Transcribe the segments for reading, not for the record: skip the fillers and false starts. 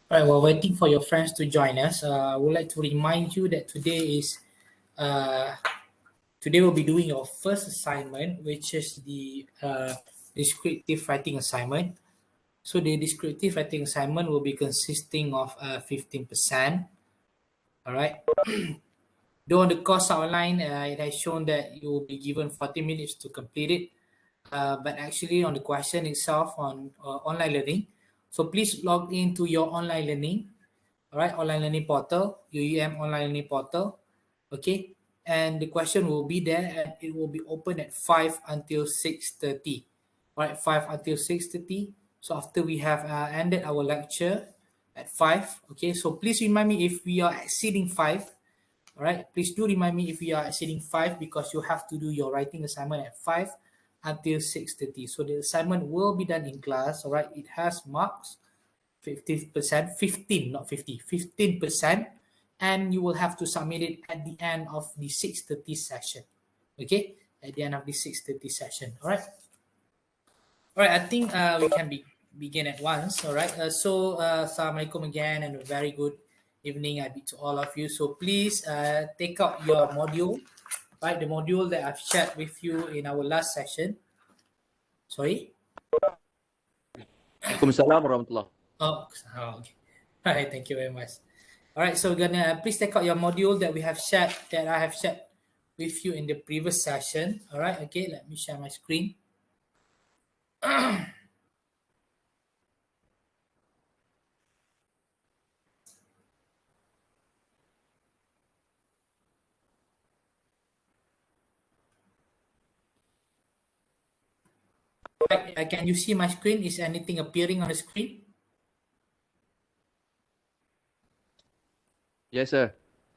All right, while waiting for your friends to join us, I would like to remind you that uh, today we'll be doing your first assignment, which is the descriptive writing assignment. So the descriptive writing assignment will be consisting of 15%. All right. Though on the course outline, it has shown that you will be given 40 minutes to complete it. But actually on the question itself on online learning, so please log into your online learning, all right, online learning portal, UEM online learning portal, okay, and the question will be there and it will be open at 5 until 6:30, all right, 5 until 6:30. So after we have ended our lecture at 5, okay, so please remind me if we are exceeding 5. All right, please do remind me if we are exceeding 5 because you have to do your writing assignment at 5 until 6:30. So the assignment will be done in class. All right, it has marks 50%, 15, not 50, 15%, and you will have to submit it at the end of the 6:30 session. Okay, at the end of the 6:30 session. All right. All right, I think we can begin at once. All right. Assalamualaikum again, and a very good evening to all of you. So please take out your module, right? The module that I've shared with you in our last session. Sorry. Waalaikumsalam warahmatullah. Oh, okay. All right. Thank you very much. All right. So we're gonna please take out your module that I have shared with you in the previous session. All right. Okay. Let me share my screen. Can you see my screen? Is anything appearing on the screen? Yes, sir.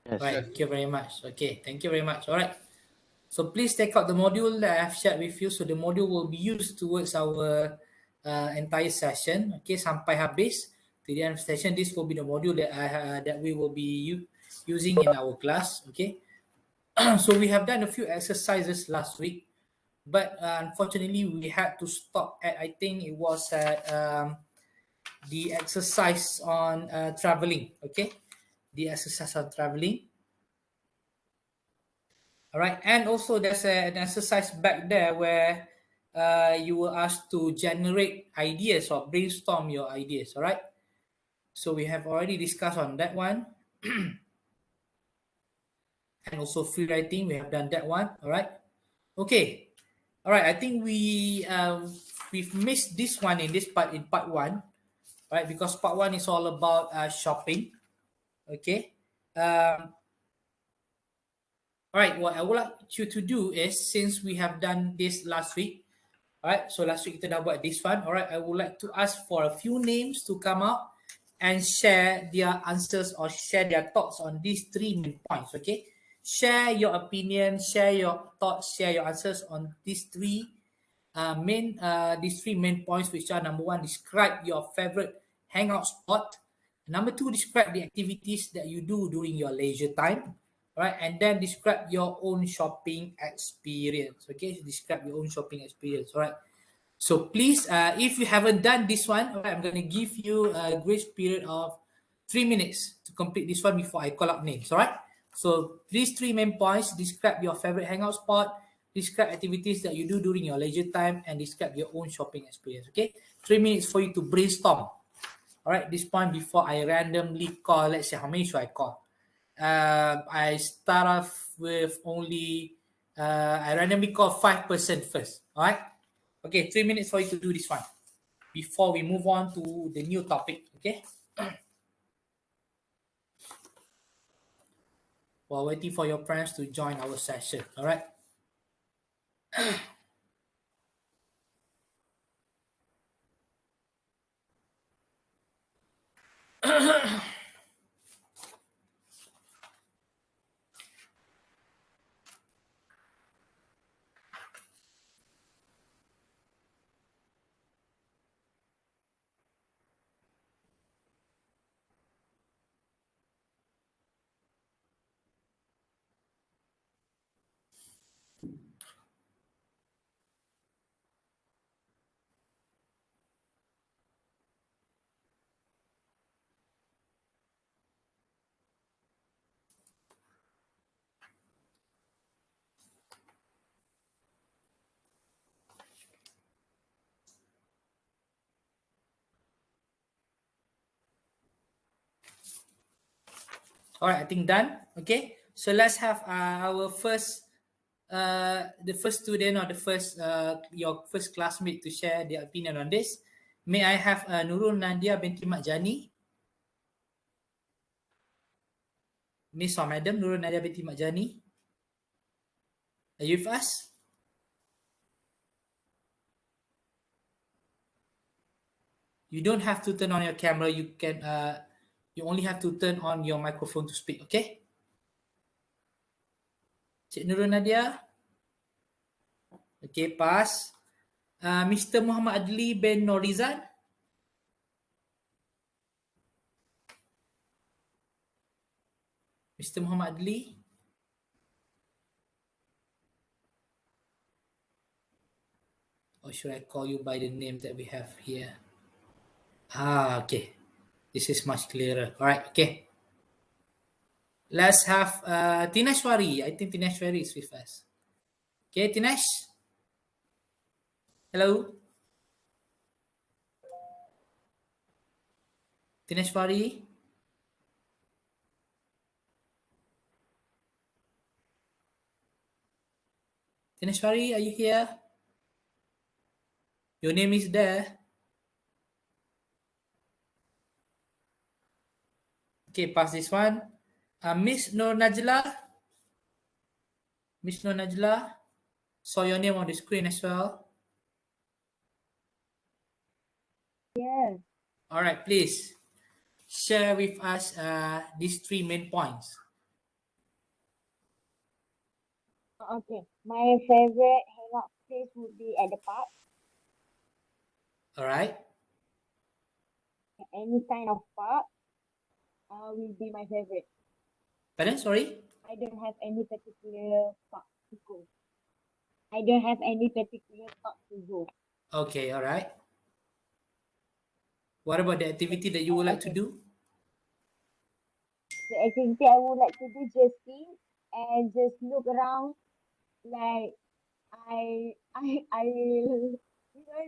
Yes. Right. Thank you very much. Okay. Thank you very much. All right. So please take out the module that I have shared with you. So the module will be used towards our entire session. Okay. Sampai habis. To the end of the session, this will be the module that we will be using in our class. Okay. So we have done a few exercises last week, but unfortunately we had to stop at, I think it was at the exercise on traveling. Okay, the exercise on traveling. All right, and also there's an exercise back there where you were asked to generate ideas or brainstorm your ideas. All right, so we have already discussed on that one. And also free writing, we have done that one. All right, okay. All right, I think we've missed this one in part one, right? Because part one is all about shopping. Okay. All right. What I would like you to do is, since we have done this last week, all right. So last week kita dah buat this one. All right. I would like to ask for a few names to come up and share their answers or share their thoughts on these 3 main points. Okay. Share your opinion, share your thoughts, share your answers on these three main points, which are: number 1, describe your favorite hangout spot; number 2, describe the activities that you do during your leisure time, right? And then describe your own shopping experience. Okay, describe your own shopping experience. All right. So please, if you haven't done this one, all right, I'm going to give you a grace period of 3 minutes to complete this one before I call out names. All right. So these three main points: describe your favorite hangout spot, describe activities that you do during your leisure time, and describe your own shopping experience. Okay, 3 minutes for you to brainstorm. All right, this point before I randomly call. Let's say how many should I call? I start off with only. I randomly call 5% first. All right. Okay, 3 minutes for you to do this one before we move on to the new topic. Okay. While waiting for your friends to join our session. All right. All right, I think done. Okay, so let's have our first, the first student or the first, your first classmate to share their opinion on this. May I have Nurul Nadia binti Mak Jani, Miss or Madam Nurul Nadia binti Mak Jani? Are you with us? You don't have to turn on your camera. You can, you only have to turn on your microphone to speak. Okay, Cik Nurul Nadia. Okay, pass. Mr. Muhammad Adli bin Norizan. Mr. Muhammad Adli. Or should I call you by the name that we have here? Okay. This is much clearer. All right, okay. Let's have Tinashwari. I think Tinashwari is with us. Okay, Tinesh. Hello. Tinashwari. Tinashwari, are you here? Your name is there. Okay, pass this one. Miss Nur Najla. Miss Nur Najla. Saw your name on the screen as well. Yes. All right, please share with us these three main points. Okay. My favorite hangout place would be at the park. All right. Any kind of park will be my favorite. Pardon, sorry? I don't have any particular park to go. I don't have any particular park to go. Okay, all right. What about the activity that you would like to Okay. do? The activity I would like to do just ski and just look around like I will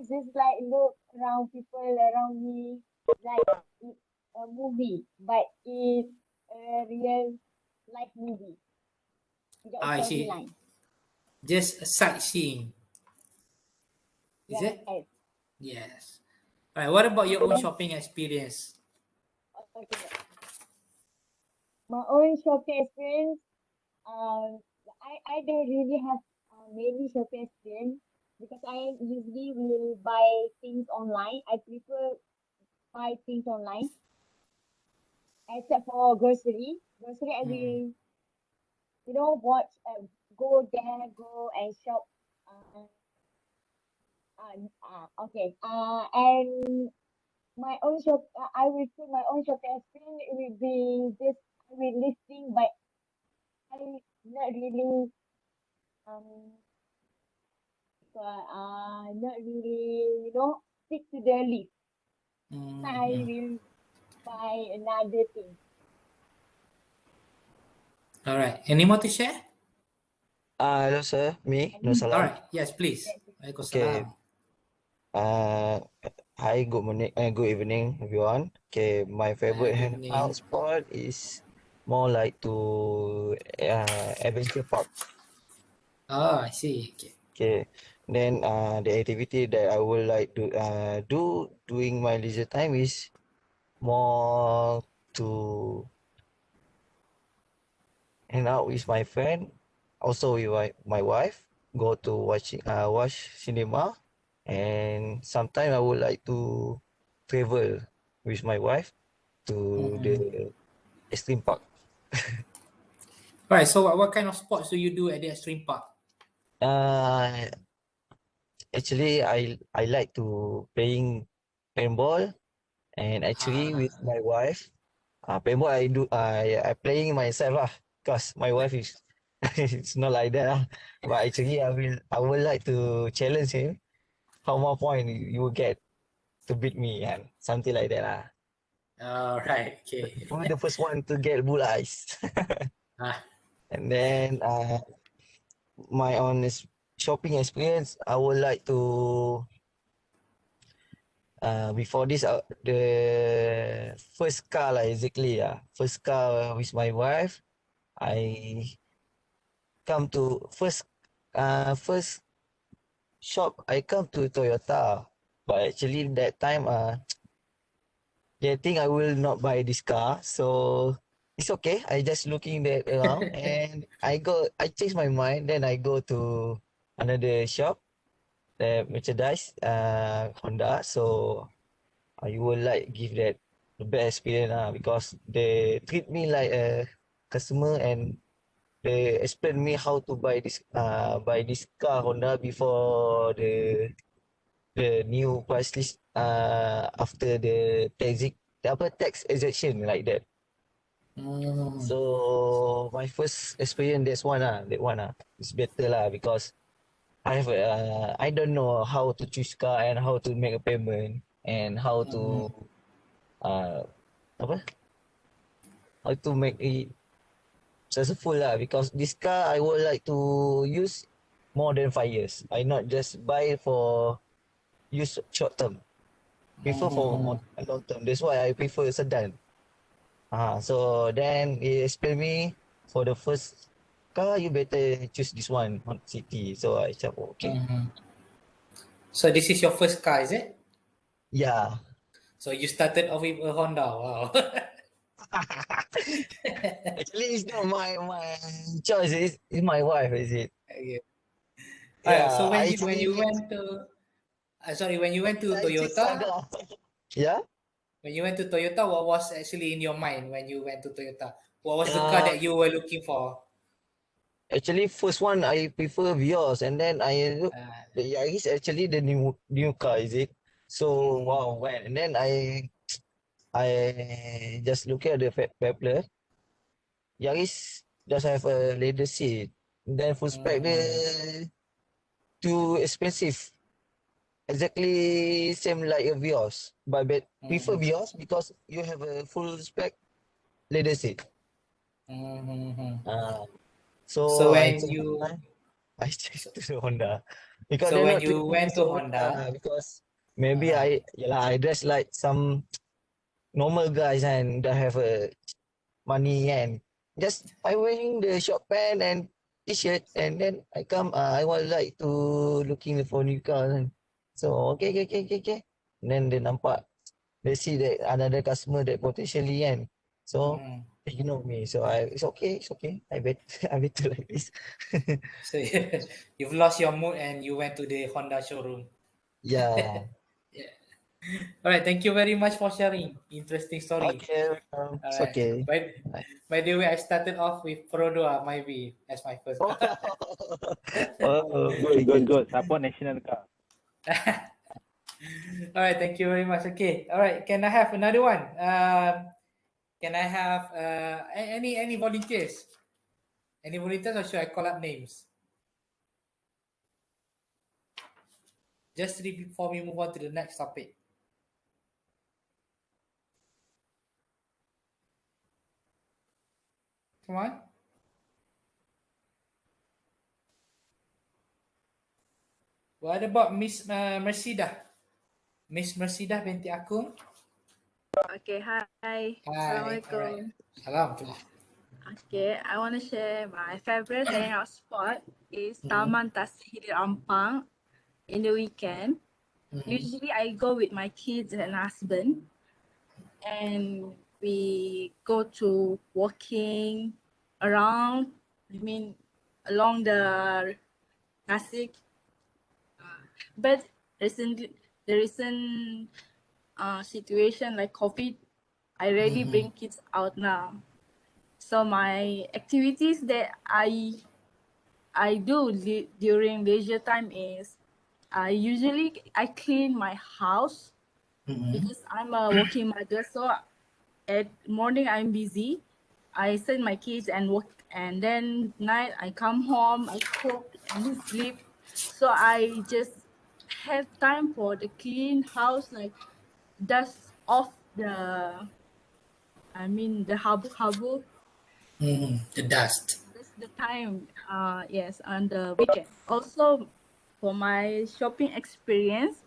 just like look around people around me like it's a movie, but it's a real life movie without I see. storyline. Just a sightseeing. Is it? Yes. Yes. All right. What about your own And shopping experience? okay, my own shopping experience. Um, I don't really have many shopping experience because I usually will buy things online. I prefer buy things online except for grocery. Grocery, I Hmm. will watch go there, go and shop. Uh, okay. And my own shop. I will say my own shopping experience will be just I will listing, but I not really um because not really, stick to the list. I Mm-hmm. will buy another thing. All right. Any more to share? Hello sir, me, I no mean, All salam. right. Yes, please. that's it. Okay, Waalaikumsalam. uh, hi, good morning, good evening, everyone. Okay, my favorite Good hangout evening. spot is more like to adventure park. Oh, I see. Okay. Okay, then the activity that I would like to do during my leisure time is more to hang out with my friend, also with my wife, go to watch cinema, and sometimes I would like to travel with my wife to Mm-hmm. the extreme park. All right. So, what kind of sports do you do at the extreme park? Uh, Actually, I like to playing paintball, and actually with Ah, my wife, paintball I playing myself lah, cause my wife is it's not like that lah. But actually I would like to challenge him. How more point you will get to beat me and something like that lah. all right. Okay. Who's the first one to get blue eyes? Ah, And then my honest shopping experience, I would like to before this the first car lah exactly first car with my wife. I come to first shop I come to Toyota, but actually that time they think I will not buy this car, so it's okay. I just looking that around, and I change my mind. Then I go to another shop, the merchandise, Honda. So I will like give that the best experience because they treat me like a customer, and they explain me how to buy this car Honda before the new price list after the tax exemption like that. mm, So my first experience that one it's better lah because I don't know how to choose car and how to make a payment and mm, uh apa how to make it successful lah because this car I would like to use more than 5 years. I not just buy for use short term. Prefer for mm, a long term. That's why I prefer sedan. So then he explained me for the first car, you better choose this one on city. So I said, oh, okay. mm. So, this is your first car, is it? Yeah. So, you started off with a Honda. Wow. Actually, it's not my choice. It's my wife, is it? Okay. All right. So, Yeah, I when you actually went to sorry, when you went to I choose Toyota, Honda. Yeah. when you went to Toyota, what was actually in your mind when you went to Toyota? What was the car Uh, that you were looking for? Actually, first one I prefer Vios, and then I look. Uh, The Yaris actually the new car, is it? So mm, wow, when and then I just look at the Peppler. Yaris just have a leather seat. Then full spec the mm, too expensive. Exactly same like a Vios, but prefer mm, Vios because you have a full spec leather seat. mm. Uh, So so I when change my you mind. I change so, to the Honda because so they're when not you treating me went to so good. Honda, Because maybe uh, I dress like some normal guys and that have a money and just I wearing the short pant and t-shirt and then I come I was like to looking for new car kan. So okay. And then they nampak they see that another customer that potentially kan. So mm, they know me. So it's okay. I bet I better like this. so you've lost your mood and you went to the Honda showroom. Yeah. Yeah. All right. Thank you very much for sharing. Interesting story. Okay. All It's right. okay. By the way, I started off with Perodua, maybe as my first car. Oh, Good, good, okay. good. Support national car. All right. Thank you very much. Okay. All right. Can I have another one? Can I have any volunteers? Any volunteers, or should I call up names? Just read before we move on to the next topic. Come on. What about Miss Mersidah? Miss Mersidah binti Akung. Okay, hi. Hi. All right. Assalamualaikum. Salam. Okay, I want to share my favorite hangout spot is Mhm. Taman Tasir Ampang in the weekend. Usually I go with my kids and husband and we go to walking around, along the Tasik. But recently, the recent situation like COVID, I really bring kids out now. So my activities that I do during leisure time is I clean my house because I'm a working mother. So at morning I'm busy. I send my kids and work, and then night I come home, I cook and sleep. So I just have time for the clean house, like dust off the the habu. The dust. That's the time. Yes, on the weekend. Also, for my shopping experience,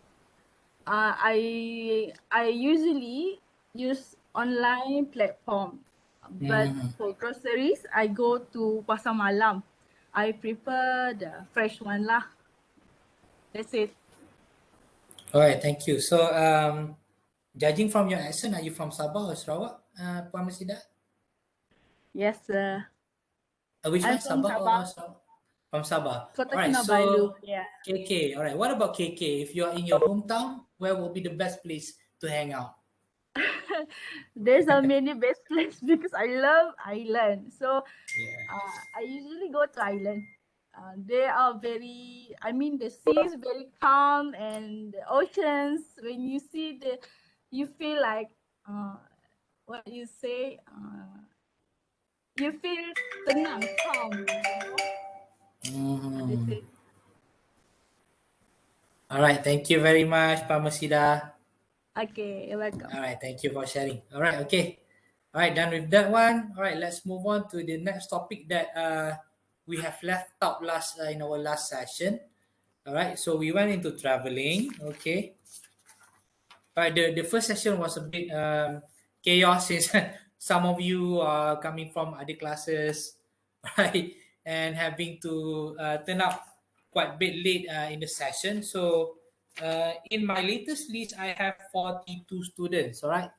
I usually use online platform, but for groceries, I go to pasar malam. I prefer the fresh one lah. That's it. All right. Thank you. So, judging from your accent, are you from Sabah or Sarawak, Puan Mersidah? Yes, sir. Which I'm one, from Sabah or Sabah, Sarawak? From Sabah. Kota All right. Kinabalu. So, Yeah. KK. All right. What about KK? If you are in your hometown, where will be the best place to hang out? There's a many best place because I love island. So Yeah. I usually go to island. They are the sea is very calm and the oceans, when you see you feel like, what you say, you feel tenang, calm, That's it. All right. Thank you very much, Puan Mersidah. Okay, you're welcome. All right. Thank you for sharing. All right. Okay. All right. Done with that one. All right. Let's move on to the next topic that we have left out in our last session. All right. So we went into traveling. Okay. All right. The first session was a bit chaos since some of you are coming from other classes, right, and having to turn up quite a bit late in the session. So in my latest list, I have 42 students. All right.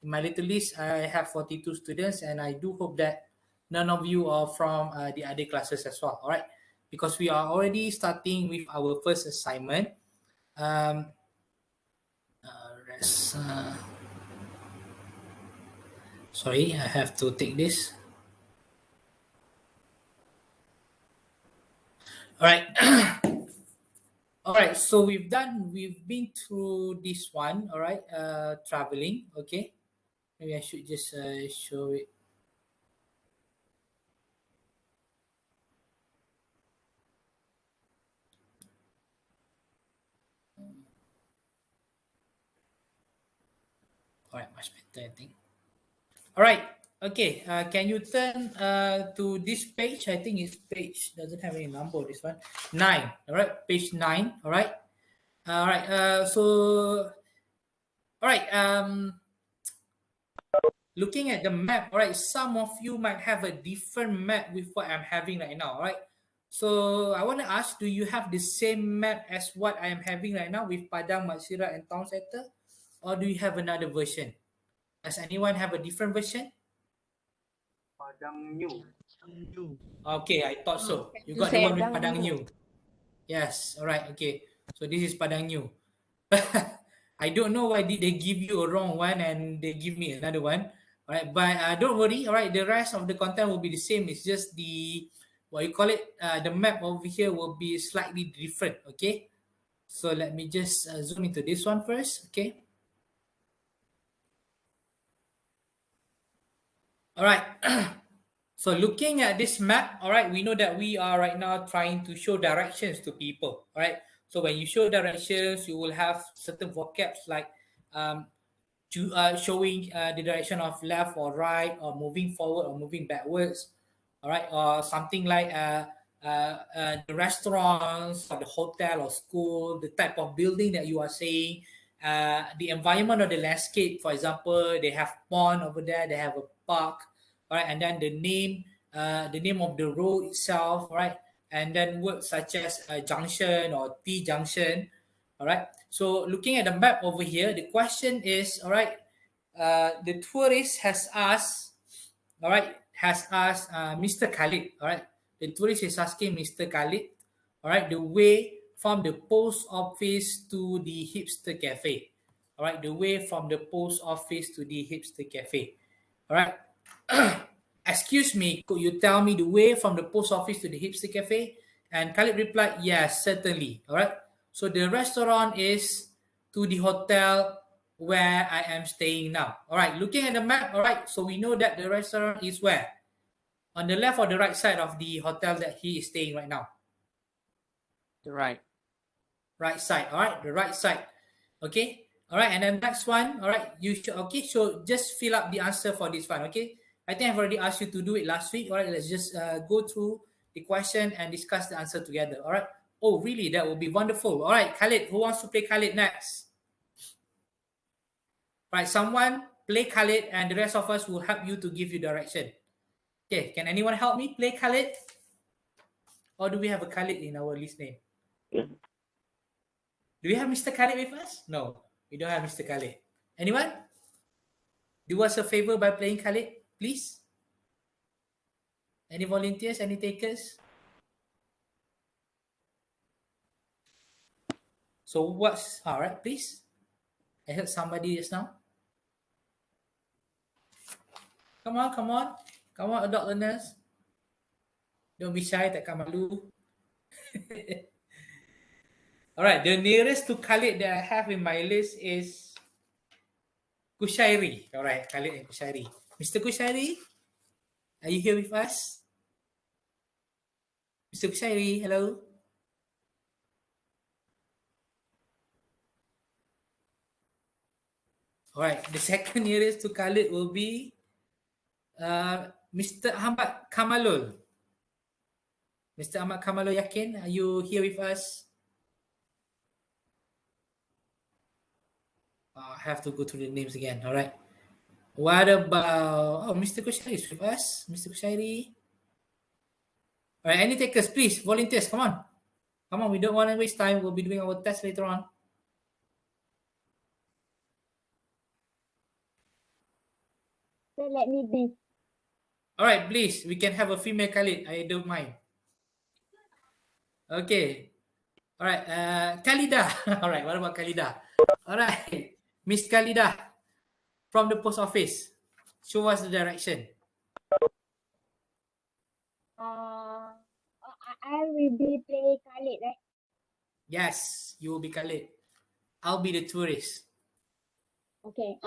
In my little list, I have 42 students, and I do hope that none of you are from the other classes as well. All right. Because we are already starting with our first assignment. Um, rest, sorry, I have to take this. All right. All right. So we've been through this one. All right. Traveling. Okay. Maybe I should just show it. All right. Much better, I think. All right. Okay. Can you turn to this page? I think it's page doesn't have any number. This one 9. All right. Page 9. All right. All right. So. All right. Looking at the map, all right, some of you might have a different map with what I'm having right now, all right? So I want to ask, do you have the same map as what I am having right now with Padang, Matsira, and Town Center? Or do you have another version? Does anyone have a different version? Padang New. Okay, I thought so. You got the Say one with Padang Padang New. New. Yes, all right, okay. So this is Padang New. I don't know why did they give you a wrong one and they give me another one. All right, but don't worry. All right, the rest of the content will be the same. It's just the what you call it. The map over here will be slightly different. Okay, so let me just zoom into this one first. Okay. All right. So looking at this map, all right, we know that we are right now trying to show directions to people. All right. So when you show directions, you will have certain vocabs like showing the direction of left or right, or moving forward or moving backwards, all right, or something like the restaurants or the hotel or school, the type of building that you are saying, the environment or the landscape. For example, they have pond over there, they have a park, all right, and then the name of the road itself, all right, and then words such as junction or T junction. All right. So looking at the map over here, the question is, all right, the tourist has asked, all right, Mr. Khalid, all right. The tourist is asking Mr. Khalid, all right, the way from the post office to the hipster cafe. All right, the way from the post office to the hipster cafe. All right. Excuse me, could you tell me the way from the post office to the hipster cafe? And Khalid replied, yes, certainly. All right. So the restaurant is to the hotel where I am staying now. All right. Looking at the map, all right. So we know that the restaurant is where? On the left or the right side of the hotel that he is staying right now? The right. Right side. All right. The right side. Okay. All right. And then next one. All right. You should, okay. So just fill up the answer for this one. Okay. I think I've already asked you to do it last week. All right. Let's just go through the question and discuss the answer together. All right. Oh, really? That would be wonderful. All right. Khalid, who wants to play Khalid next? Right. Someone play Khalid and the rest of us will help you to give you direction. Okay. Can anyone help me play Khalid? Or do we have a Khalid in our list name? Do we have Mr. Khalid with us? No, we don't have Mr. Khalid. Anyone? Do us a favor by playing Khalid, please. Any volunteers? Any takers? So what's all right, please? I heard somebody just now. Come on, come on. Come on, adult learners. Don't be shy, takkan malu. All right, the nearest to Khalid that I have in my list is Kushairi. All right, Khalid and Kushairi. Mr. Kushairi, are you here with us? Mr. Kushairi, hello. All right, the second nearest to Khalid will be Mr. Ahmad Kamalul. Mr. Ahmad Kamalul Yakin, are you here with us? I have to go through the names again. All right. What about... Oh, Mr. Kushairi is with us. Mr. Kushairi. All right, any takers, please. Volunteers, come on. Come on, we don't want to waste time. We'll be doing our test later on. So let me be. All right, please. We can have a female Khalid. I don't mind. Okay. All right. Khalida. All right. What about Khalida? All right. Miss Khalida from the post office. Show us the direction. I will be play Khalid, right? Yes, you will be Khalid. I'll be the tourist. Okay.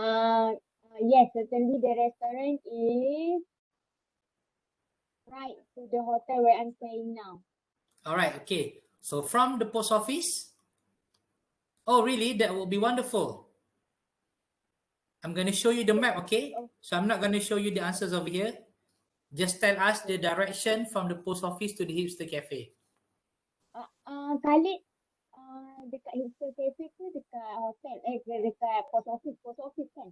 Yes, certainly the restaurant is right to the hotel where I'm staying now. All right. Okay. So from the post office. Oh, really? That will be wonderful. I'm going to show you the map, okay? So I'm not going to show you the answers over here. Just tell us the direction from the post office to the hipster cafe. Khalid, dekat hipster cafe ke dekat hotel? Dekat post office kan?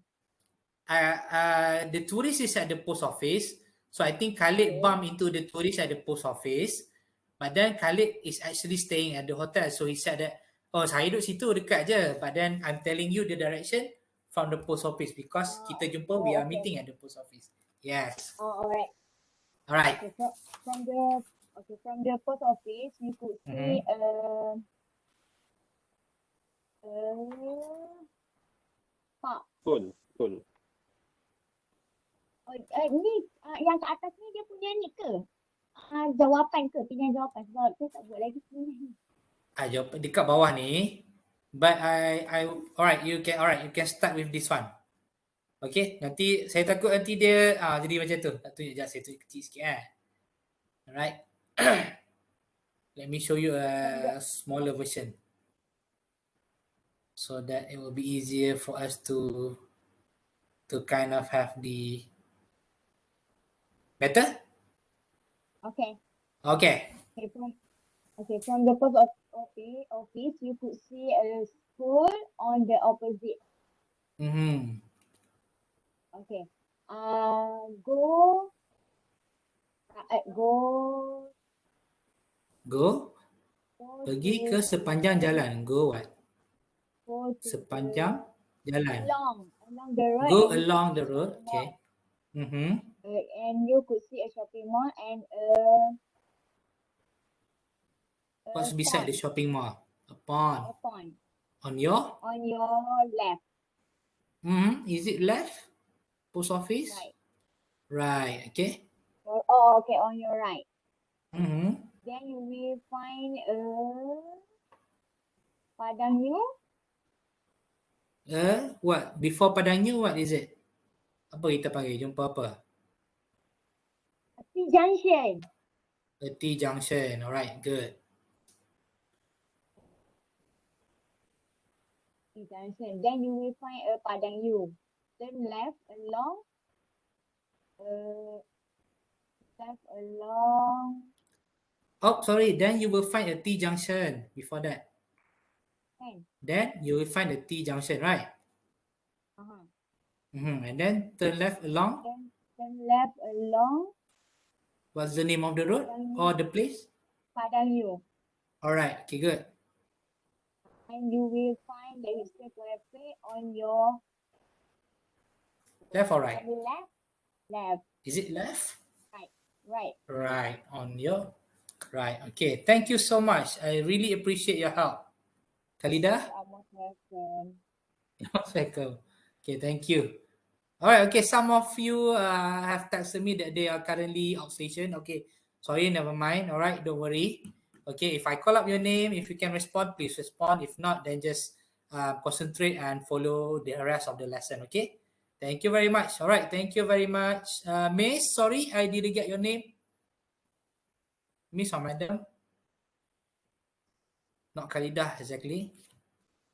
The tourist is at the post office. So I think Khalid bumped into the tourist at the post office. But then Khalid is actually staying at the hotel. So he said that, oh, saya duduk situ dekat je. But then I'm telling you the direction from the post office because kita jumpa, we are meeting at the post office. Yes. Oh, alright. Alright. Okay, from the post office, we could see park. Cool. Ni yang kat atas ni dia punya ni ke? Jawapan ke? Pilihan jawapan sebab saya tak buat lagi pilihan ni. Jawapan dekat bawah ni. But alright, you can start with this one. Okay, nanti saya takut nanti dia jadi macam tu. Tak tunjuk, saya tunjuk kecil sikit Alright. Let me show you a smaller version. so that it will be easier for us to kind of have the better. Okay. Okay. From the office, you could see a school on the opposite. Mm-hmm. Okay. Go. Go. Go. Go Pergi to ke sepanjang jalan. Go what? Go to Sepanjang jalan. along the road, Go and you could along see the a road. shopping mall. Okay. Mm-hmm. And you could see a shopping mall and a What's beside the pond. shopping mall? A pond. A pond On your? on your left. Mm-hmm. Is it left? Post office? Right. Right. Okay. Okay, on your right. Mm-hmm. Then you will find a Padang New. What? Before Padang New, what is it? Apa kita panggil? Jumpa apa? T junction. The T junction. Alright, good. T junction. Then you will find a Padang New. Turn left along. Uh, left along. Oh, sorry. Then you will find a T junction before that. Kan? Then you will find a T junction, right? Uh-huh. Mm-hmm. And then turn left along. Then turn left along. What's the name of the road or the place? Padang New. Alright, okay, good. And you will find the History Cafe on your Left or right? left. Left. Is it left? Right. Right. Right, on your right. Okay, thank you so much. I really appreciate your help. Khalidah? You are most welcome. You're most welcome. Okay, thank you. Alright, okay, some of you have texted me that they are currently outstation. Okay, sorry, never mind. Alright, don't worry. Okay, if I call up your name, if you can respond, please respond. If not, then just concentrate and follow the rest of the lesson. Okay, thank you very much. Alright, thank you very much. Miss, sorry, I didn't get your name. Miss or madam? Not Khalidah, exactly.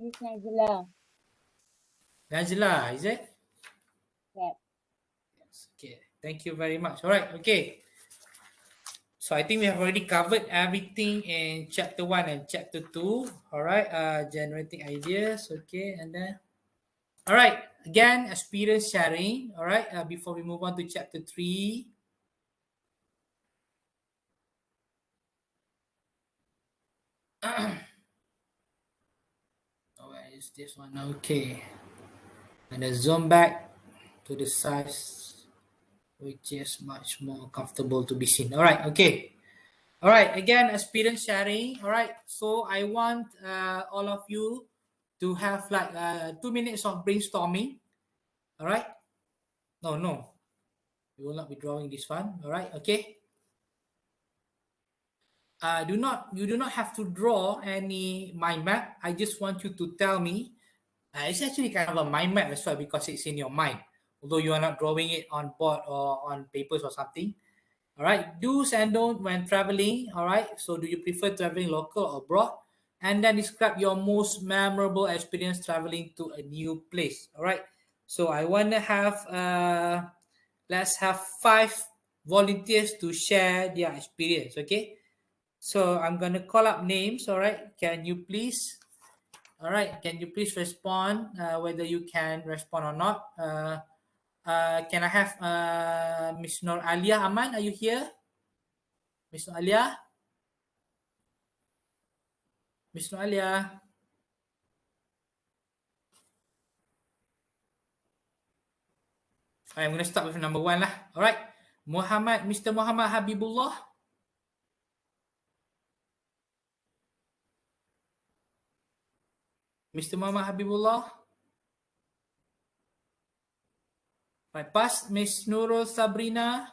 Miss Najla. Najla, is it? Yep. Yes, okay, thank you very much. Alright, okay. So I think we have already covered everything in chapter 1 and chapter 2. All right, generating ideas. Okay, and then, all right, again, experience sharing. All right, before we move on to chapter 3. Where is this one? Okay. And then zoom back to the size, which is much more comfortable to be seen. All right, okay. All right, again, experience sharing. All right, so I want all of you to have like 2 minutes of brainstorming. All right. No, we will not be drawing this one. All right. Okay. You do not have to draw any mind map. I just want you to tell me. It's actually kind of a mind map as well because it's in your mind, although you are not drawing it on board or on papers or something. All right, do's and don'ts when traveling. All right, so do you prefer traveling local or abroad? And then describe your most memorable experience traveling to a new place. All right, so I want to have let's have 5 volunteers to share their experience. Okay, so I'm gonna call up names. All right, can you please? All right, can you please respond whether you can respond or not? Can I have Miss Nur Alia Aman? Are you here? Miss Alia? Miss Alia? I'm going to start with number 1 lah. Alright. Mr. Muhammad Habibullah. Mr. Muhammad Habibullah. Right, pass. Miss Nurul Sabrina.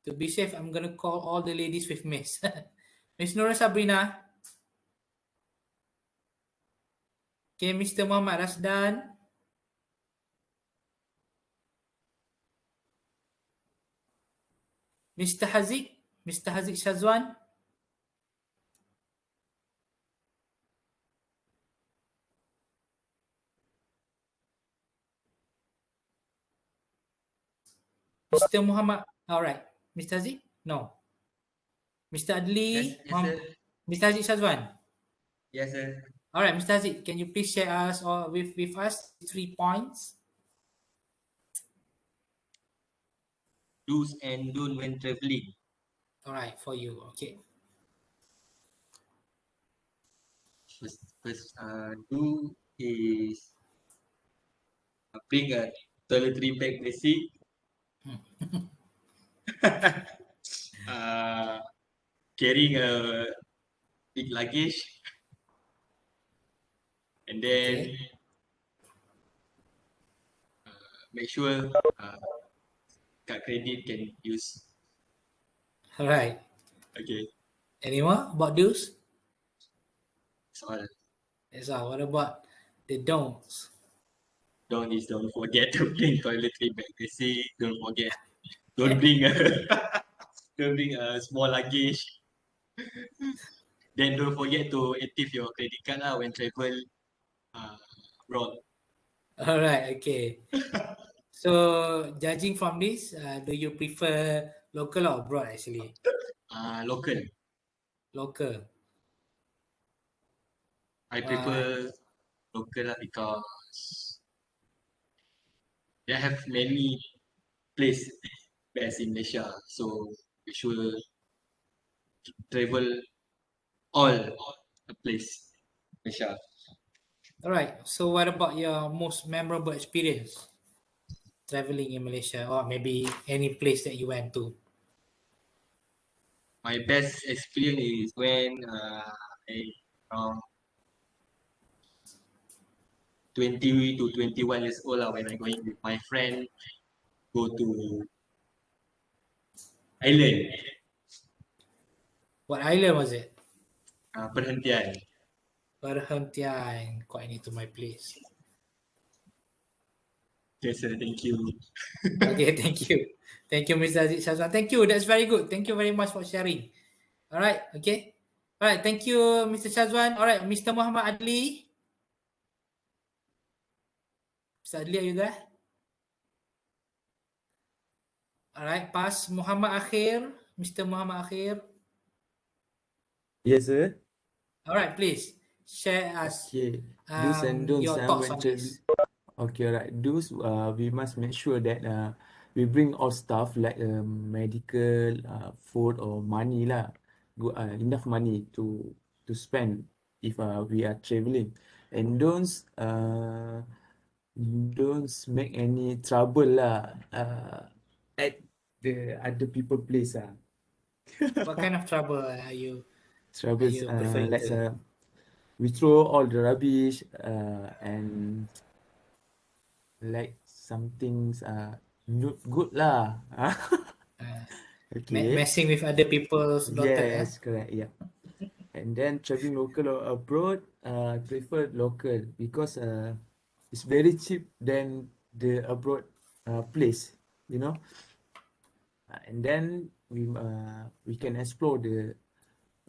To be safe, I'm going to call all the ladies with Miss. Miss Nurul Sabrina. Okay, Mr. Muhammad Rasdan. Mr. Haziq. Mr. Haziq Shazwan. Mr. Muhammad. All right. Mr. Aziz? No. Mr. Adli? Yes, sir. Mr. Aziz Shazwan? Yes, sir. All right, Mr. Aziz, can you please share us or with us 3 points? Do's and don't when traveling. All right, for you. Okay. First, do is bring a toiletry bag basic. Carrying a big luggage, and then Okay. make sure card credit can use. All right. Okay, Any more about those? that's all. That's all. What about the don'ts? Don't forget to bring toiletry bag basic. Don't forget. Don't bring a don't bring a small luggage. Then don't forget to active your credit card lah when travel abroad. All right. Okay. So, judging from this, do you prefer local or abroad actually? Local. Local. I prefer local lah because they have many place best in Malaysia. So we should travel all the place Malaysia. All right. So, what about your most memorable experience traveling in Malaysia, or maybe any place that you went to? My best experience is when I around 20 to 21 years old when I going with my friend go to island, What island was it? perhentian. Perhentian. Quite near to my place. Yes, sir. Thank you. Okay, thank you. Thank you, Mr. Aziz Shazwan. Thank you. That's very good. Thank you very much for sharing. All right. Okay. All right. Thank you, Mr. Shazwan. All right, Mr. Muhammad Adli. Mr. Adli, are you there? All right. Pass Muhammad Akhir. Mr. Muhammad Akhir. Yes, sir. All right, please share us Okay. Do's and don'ts your thoughts when on traveling. this. Okay, right. Do's, we must make sure that we bring all stuff like medical, food or money lah. Enough money to spend if we are traveling. And don't make any trouble lah at the other people place lah. What kind of trouble are you Troubles preferring like to? we throw all the rubbish and like some things not good lah. Okay. Messing with other people's daughter, Yes, correct. Yeah. And then traveling local or abroad, I prefer local because it's very cheap than the abroad place, you know. And then we can explore the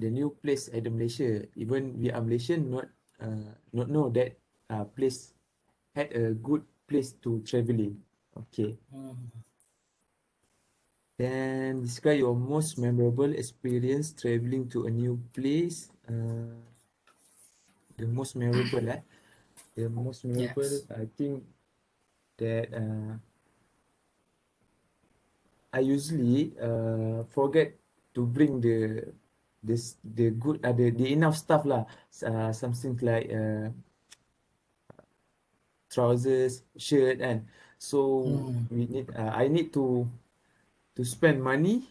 new place at the Malaysia. Even we are Malaysian, not know that place had a good place to traveling. Okay. Then describe your most memorable experience traveling to a new place. The most memorable, the most memorable. Yes. I think that I usually forget to bring the good the enough stuff lah. Something like trousers, shirt, and so I need to spend money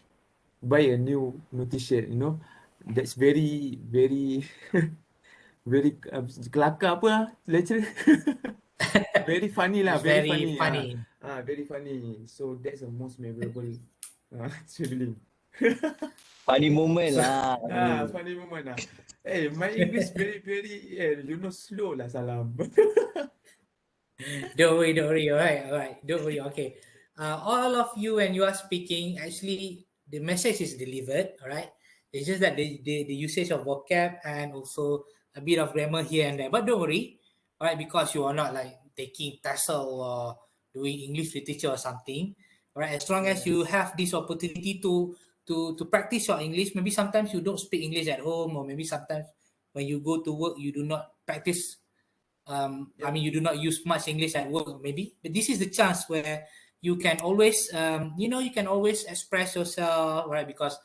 buy a new t-shirt, you know. That's very very very kelakar apa lah lecturer. Very funny lah, It's very very funny. funny. Very funny. So that's the most memorable traveling. Funny moment lah. Funny moment lah. Hey, my English very very slow lah salam. Don't worry. All right. Don't worry. Okay. All of you, when you are speaking, actually, the message is delivered. All right. It's just that the usage of vocab and also a bit of grammar here and there. But don't worry. All right, because you are not like taking TESOL or doing English literature or something. All right, as long as you have this opportunity to practice your English. Maybe sometimes you don't speak English at home, or maybe sometimes when you go to work you do not practice. I mean, you do not use much English at work, maybe. But this is the chance where you can always, you can always express yourself, right? Because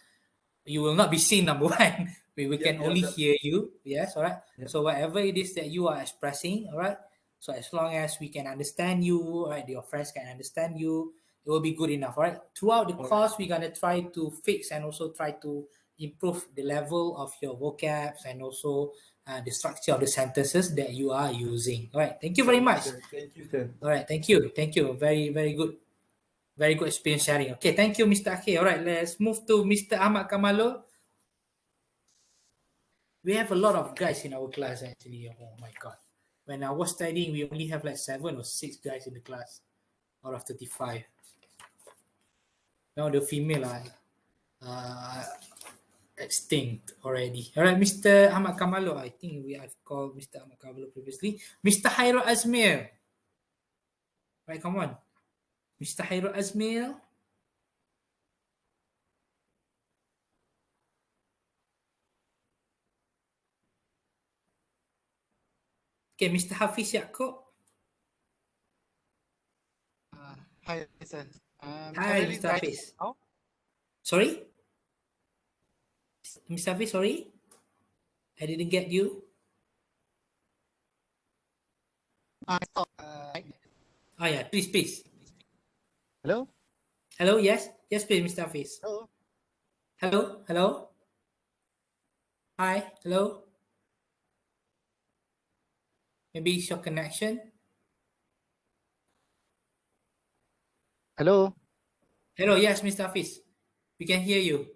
you will not be seen, number one. We can only hear you. Yes, all right. Yep. So whatever it is that you are expressing, all right. So as long as we can understand you, all right, your friends can understand you, it will be good enough, all right. Throughout the course, we're gonna try to fix and also try to improve the level of your vocabs and also the structure of the sentences that you are using. All right. Thank you very much. Sir. Thank you, sir. All right. Thank you. Thank you. Very, very good. Very good experience sharing. Okay. Thank you, Mr. Akhil. All right. Let's move to Mr. Ahmad Kamalo. We have a lot of guys in our class actually. Oh my god. When I was studying, we only have like 7 or 6 guys in the class out of 35. Now the female are extinct already. All right, Mr. Ahmad Kamalo. I think we have called Mr. Ahmad Kamalo previously. Mr. Hairul Azmir. Right, come on. Mr. Hairul Azmir. Okay, Mr. Hafiz Yaakob. Hi, sir. Hi, Currently Mr. driving Hafiz. now. Sorry? Mr. Hafiz, sorry? I didn't get you. Stop. Oh yeah, please. Hello? Hello, yes? Yes, please, Mr. Hafiz. Hello? Hello? Hi, hello? Maybe it's your connection. Hello? Hello, yes, Mr. Hafiz. We can hear you.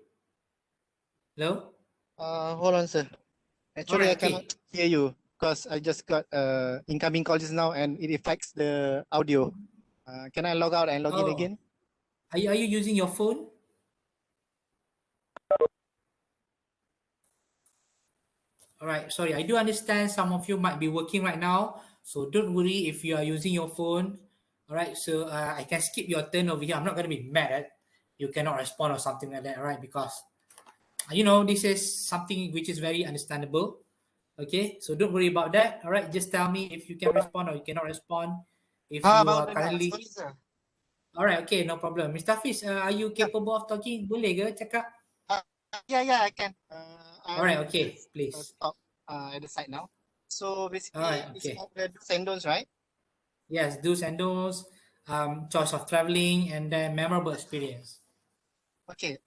Hello? Hold on, sir. Actually, Alright, I cannot hear you because I just got incoming call just now and it affects the audio. Can I log out and log in Oh. again? Are you using your phone? Alright, sorry. I do understand some of you might be working right now. So don't worry if you are using your phone. Alright, so I can skip your turn over here. I'm not going to be mad at you cannot respond or something like that, alright? Because, this is something which is very understandable. Okay, so don't worry about that. Alright, just tell me if you can respond or you cannot respond. If How you about are the now? currently... Sorry, sir. Alright, okay, no problem. Mr. Hafiz, are you capable of talking? Boleh ke cakap? Yeah, I can. Alright, I'm okay, just please. stop at the side now. So basically, Alright, it's okay. about the do's and don'ts, right? Yes, do's and don'ts, choice of traveling, and then memorable experience. Okay.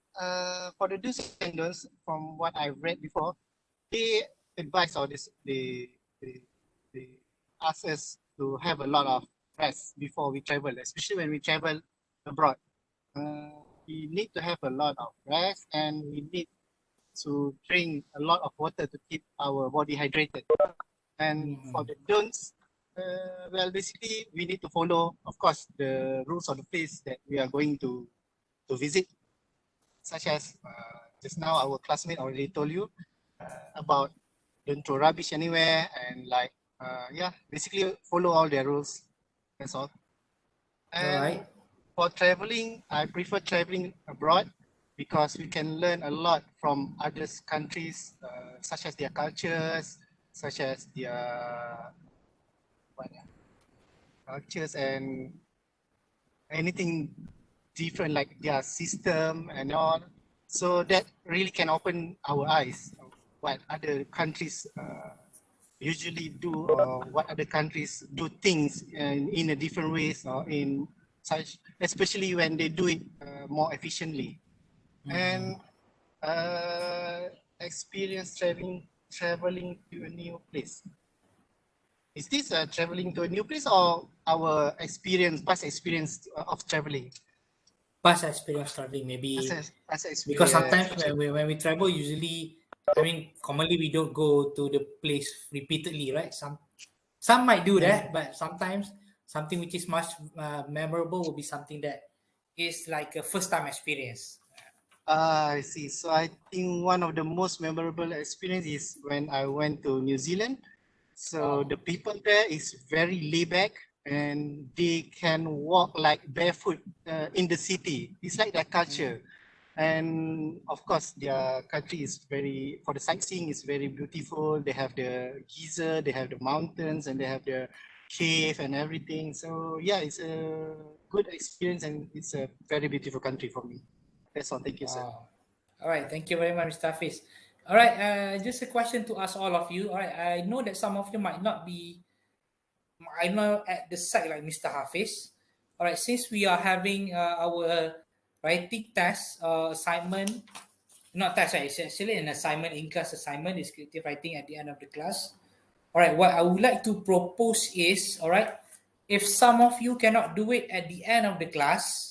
For the do's and don'ts, from what I've read before, they advise or they ask us to have a lot of rest before we travel, especially when we travel abroad. We need to have a lot of rest and we need to drink a lot of water to keep our body hydrated. And for the don'ts, well, basically we need to follow, of course, the rules of the place that we are going to visit, such as just now our classmate already told you about don't throw rubbish anywhere and basically follow all their rules. That's all. And Alright. for traveling, I prefer traveling abroad because we can learn a lot from other countries, such as their cultures, such as their cultures and anything different like their system and all. So that really can open our eyes of what other countries usually do or what other countries do things in a different ways or in such, especially when they do it more efficiently. And experience traveling to a new place. Is this traveling to a new place or our past experience of traveling? Past experience traveling, maybe. Past Because experience. sometimes when we travel, usually, commonly we don't go to the place repeatedly, right? Some might do that, but sometimes something which is much memorable will be something that is like a first time experience. I see. So I think one of the most memorable experience is when I went to New Zealand. So the people there is very laid back. and they can walk like barefoot in the city. It's like their culture. And of course, their country is very, for the sightseeing, is very beautiful. They have the geyser, they have the mountains, and they have the cave and everything. So yeah, it's a good experience, and it's a very beautiful country for me. That's all. Thank you, sir. Wow. All right. Thank you very much, Mr. Hafiz. All right. Just a question to ask all of you. All right. I know that some of you might not be, I know at the site like Mr. Hafiz. All right. Since we are having our writing test assignment, not test, right? It's actually an assignment, in-class assignment, descriptive writing at the end of the class. All right. What I would like to propose is, all right, if some of you cannot do it at the end of the class,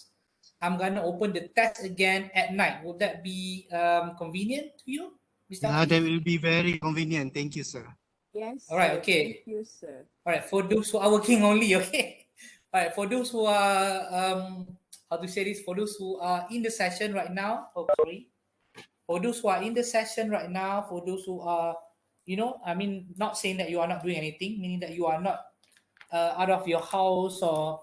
I'm gonna open the test again at night. Would that be convenient to you, Mr. Yeah, Hafiz? that will be very convenient. Thank you, sir. Yes, All right, sir. okay. Thank you, sir. All right, for those who are working only, okay. All right, for those who are how to say this? For those who are in the session right now, oh sorry. For those who are in the session right now, for those who are, you know, I mean, not saying that you are not doing anything, meaning that you are not out of your house or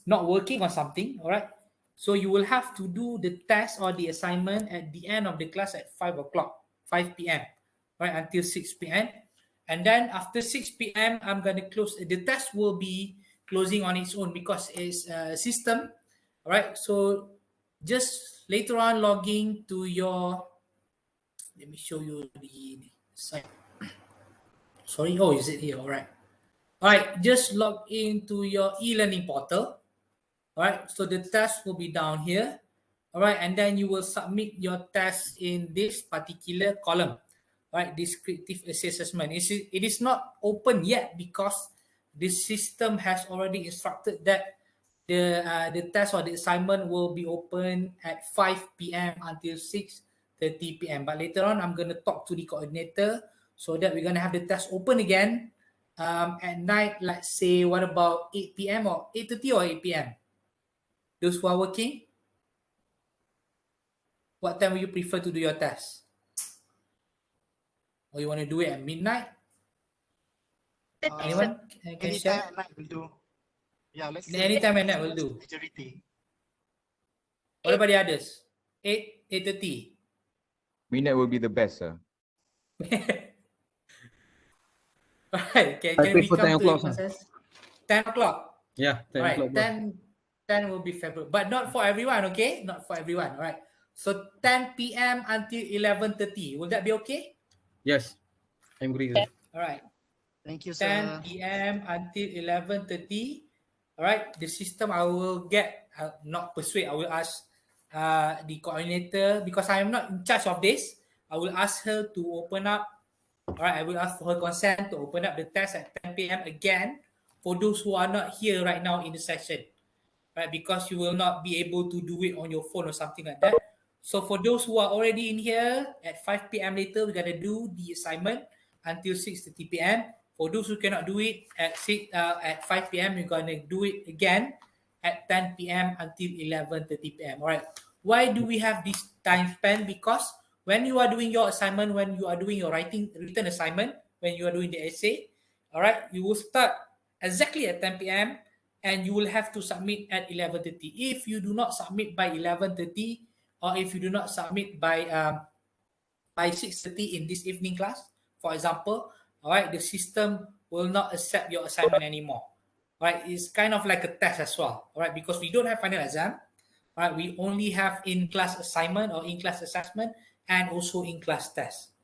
not working on something, all right? So you will have to do the test or the assignment at the end of the class at 5 o'clock, 5 p.m., right, until 6 p.m. And then after 6 p.m., I'm going to close. The test will be closing on its own because it's a system, all right? So just later on logging to your, let me show you the site. Sorry, oh, is it here? All right. All right, just log into your e-learning portal. All right, so the test will be down here. All right, and then you will submit your test in this particular column. All right, descriptive assessment. It is not open yet because the system has already instructed that the test or the assignment will be open at 5 p.m. until 6:30 p.m. But later on, I'm going to talk to the coordinator so that we're going to have the test open again at night. Let's say, what about 8 p.m. or 8:30 or 8 p.m.? Those who are working, what time will you prefer to do your test? Or you want to do it at midnight? Anyone can Anytime share? at night will do. Yeah, let's say Anytime at night will do. majority. What about the others? 8, 8:30. Midnight will be the best, sir. Alright, can I we prefer come 10 to a o'clock, sir. consensus? 10 o'clock. Yeah, 10 Alright, o'clock. bro. 10 will be February. But not for everyone, okay? Not for everyone. Alright. So 10 p.m. until 11:30. Will that be okay? Yes, I agree. Sir. Alright. Thank you, 10 sir. p.m. until 11:30. All right, the system I will get, not persuade, I will ask the coordinator because I am not in charge of this. I will ask her to open up. All right, I will ask for her consent to open up the test at 10 p.m. again for those who are not here right now in the session. Right, because you will not be able to do it on your phone or something like that. So for those who are already in here at 5 p.m. later, we're gonna do the assignment until 6:30 p.m. For those who cannot do it at 5 p.m., we're gonna do it again at 10 p.m. until 11:30 p.m. All right. Why do we have this time span? Because when you are doing your assignment, when you are doing your written assignment, when you are doing the essay, all right, you will start exactly at 10 p.m. and you will have to submit at 11:30. If you do not submit by 11:30, or if you do not submit by 6:30 in this evening class, for example, all right, the system will not accept your assignment anymore. All right, it's kind of like a test as well. All right, because we don't have final exam. All right, we only have in-class assignment or in-class assessment and also in-class test.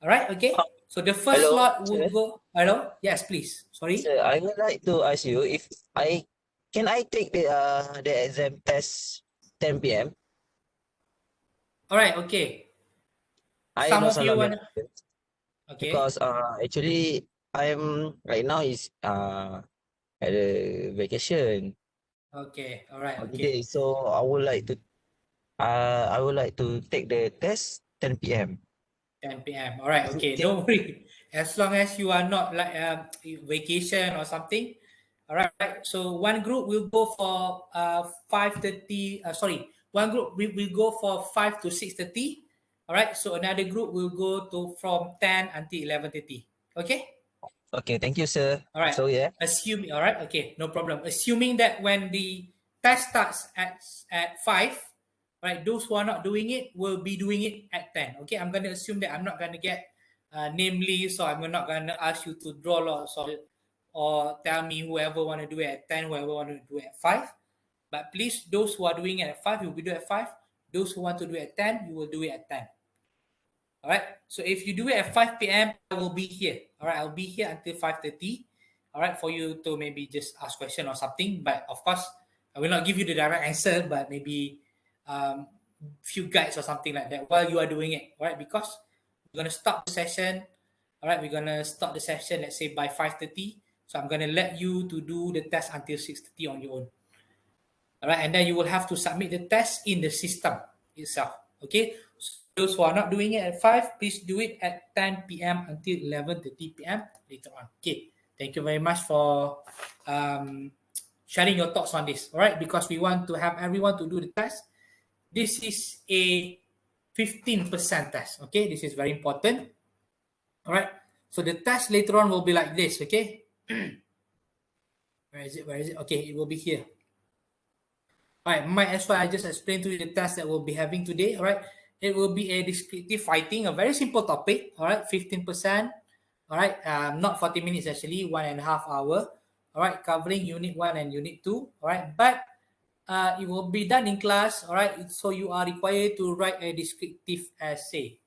All right, okay. So the first Hello, slot will sir. go. Hello, yes, please. Sorry. Sir, I would like to ask you if I take the exam test 10 p.m. All right, okay. I Some know of you salah want. Okay. because actually I'm right now is at a vacation Okay. All right. holiday, Okay. so I would like to take the test 10 p.m. 10 p.m. All right. Is it Okay. okay? Don't worry. As long as you are not like vacation or something. All right. So one group will go for 5:30. Sorry. One group will go for 5 to 6:30. All right. So another group will go to from 10 until 11:30. Okay. Okay, thank you, sir. All right. So yeah. All right. Okay, no problem. Assuming that when the test starts at 5, right, those who are not doing it will be doing it at 10. Okay, I'm going to assume that I'm not going to get name list, so I'm not going to ask you to draw lots or tell me whoever want to do it at 10, whoever want to do it at 5. But please, those who are doing it at 5, you will do it at 5. Those who want to do it at 10, you will do it at 10. All right. So if you do it at 5 p.m., I will be here. All right. I'll be here until 5:30. All right. For you to maybe just ask question or something. But of course, I will not give you the direct answer, but maybe few guides or something like that while you are doing it. All right. Because we're going to stop the session. All right. We're going to start the session, let's say by 5:30. So I'm going to let you to do the test until 6:30 on your own. All right. And then you will have to submit the test in the system itself. Okay. So those who are not doing it at 5, please do it at 10 p.m. until 11:30 p.m. later on. Okay. Thank you very much for sharing your thoughts on this. All right. Because we want to have everyone to do the test. This is a 15% test. Okay. This is very important. All right. So the test later on will be like this. Okay. Where is it? Where is it? Okay. It will be here. All right, might as well I just explain to you the task that we'll be having today. All right, it will be a descriptive writing, a very simple topic. All right, 15%. All right, not 40 minutes actually, 1.5 hours. All right, covering unit 1 and unit 2. All right, but it will be done in class. All right, so you are required to write a descriptive essay.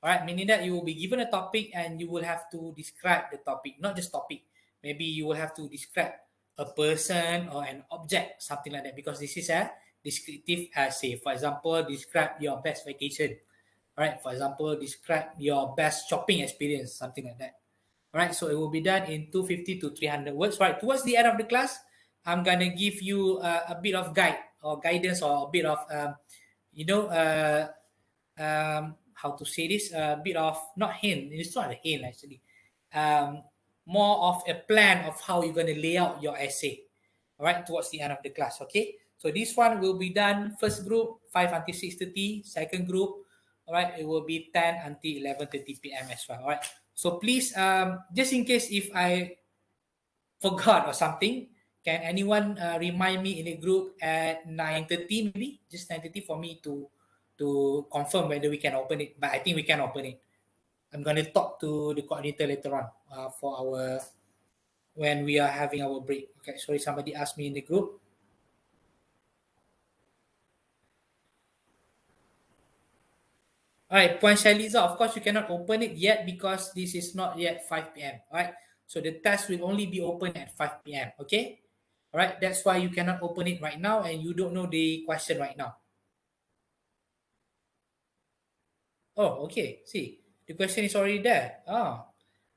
All right, meaning that you will be given a topic and you will have to describe the topic, not just topic. Maybe you will have to describe a person or an object, something like that, because this is a descriptive essay. For example, describe your best vacation. All right, for example, describe your best shopping experience, something like that. All right, so it will be done in 250 to 300 words. Right, towards the end of the class, I'm gonna give you a bit of guide or guidance or a bit of how to say this, a bit of not hint. It's not a hint actually. More of a plan of how you're going to lay out your essay, all right, towards the end of the class. Okay, so this one will be done first group 5 until 6:30, second group, all right, it will be 10 until 11:30 p.m. as well. All right, so please, just in case if I forgot or something, can anyone remind me in a group at 9:30 maybe, just 9:30 for me to confirm whether we can open it. But I think we can open it. I'm going to talk to the coordinator later on for our when we are having our break. Okay, sorry, somebody asked me in the group. All right, Puan Shaliza, of course you cannot open it yet because this is not yet 5 p.m. All right, so the test will only be open at 5 p.m. Okay, all right, that's why you cannot open it right now and you don't know the question right now. Oh, okay, see, the question is already there.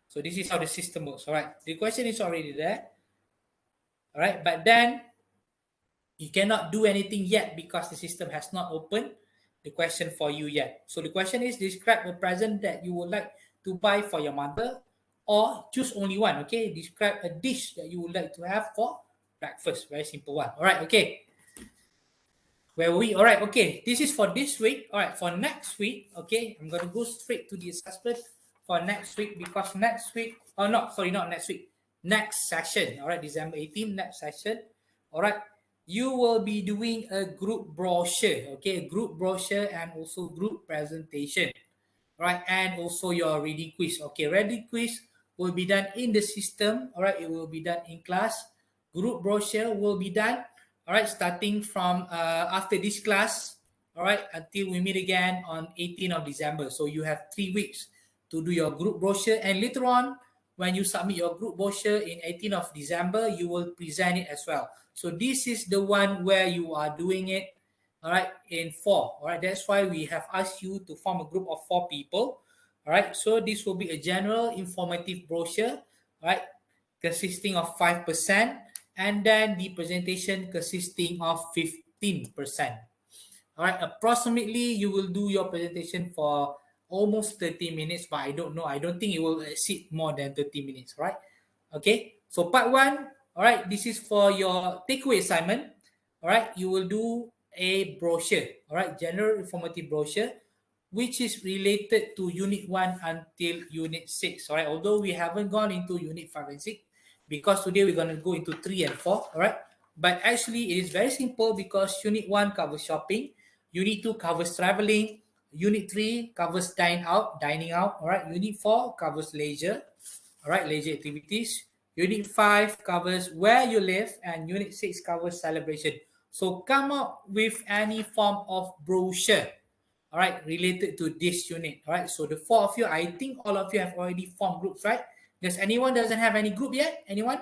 So this is how the system works. All right, the question is already there. All right, but then you cannot do anything yet because the system has not opened the question for you yet. So the question is, describe a present that you would like to buy for your mother, or choose only one. Okay, describe a dish that you would like to have for breakfast. Very simple one. All right, okay. Where were we? All right, okay. This is for this week. All right, for next week, okay, I'm going to go straight to the assessment for next week because next week, oh, no, sorry, not next week, next session. All right, December 18th, next session. All right, you will be doing a group brochure, okay, group brochure and also group presentation, right? And also your reading quiz. Okay, reading quiz will be done in the system. All right, it will be done in class. Group brochure will be done, all right, starting from after this class, all right, until we meet again on 18th of December. So you have 3 weeks to do your group brochure, and later on, when you submit your group brochure in 18th of December, you will present it as well. So this is the one where you are doing it, all right, in 4. All right, that's why we have asked you to form a group of 4 people. All right, so this will be a general informative brochure, all right, consisting of 5%, and then the presentation consisting of 15%. All right, approximately you will do your presentation for almost 30 minutes, but I don't know. I don't think it will exceed more than 30 minutes, right? Okay, so part 1, all right, this is for your takeaway assignment. All right, you will do a brochure, all right, general informative brochure which is related to Unit 1 until Unit 6. All right, although we haven't gone into Unit 5 and 6, because today we're going to go into 3 and 4. All right, but actually it is very simple because Unit 1 covers shopping, Unit 2 covers traveling, Unit 3 covers dining out. All right, Unit 4 covers leisure. All right, leisure activities. Unit 5 covers where you live, and Unit 6 covers celebration. So come up with any form of brochure, all right, related to this unit. All right, so the 4 of you, I think all of you have already formed groups, right? Does anyone doesn't have any group yet? Anyone?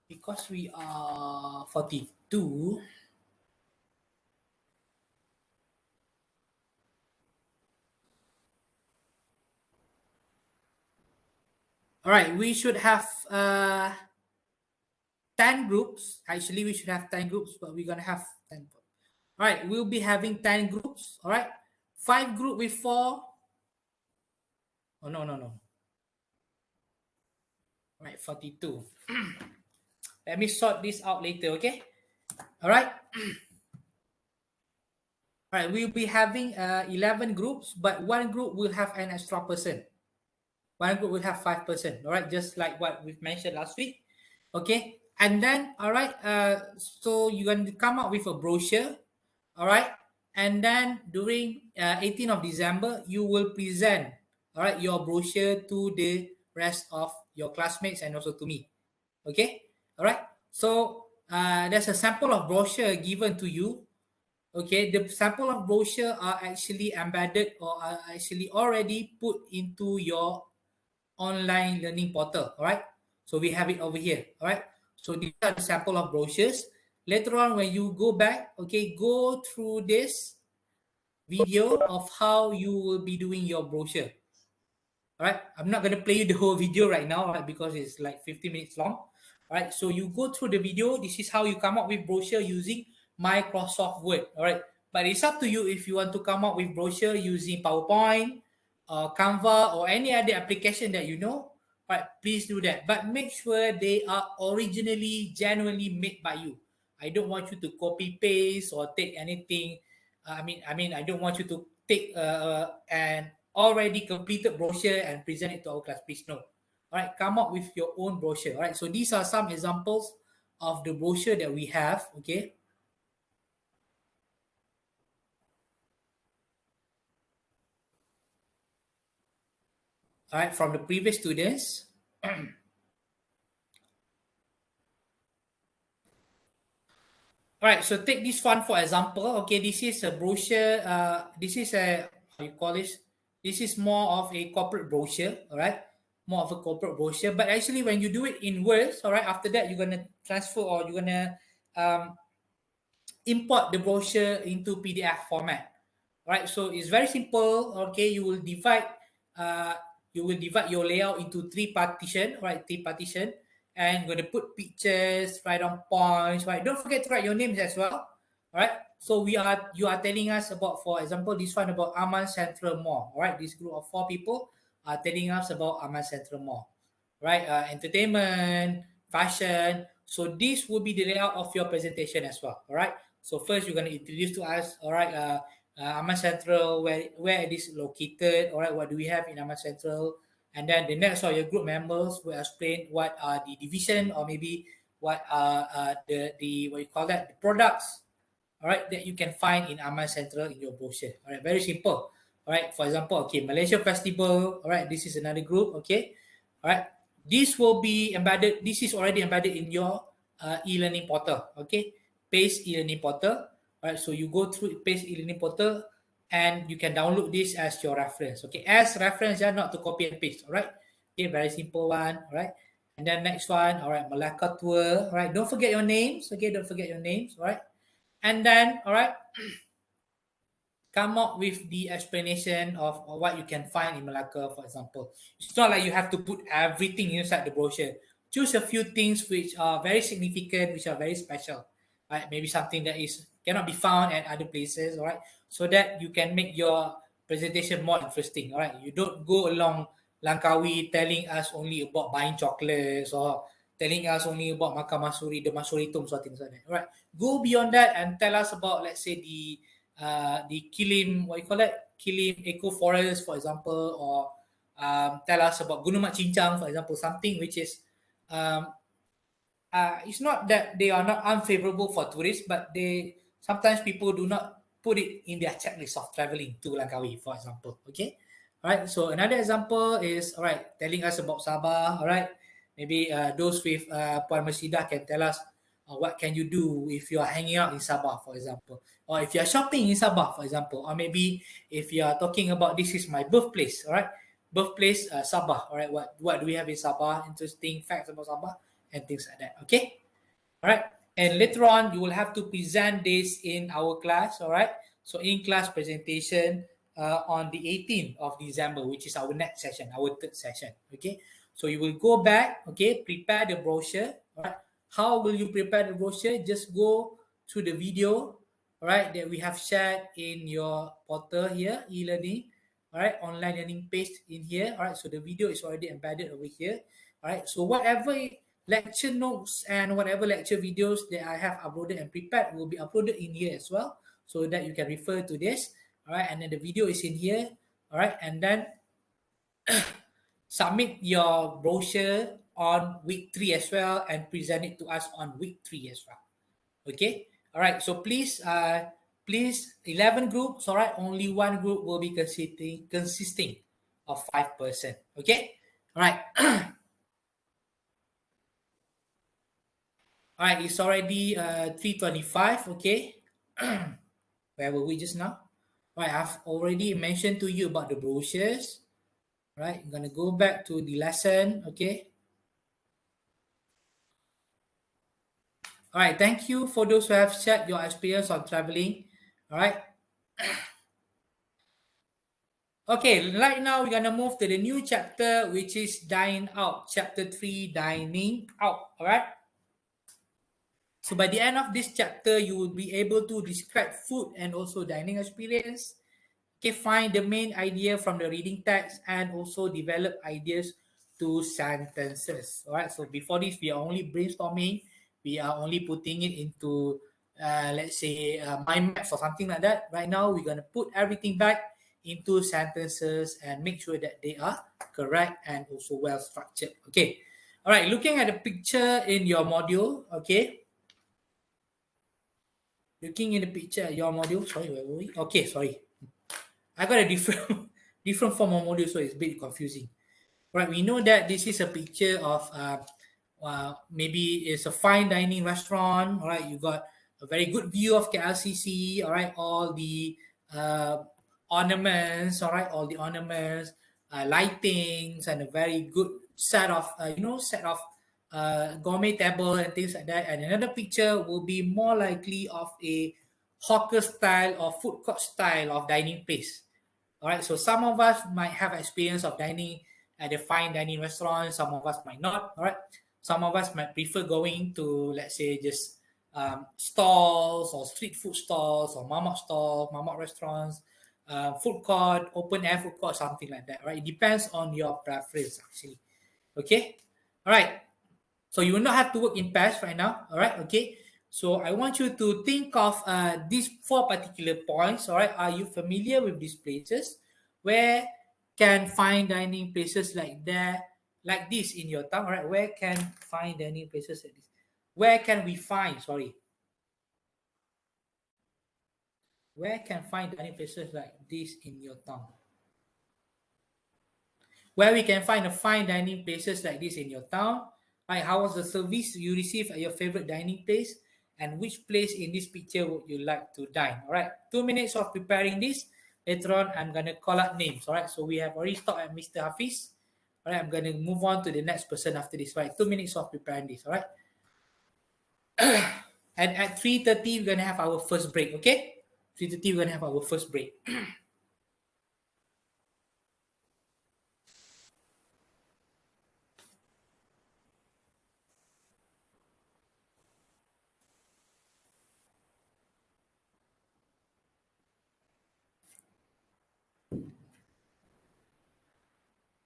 Because we are 42. All right, we should have 10 groups. Actually, we should have 10 groups, but we're going to have 10. All right, we'll be having 10 groups. All right, 5 group with 4. Oh, no. All right, 42. Let me sort this out later, okay? All right. All right, we'll be having 11 groups, but one group will have an extra person. One group will have 5%. All right, just like what we've mentioned last week. Okay, and then, all right, so you're going to come up with a brochure. All right, and then during 18th of December, you will present, all right, your brochure to the rest of your classmates and also to me. Okay, all right, so there's a sample of brochure given to you. Okay, the sample of brochure are actually embedded or are actually already put into your online learning portal. All right, so we have it over here. All right, so these are the sample of brochures. Later on, when you go back, okay, go through this video of how you will be doing your brochure. All right, I'm not going to play you the whole video right now, right, because it's like 50 minutes long. All right, so you go through the video. This is how you come up with brochure using Microsoft Word. All right, but it's up to you if you want to come up with brochure using PowerPoint, Canva, or any other application that you know. All right, please do that, but make sure they are originally, genuinely made by you. I don't want you to copy paste or take anything. I don't want you to take an already completed brochure and present it to our class. Please no. All right, come up with your own brochure. All right, so these are some examples of the brochure that we have. Okay. All right, from the previous students. All right, so take this one for example. Okay, this is a brochure. This is a, how you call this? This is more of a corporate brochure. All right, more of a corporate brochure. But actually, when you do it in words, all right, after that you're gonna transfer or you're gonna import the brochure into PDF format. Right, so it's very simple. Okay, uh, you will divide your layout into 3 partition. Right, 3 partition, and you're gonna put pictures, write down points. Right, don't forget to write your names as well. All right, so you are telling us about, for example, this one about Aman Central Mall. All right, this group of 4 people are telling us about Aman Central Mall. Right, entertainment, fashion. So this will be the layout of your presentation as well. All right. So first you're going to introduce to us, all right, Aman Central, where it is located, all right, what do we have in Aman Central, and then the next of your group members will explain what are the division or maybe what are the what you call that, the products, all right, that you can find in Aman Central in your brochure. All right, very simple. All right, for example, okay, Malaysia Festival, all right, this is another group, okay, all right, this will be embedded, this is already embedded in your e-learning portal, okay, Pace e-learning portal. All right, so you go through Pace e-learning portal and you can download this as your reference, okay, as reference, yeah, not to copy and paste. All right, okay, very simple one. All right, and then next one, all right, Malacca tour. All right, don't forget your names, okay, don't forget your names. All right, and then, all right, come up with the explanation of what you can find in Malacca, for example. It's not like you have to put everything inside the brochure. Choose a few things which are very significant, which are very special, right? Maybe something that is cannot be found at other places, all right? So that you can make your presentation more interesting, all right? You don't go along Langkawi telling us only about buying chocolates or telling us only about makan masuri, the masuri tum, or things like that, all right? Go beyond that and tell us about, let's say, the the Kilim, what you call it, Kilim Eco Forest, for example, or tell us about Gunung Mat Cincang, for example, something which is it's not that they are not unfavorable for tourists, but they sometimes people do not put it in their checklist of traveling to Langkawi, for example. Okay, all right. So another example is all right, telling us about Sabah. All right, maybe those with Puan Masida can tell us what can you do if you are hanging out in Sabah, for example, or if you are shopping in Sabah, for example, or maybe if you are talking about this is my birthplace. All right, birthplace Sabah. All right, what do we have in Sabah? Interesting facts about Sabah and things like that. Okay, all right. And later on, you will have to present this in our class. All right. So in class presentation on the 18th of December, which is our next session, our third session. Okay. So you will go back. Okay. Prepare the brochure. All right. How will you prepare the brochure? Just go to the video. All right, that we have shared in your portal here, e-learning. All right, online learning page in here. All right, so the video is already embedded over here. All right, so whatever lecture notes and whatever lecture videos that I have uploaded and prepared will be uploaded in here as well, so that you can refer to this. All right, and then the video is in here. All right, and then submit your brochure on week 3 as well and present it to us on week 3 as well. Okay, all right, so please 11 groups. All right, only one group will be consisting of 5 person. Okay, all right. All right, it's already 3:25. Okay, where were we just now? All right, I've already mentioned to you about the brochures. All right, I'm gonna go back to the lesson. Okay. All right, thank you for those who have shared your experience on traveling. All right. Okay, right now we're gonna move to the new chapter, which is Dine Out. Chapter 3, Dining Out. All right. So by the end of this chapter, you will be able to describe food and also dining experience. Okay, find the main idea from the reading text and also develop ideas to sentences. All right. So before this, we are only brainstorming. We are only putting it into, let's say, mind maps or something like that. Right now, we're gonna put everything back into sentences and make sure that they are correct and also well structured. Okay. All right. Looking at the picture in your module. Okay. Looking in the picture at your module. Sorry, where were we? Okay, sorry. I got a different different form of module, so it's a bit confusing. Right, we know that this is a picture of maybe it's a fine dining restaurant. All right, you got a very good view of KLCC. All right, all the ornaments. All right, all the ornaments, lightings, and a very good set of gourmet table and things like that. And another picture will be more likely of a hawker style or food court style of dining place. All right, so some of us might have experience of dining at a fine dining restaurant. Some of us might not. All right, some of us might prefer going to, let's say, just stalls or street food stalls or mamak restaurants, food court, open air food court, something like that. Right, it depends on your preference actually. Okay, all right. So you will not have to work in pairs right now. All right, okay. So I want you to think of these 4 particular points. All right, are you familiar with these places? Where can fine dining places like this in your town? All right, where can fine dining places like this? Where can we find? Sorry. Where can fine dining places like this in your town? Where we can find a fine dining places like this in your town? Right, how was the service you received at your favorite dining place? And which place in this picture would you like to dine? All right, 2 minutes of preparing this. Later on, I'm going to call out names. All right, so we have already stopped at Mr. Hafiz. All right, I'm going to move on to the next person after this. All right, 2 minutes of preparing this. All right. And at 3:30, we're going to have our first break. Okay, 3:30, we're going to have our first break.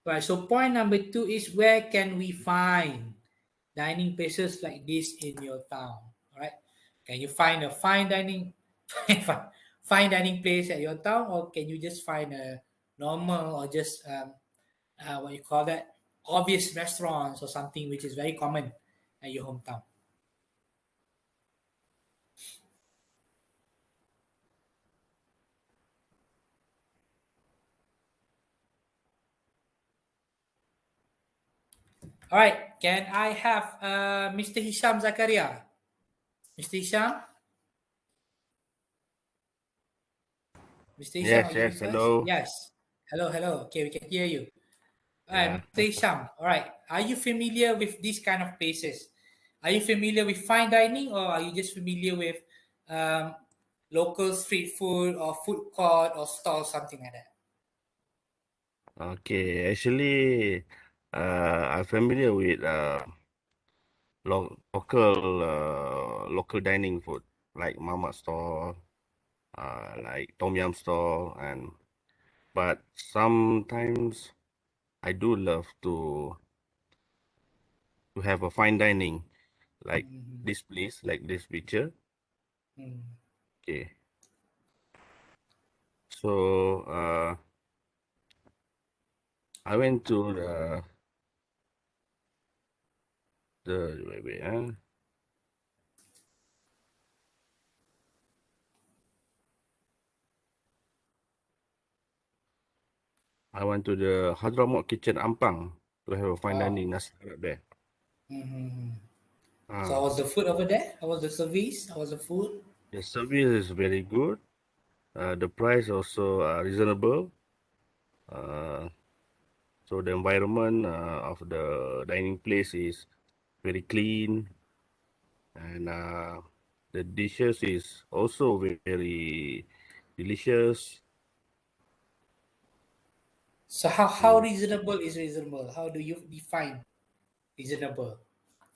Right, so point number 2 is where can we find dining places like this in your town? All right, can you find a fine dining fine dining place at your town, or can you just find a normal or just what you call that, obvious restaurants or something which is very common at your hometown? All right, can I have Mr. Hisham Zakaria? Mr. Hisham? Mr. Hisham, are Yes, you yes, with us? hello. Yes. Hello, hello. Okay, we can hear you. All right, Yeah. Mr. Hisham. All right. Are you familiar with these kind of places? Are you familiar with fine dining, or are you just familiar with um, local street food or food court or stall, something like that? Okay, actually, I'm familiar with local dining food like mama store, like tom yum store, and but sometimes I do love to have a fine dining like Mm-hmm. this place, like this picture. Mm. Okay, so I went to wait, I went to the Hadramaut Kitchen Ampang to have a fine Oh. dining nasi Arab there. Mm-hmm. So how Ah, was the food over there? How was the service? How was the food? the service is very good. The price also reasonable. Uh, so the environment of the dining place is very clean, and the dishes is also very delicious. So how Mm, reasonable is reasonable? How do you define reasonable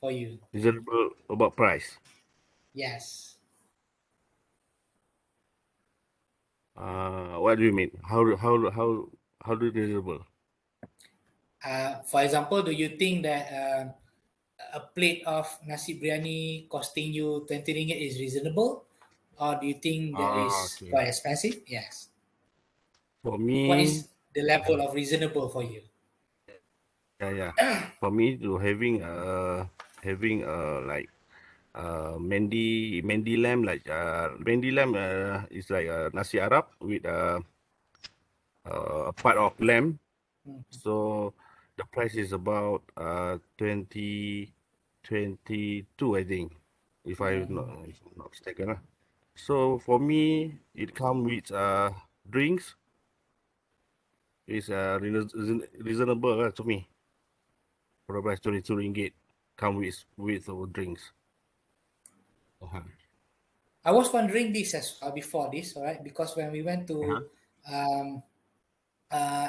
for you? reasonable about price. Yes. What do you mean? How do reasonable? For example, do you think that a plate of nasi biryani costing you 20 ringgit is reasonable? Or do you think that Ah, is okay. quite expensive? Yes. For What me, is the level of reasonable for you? yeah. For me to having like Mendi lamb, like Mendi lamb is like nasi Arab with a part of lamb. Mm. So the price is about 22, I think, if I'm not mistaken. So for me, it come with drinks. It's reasonable to me. For the price 22 ringgit, come with our drinks. Uh-huh. I was wondering this as well before this, all right? Because when we went Uh-huh. to um, uh,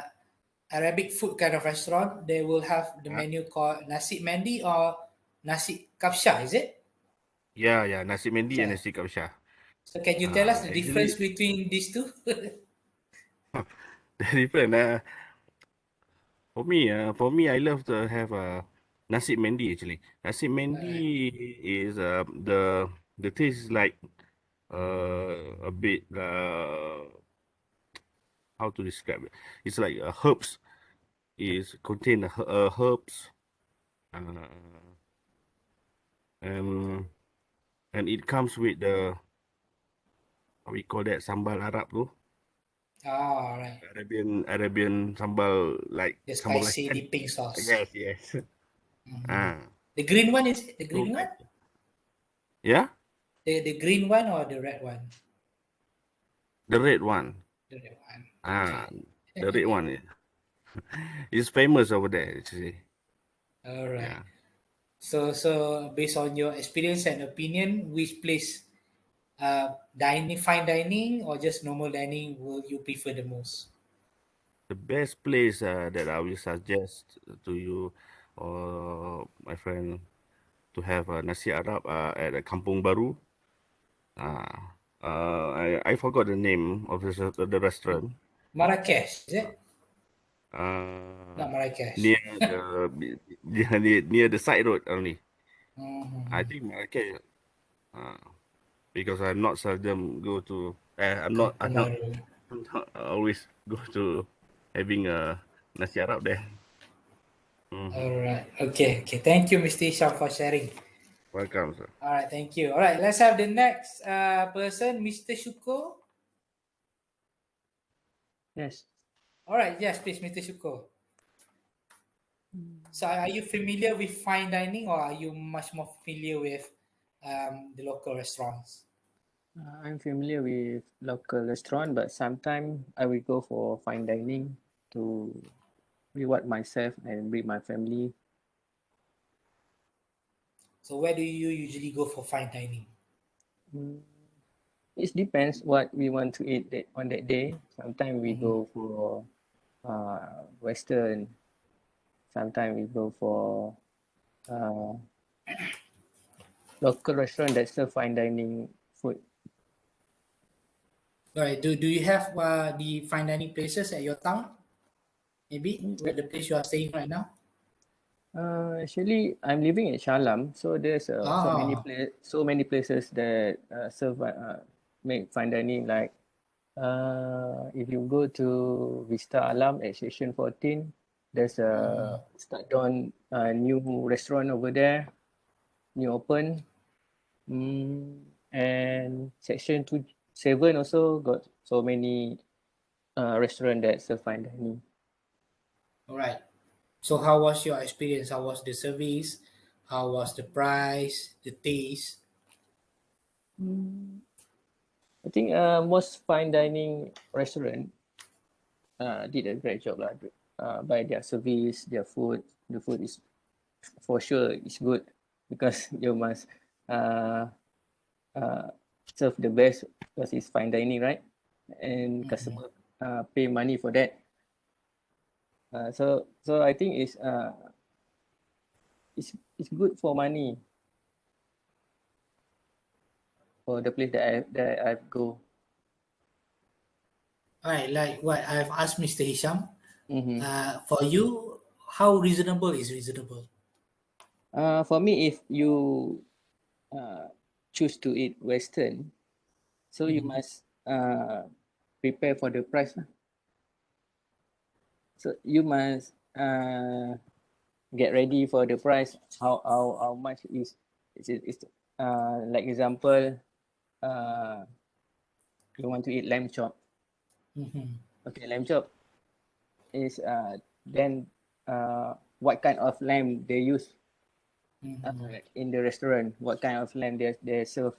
Arabic food kind of restaurant, they will have the Yeah, menu called nasi mandi or nasi kapsha, is it? yeah. Nasi Mendi and So, nasi kapsha. so can you tell us the difference Actually, between these two? they're different. For me, I love to have nasi Mendi actually. Nasi Alright. Mendi is the taste is like a bit how to describe it? It's like herbs. Is contain herbs uh, and and it comes with the what we call that sambal Arab tu. All right. Arabian sambal like The sambal spicy belacan. dipping sauce. Yes. Mhm. Ah, The green one is it? The so green one? yeah, The green one or the red one? the red one. The red one. Ah, Okay. the red one is famous over there actually. All right. Yeah, So based on your experience and opinion, which place, fine dining or just normal dining, will you prefer the most? the best place that I will suggest to you or my friend to have nasi Arab at Kampung Baru. I forgot the name of the restaurant. Marrakesh, is it? Uh, Not Marrakesh. near near the side road only. I Mhm. think Marrakech. Uh, because I not seldom go to I'm not Kampung I'm not, Baru. I'm not always go to having a nasi Arab there. Alright. Okay. Okay. Thank you, Mr. Hisham, for sharing. Welcome, sir. Alright. Thank you. Alright. Let's have the next person, Mr. Shuko. Yes. Alright. Yes, please, Mr. Shuko. So, are you familiar with fine dining, or are you much more familiar with the local restaurants? I'm familiar with local restaurant, but sometimes I will go for fine dining to reward myself and bring my family. So, where do you usually go for fine dining? It depends what we want to eat on that day. Sometimes we go for Western. Sometimes we go for local restaurant that serve fine dining food. Alright. Do you have the fine dining places at your town? Maybe at the place you are staying right now? Actually, I'm living in Shalam, so there's Ah. so many places that serve make fine dining. Like if you go to Vista Alam at Section 14, there's a start on new restaurant over there, new open. And Section 27 also got so many restaurant that serve fine dining. Alright. So, how was your experience? How was the service? How was the price? The taste? I think most fine dining restaurant did a great job lah. By their service, their food. The food is for sure is good because you must uh, uh, serve the best because it's fine dining, right? And customer pay money for that. So I think it's good for money for the place that I've go. Alright, like what I've asked Mr. Hisham, Mm-hmm. for you, how reasonable is reasonable? For me, if you choose to eat Western, so you must prepare for the price lah. So you must get ready for the price. How much is like example, you want to eat lamb chop. Okay, lamb chop is then what kind of lamb they use in the restaurant, what kind of lamb they serve.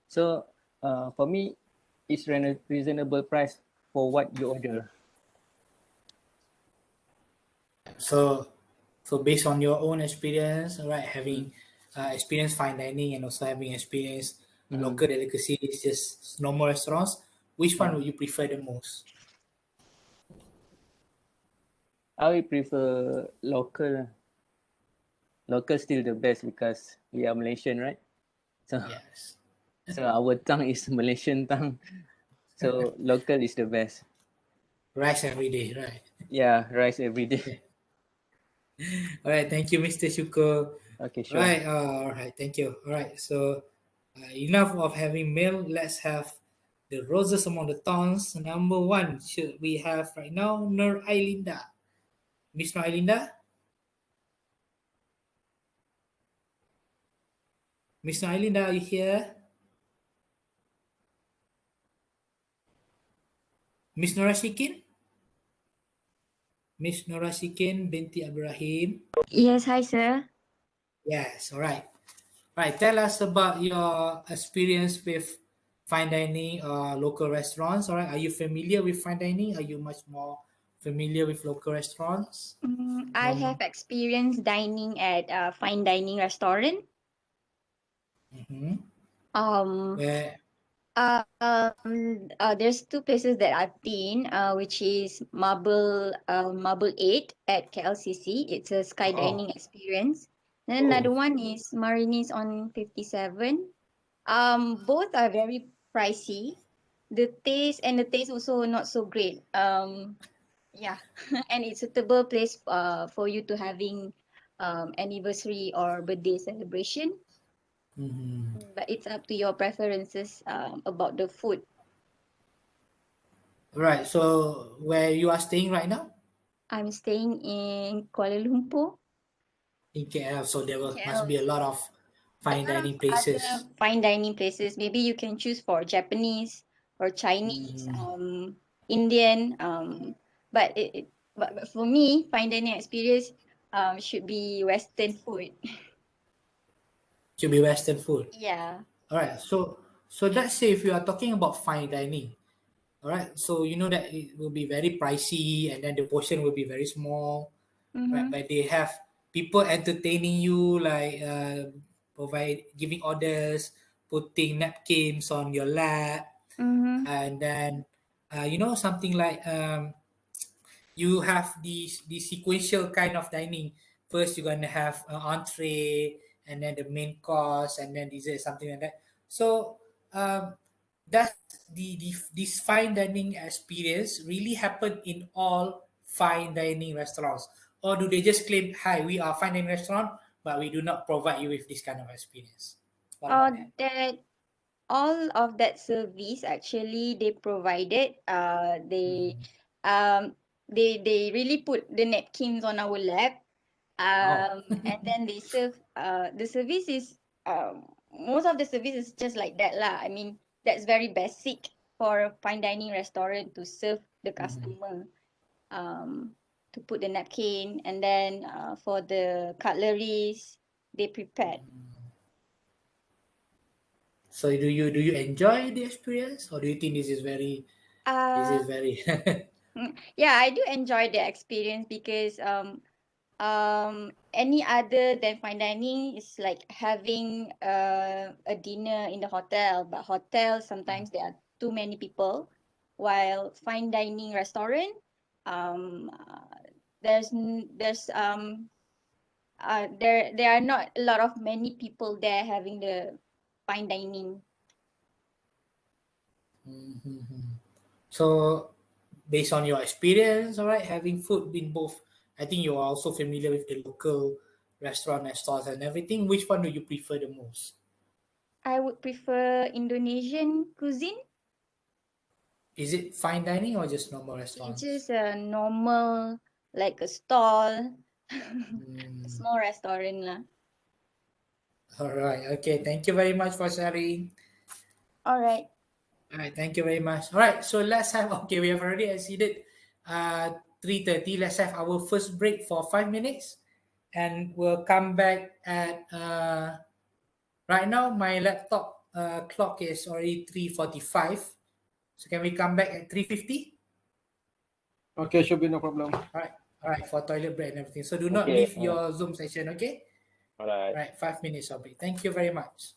So for me, it's reasonable price for what you order. So based on your own experience, right, having experience fine dining and also having experience local delicacies, just normal restaurants, which one would you prefer the most? I will prefer local. Local still the best because we are Malaysian, right? So Yes. so our tongue is Malaysian tongue. So local is the best. Rice every day, right? Yeah, rice every day. All right, thank you, Mr. Shuko. Okay, All sure. right, all right, thank you. All right, so enough of having mail. Let's have the roses among the thorns. Number one, should we have right now Nur Ailinda? Miss Nur Ailinda? Miss Nur Ailinda, are you here? Miss Nora Shikin? Miss Nora Shikin binti Ibrahim? Yes, hi, sir. Yes, all right. Right, tell us about your experience with fine dining or local restaurants. All right, are you familiar with fine dining? Are you much more familiar with local restaurants? I have experience dining at a fine dining restaurant. Where? There's two places that I've been, which is Marble 8 at KLCC. It's a sky dining experience. Then another one is Marinis on 57. Both are very pricey. The taste also not so great. Yeah, and it's suitable place for you to having anniversary or birthday celebration. But it's up to your preferences about the food. Right. So where you are staying right now? I'm staying in Kuala Lumpur. In KL. So there must KL. be a lot of A fine lot of dining places. other fine dining places. Maybe you can choose for Japanese or Chinese, Indian. But for me, fine dining experience should be Western food. Should be Western food. Yeah. All right. So let's say if you are talking about fine dining, all right. So you know that it will be very pricey, and then the portion will be very small, right? Mm-hmm. But they have people entertaining you, like provide giving orders, putting napkins on your lap, Mm-hmm. and then something like you have the sequential kind of dining. First, you're gonna have an entree, and then the main course, and then dessert, something like that. So, does this fine dining experience really happen in all fine dining restaurants, or do they just claim, "Hi, we are fine dining restaurant, but we do not provide you with this kind of experience"? What about that? That all of that service actually they provided. Um they really put the napkins on our lap. Oh. And then they serve. The service is most of the service is just like that lah. I mean that's very basic for a fine dining restaurant to serve the customer. Um, to put the napkin, and then for the cutleries they prepared. So do you enjoy the experience, or do you think this Uh, is very yeah, I do enjoy the experience because any other than fine dining is like having a dinner in the hotel, but hotel sometimes there are too many people, while fine dining restaurant there are not a lot of many people there having the fine dining. Mhm. So, based on your experience, all right, having food in both, I think you are also familiar with the local restaurant and stores and everything. Which one do you prefer the most? I would prefer Indonesian cuisine. Is it fine dining or just normal It's restaurants? just a normal, like a stall, a Mm, small restaurant lah. all right. Okay. Thank you very much for sharing. All right. All right. Thank you very much. All right. So let's have. Okay, we have already exceeded 3:30. Let's have our first break for 5 minutes, and we'll come back at right now. My laptop clock is already 3:45. So can we come back at 3:50? Okay, should be no problem. All right, for toilet break and everything. So do not Okay. leave your Zoom session, okay? All right. All right, 5 minutes of break. Thank you very much.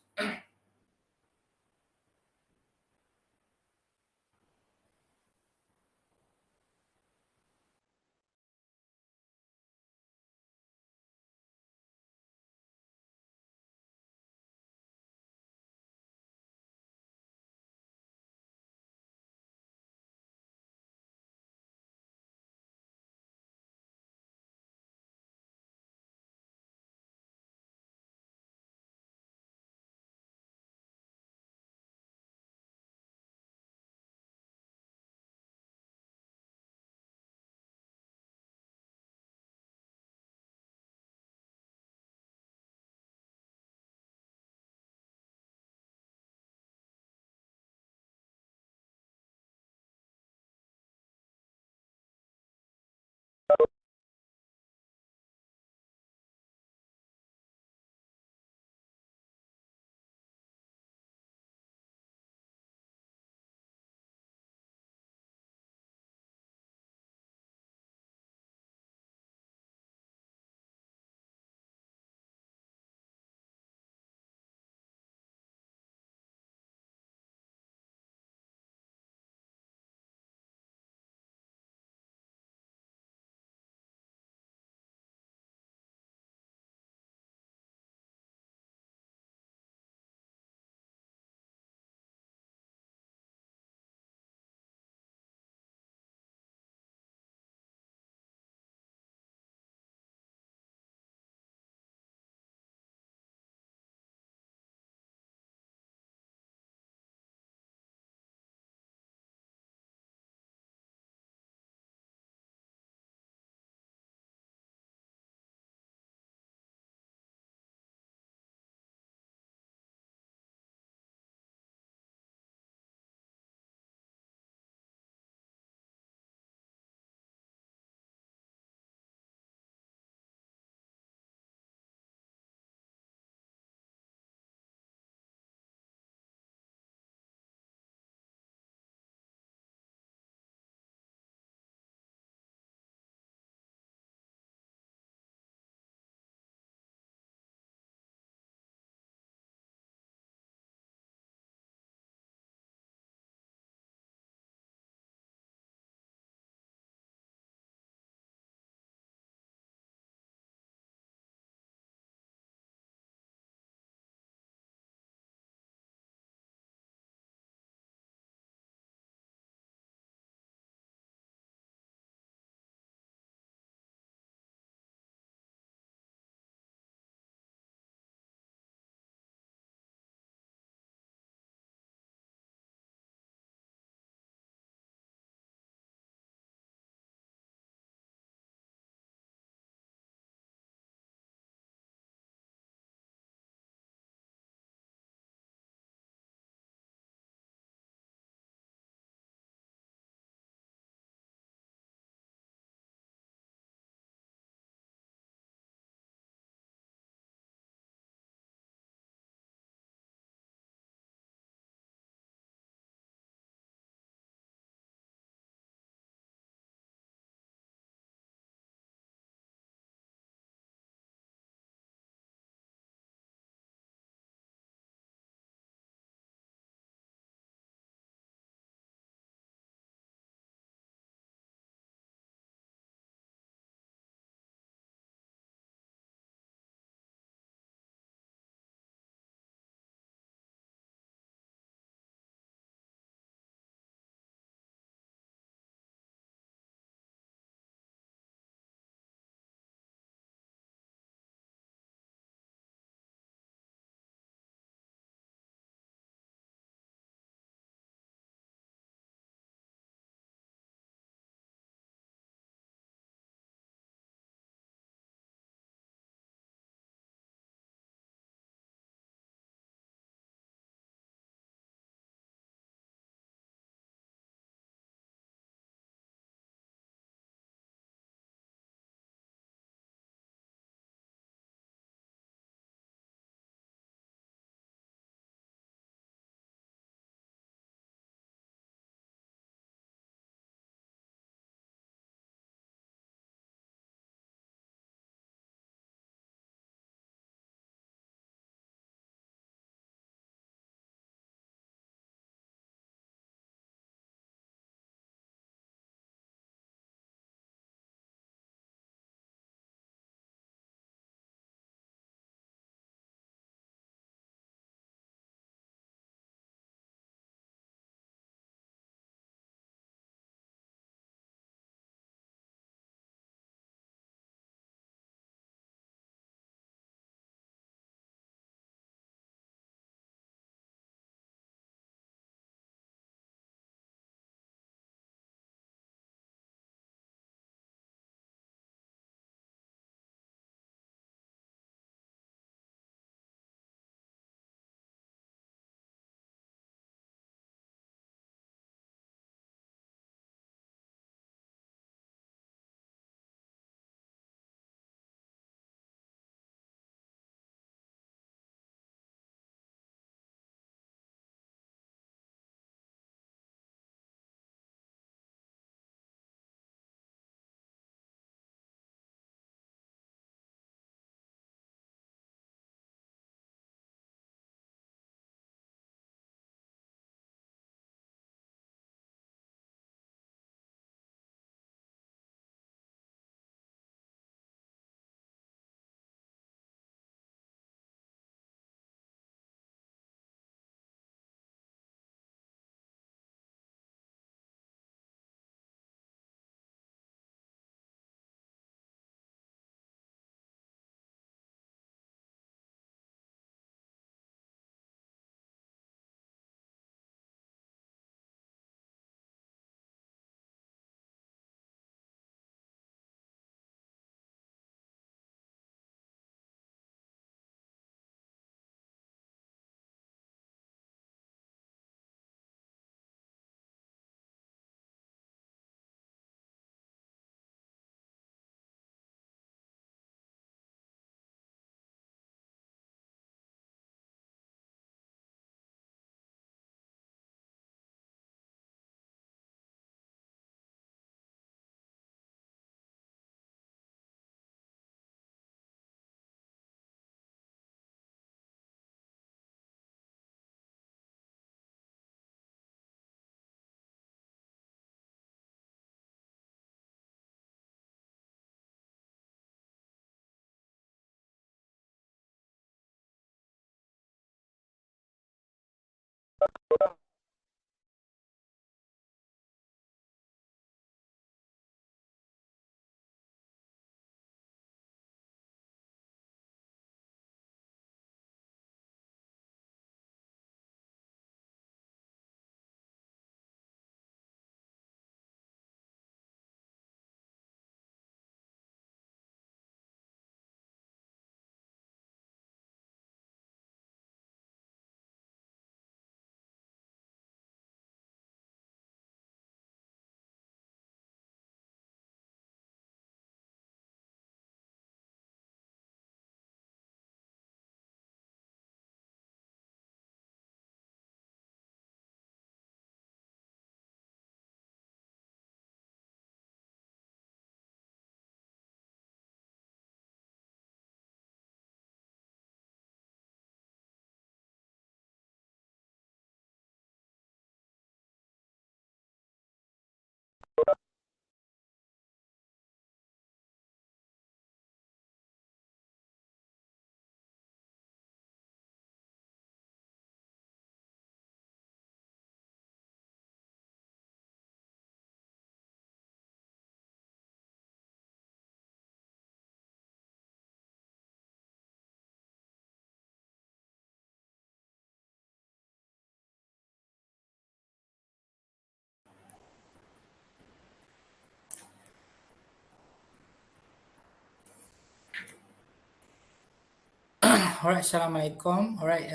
Alright, Assalamualaikum. Alright,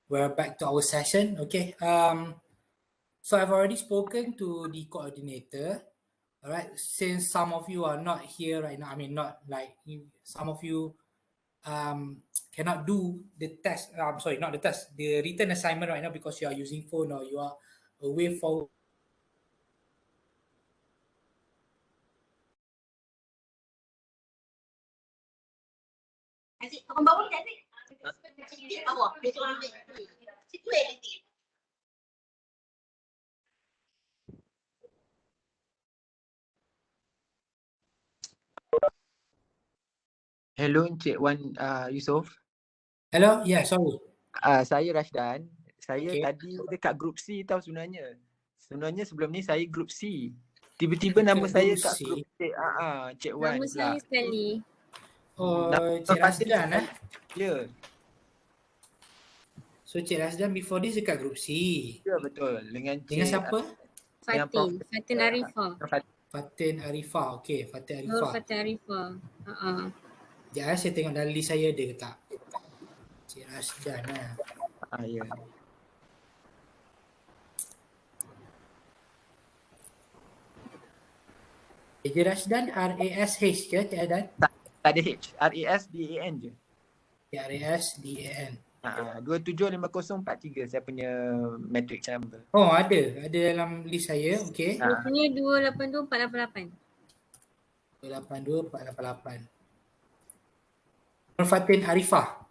we're back to our session. Okay. So I've already spoken to the coordinator. Alright, since some of you are not here right now, I mean not like you, some of you cannot do the test. I'm sorry, not the test, the written assignment right now because you are using phone or you are away for Hello Encik Wan Yusof. hello, yeah, sorry. Saya Rashdan. Saya Okay. tadi dekat grup C tau sebenarnya. Sebenarnya sebelum ni saya grup C. Tiba-tiba nama saya Group kat C. grup Encik Wan Nama pula. saya Sally. Oh, Cik Rasdan Ya. So Cik Rasdan before this dekat group C. Ya betul. Dengan siapa? Dengan Fatin Arifah. Fatin Arifah. Okey, Fatin Nur Arifah. Fatin Arifah. Sekejap saya tengok dalam list saya ada ke tak. Cik Rasdan ya. Cik Rasdan R-A-S-H ke Cik Rasdan? Tak ada H. R-A-S-D-A-N je. R-A-S-D-A-N. 275043 saya punya matric number. Oh ada dalam list saya. Okey. Saya punya 282488. 282488. Nur Fatin Arifah.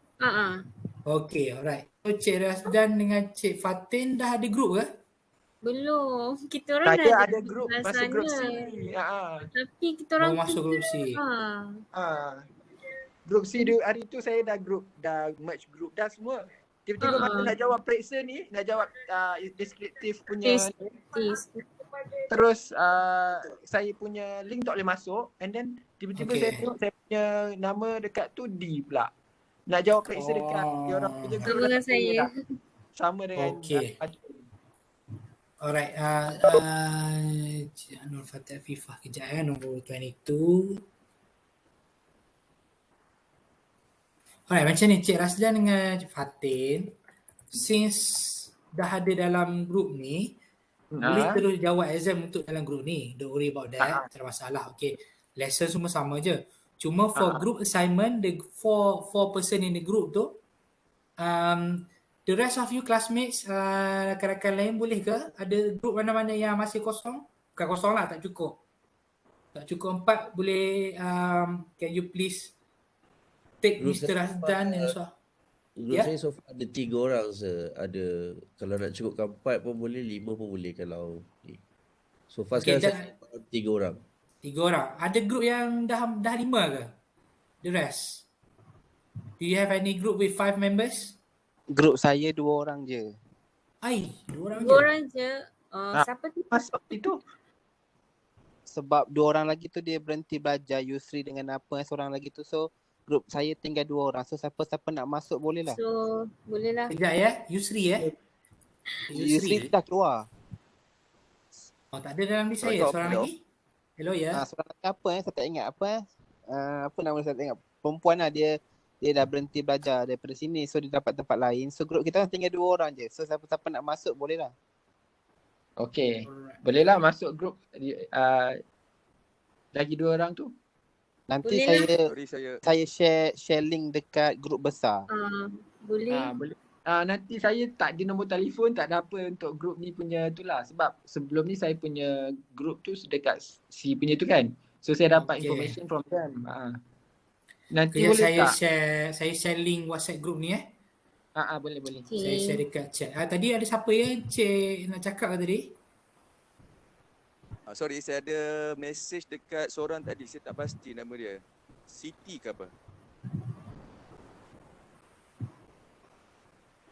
Okey, alright. So Cik Rasdan dengan Cik Fatin dah ada grup ke? Belum. Kita orang Saya dah ada grup, masuk grup C. Tapi kita orang masuk grup C. Grup C hari tu saya dah merge group dah semua. Tiba-tiba masa nak jawab periksa ni, nak jawab deskriptif punya terus saya punya link tak boleh masuk and then tiba-tiba saya tengok saya punya nama dekat tu D pula. Nak jawab periksa dekat dia orang punya group sama dengan saya. Sama dengan Alright, Nur Fatih Fifah kejap nombor 22. Alright, macam ni Cik Rasdan dengan Cik Fatin, since dah ada dalam grup ni, boleh terus jawab exam untuk dalam grup ni. Don't worry about that, tak ada masalah. Okay, lesson semua sama je. Cuma for group assignment, the four person in the group tu, the rest of you classmates, rakan-rakan lain boleh ke? Ada group mana-mana yang masih kosong? Bukan kosong lah, tak cukup. Tak cukup 4, boleh can you please take Group Mr. Rasdan and so. Group saya so far ada 3 orang ada kalau nak cukupkan 4 pun boleh, 5 pun boleh kalau ni. So far sekarang saya 3 orang. 3 orang. Ada group yang dah 5 ke? The rest. Do you have any group with 5 members? Grup saya 2 orang je. 2 orang je. 2 orang je. Siapa tu? Masuk itu. Sebab 2 orang lagi tu dia berhenti belajar, Yusri dengan apa seorang lagi tu. So grup saya tinggal 2 orang. So siapa-siapa nak masuk boleh lah. So boleh lah. Sekejap ya. Yusri Yusri dah keluar. Oh tak ada dalam list saya. Seorang lagi? Hello ya. Seorang lagi apa saya tak ingat apa apa nama saya tak ingat. Perempuan lah dia dah berhenti belajar daripada sini. So dia dapat tempat lain. So grup kita tinggal 2 orang je. So siapa-siapa nak masuk boleh lah. Okey. Boleh lah masuk grup lagi 2 orang tu. Nanti saya share link dekat grup besar. Boleh. Boleh. Nanti saya tak ada nombor telefon, tak ada apa untuk grup ni punya tu lah. Sebab sebelum ni saya punya grup tu dekat si punya tu kan. So saya dapat information from them. Nanti boleh saya share link WhatsApp group ni boleh. Saya share dekat chat. Tadi ada siapa ya Cik nak cakap ke tadi? Sorry, saya ada message dekat seorang tadi, saya tak pasti nama dia. Siti ke apa?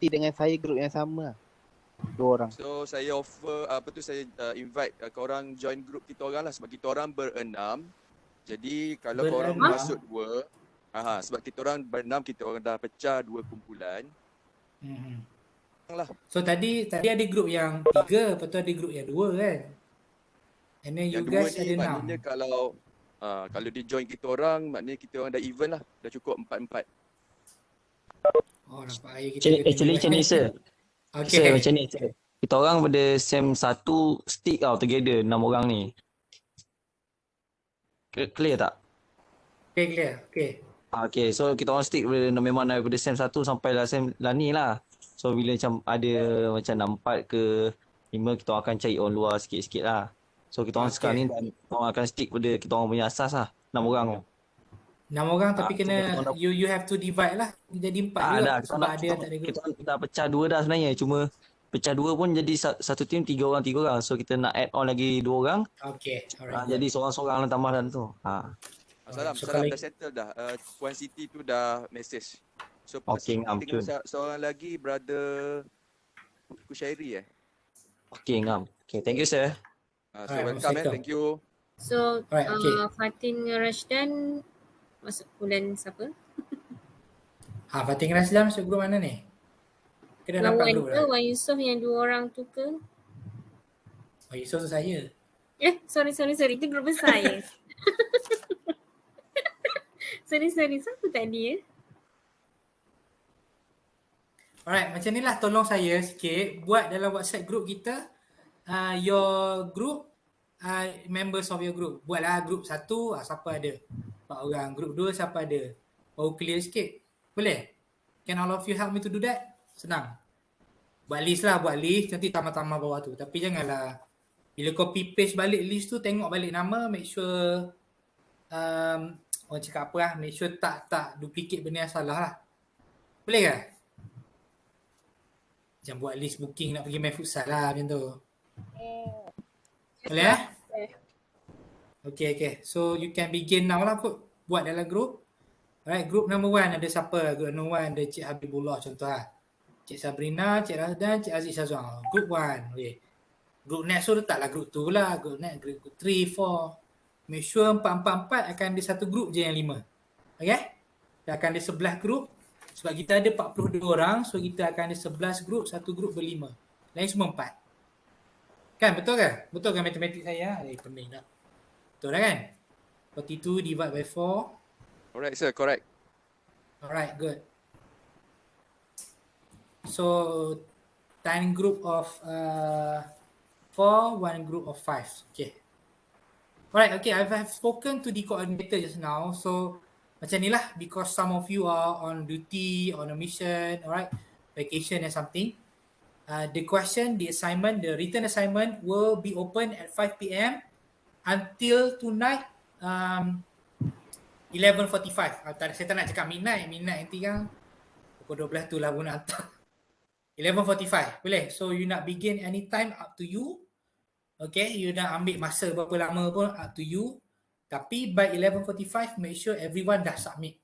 Dengan saya grup yang sama. 2 orang. So saya offer saya invite korang join grup kita orang lah sebab kita orang berenam. Jadi kalau korang masuk 2, sebab kita orang berenam, kita orang dah pecah 2 kumpulan. So tadi ada grup yang 3, lepas tu ada grup yang 2 kan? And then you guys ada 6. Maknanya kalau dia join kita orang, maknanya kita orang dah even lah. Dah cukup 4-4. Oh, nampak ayah kita kena Actually macam ni sir. Sir Okay. macam ni sir. Kita orang pada SEM 1 stick tau together 6 orang ni. Clear tak? Okay, clear. Okay. Okay, so kita orang stick memang daripada SEM 1 sampai lah SEM lah ni lah. So bila macam ada macam 4 ke 5 kita orang akan cari orang luar sikit-sikit lah. So kita orang sekarang ni kita orang akan stick pada kita orang punya asas lah. 6 orang tu. 6 orang tapi kena you have to divide lah. Jadi 4 juga Dah, sebab ada yang tak ada group. kita dah pecah 2 dah sebenarnya. Cuma pecah 2 pun jadi satu tim 3 orang 3 orang. So kita nak add on lagi 2 orang. Okay, alright. Jadi seorang-seorang lah tambah dalam tu. Salam, salam dah settle dah. Puan Siti tu dah message. So Puan Siti dengan seorang lagi brother Kushairi Okay, ngam. Okay, thank you sir. So welcome thank you. So Fatin Rashdan masuk bulan siapa? Fatin Rashdan masuk grup mana ni? Kena dapat grup dah. Wan Yusof yang 2 orang tu ke? Wan Yusof tu saya. Sorry. Itu grup besar ya? Sorry. Siapa tadi Alright, macam ni lah tolong saya sikit buat dalam WhatsApp group kita your group members of your group. Buatlah group 1 siapa ada 4 orang, group 2 siapa ada. Baru clear sikit. Boleh? Can all of you help me to do that? Senang. Buat list nanti tambah-tambah bawah tu. Tapi janganlah bila copy paste balik list tu tengok balik nama, make sure orang cakap apa lah, make sure tak duplicate benda yang salah lah. Boleh ke? Macam buat list booking nak pergi main futsal lah macam tu. Boleh Okay. So you can begin now lah kot. Buat dalam group. Alright, group number 1 ada siapa? Group number 1 ada Cik Habibullah contoh lah. Cik Sabrina, Cik Razdan, Cik Aziz Syazwan. Group 1. Okay. Group next tu letaklah group 2 lah. Group next, group 3, 4. Make sure 4 akan ada satu group je yang 5. Okay? Kita akan ada 11 group. Sebab kita ada 42 orang. So kita akan ada 11 group. Satu group ber-5. Lain semua 4. Kan? Betul kan? Betul kan matematik saya? Pening tak? Betul kan? 42 divide by 4. Alright sir, correct. Alright, good. So, 10 group of 4, 1 group of 5. Okay. Alright, okay. I've spoken to the coordinator just now. So, macam ni lah, because some of you are on duty, on a mission, alright, vacation and something. The question, the assignment, the written assignment will be open at 5 p.m. until tonight 11:45. Saya tak nak cakap midnight nanti kan pukul 12 tu lah pun nak hantar. 11:45 boleh. So you nak begin anytime up to you. Okay, you nak ambil masa berapa lama pun up to you. Tapi by 11:45 make sure everyone dah submit.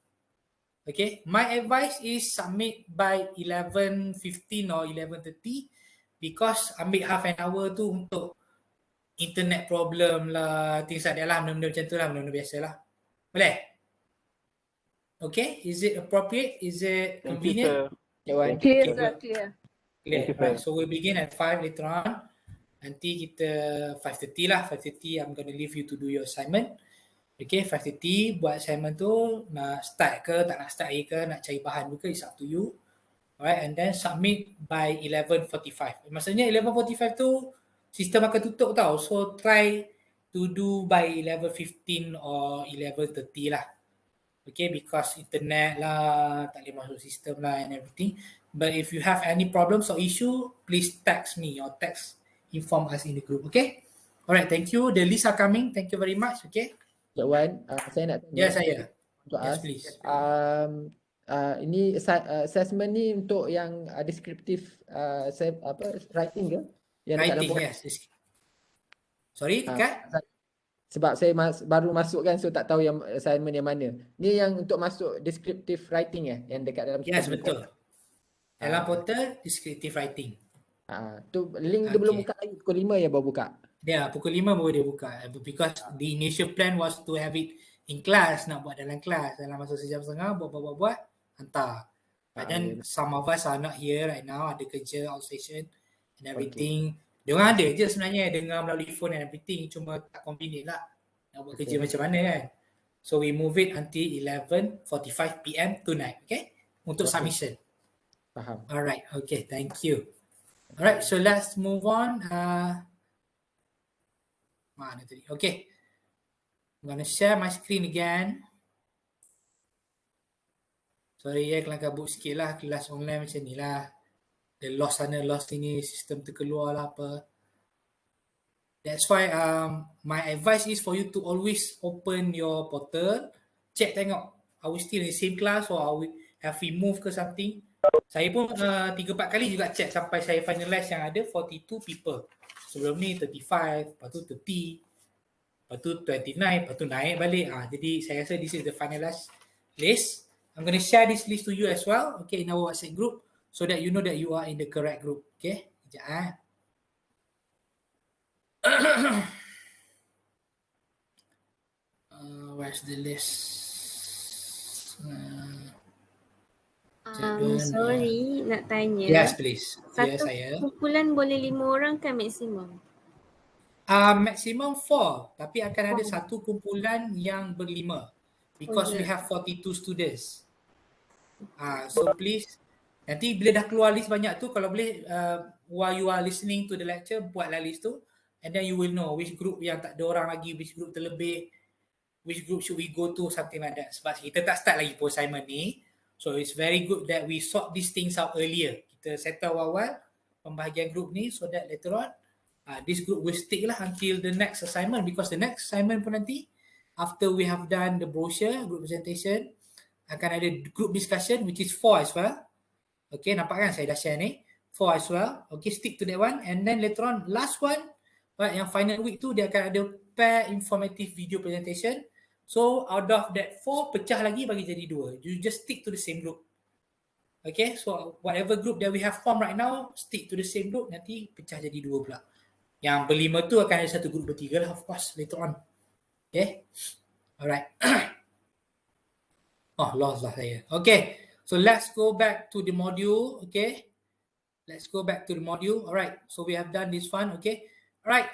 Okay, my advice is submit by 11:15 or 11:30 because ambil half an hour tu untuk internet problem lah, things like that lah, benda-benda macam tu lah, benda-benda biasa lah. Boleh? Okay, is it appropriate? Is it convenient? Clear. Right. So we'll begin at 5 later on. Nanti kita 5:30 lah. 5:30 I'm going to leave you to do your assignment. Okay, 5:30 buat assignment tu. Nak start ke, tak nak start ke, nak cari bahan ke, it's up to you. Alright, and then submit by 11:45. Maksudnya 11:45 tu sistem akan tutup tau. So try to do by 11:15 or 11:30 lah. Okay, because internet lah, tak boleh masuk sistem lah and everything. But if you have any problems or issue, please text me or inform us in the group. Okay? Alright, thank you. The lists are coming. Thank you very much. Okay? Cik Wan, saya nak tanya. Ya, saya. Yes, please. Ini assessment ni untuk yang descriptive writing ke? Yang writing, yes. Sorry, dekat? Sebab saya baru masuk kan, so tak tahu yang assignment yang mana. Ni yang untuk masuk descriptive writing yang dekat dalam Yes, betul. Dalam portal descriptive writing. Tu link tu belum buka lagi, pukul 5 ya baru buka. Ya, pukul 5 baru dia buka. Because the initial plan was to have it in class, nak buat dalam kelas. Dalam masa sejam setengah, buat, hantar. But then some of us are not here right now, ada kerja, outstation and everything. Diorang ada je sebenarnya dengar melalui phone and everything, cuma tak convenient lah nak buat kerja macam mana kan. So we move it until 11:45 PM tonight. Okay? untuk Okay. submission. Faham. Alright, okay, thank you. Alright, so let's move on. Mana tadi? Okay, I'm gonna share my screen again. Sorry ya, kelang kabut sikit lah, kelas online macam ni lah. Dia lost sana, lost sini, sistem terkeluar lah apa. That's why my advice is for you to always open your portal, check tengok, are we still in the same class or have we moved ke something. Saya pun 3-4 kali juga check sampai saya finalize yang ada 42 people. Sebelum ni 35, lepas tu 30, lepas tu 29, lepas tu naik balik. Jadi saya rasa this is the finalized list. I'm going to share this list to you as well, okay, in our WhatsApp group, so that you know that you are in the correct group. Okay, sekejap where's the list? Sorry, nak tanya. Yes, please. Satu saya. kumpulan boleh 5 orang kan maksimum? Maximum 4, tapi akan ada satu kumpulan yang berlima because we have 42 students. So please, nanti bila dah keluar list banyak tu, kalau boleh while you are listening to the lecture, buatlah list tu, and then you will know which group yang tak ada orang lagi, which group terlebih, which group should we go to, something like that. Sebab kita tak start lagi pun assignment ni, so it's very good that we sort these things out earlier. Kita settle awal-awal pembahagian group ni, so that later on this group will stick lah until the next assignment, because the next assignment pun nanti after we have done the brochure, group presentation, akan ada group discussion which is 4 as well. Okay, nampak kan saya dah share ni, 4 as well. Okay, stick to that one, and then later on last one, right, yang final week tu dia akan ada pair informative video presentation. So out of that 4, pecah lagi bagi jadi 2. You just stick to the same group. Okay, so whatever group that we have formed right now, stick to the same group, nanti pecah jadi 2 pula. Yang berlima tu akan ada satu group bertiga lah, of course, later on. Okay, alright. Lost lah saya. Okay, so let's go back to the module. Okay, let's go back to the module. Alright, so we have done this one. Okay, alright.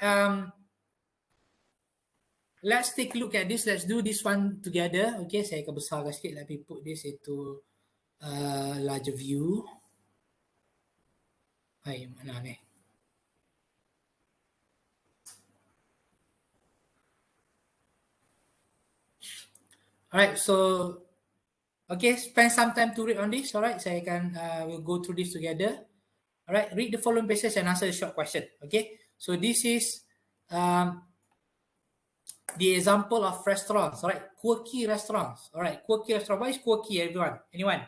Let's take a look at this. Let's do this one together. Okay, saya akan besarkan sikit. Let me put this into larger view. Hai, mana ni? Alright, so okay, spend some time to read on this. Alright, saya akan we'll go through this together. Alright, read the following passage and answer a short question. Okay, so this is the example of restaurants. Alright, quirky restaurants. Alright, quirky restaurant. What is quirky, everyone? Anyone?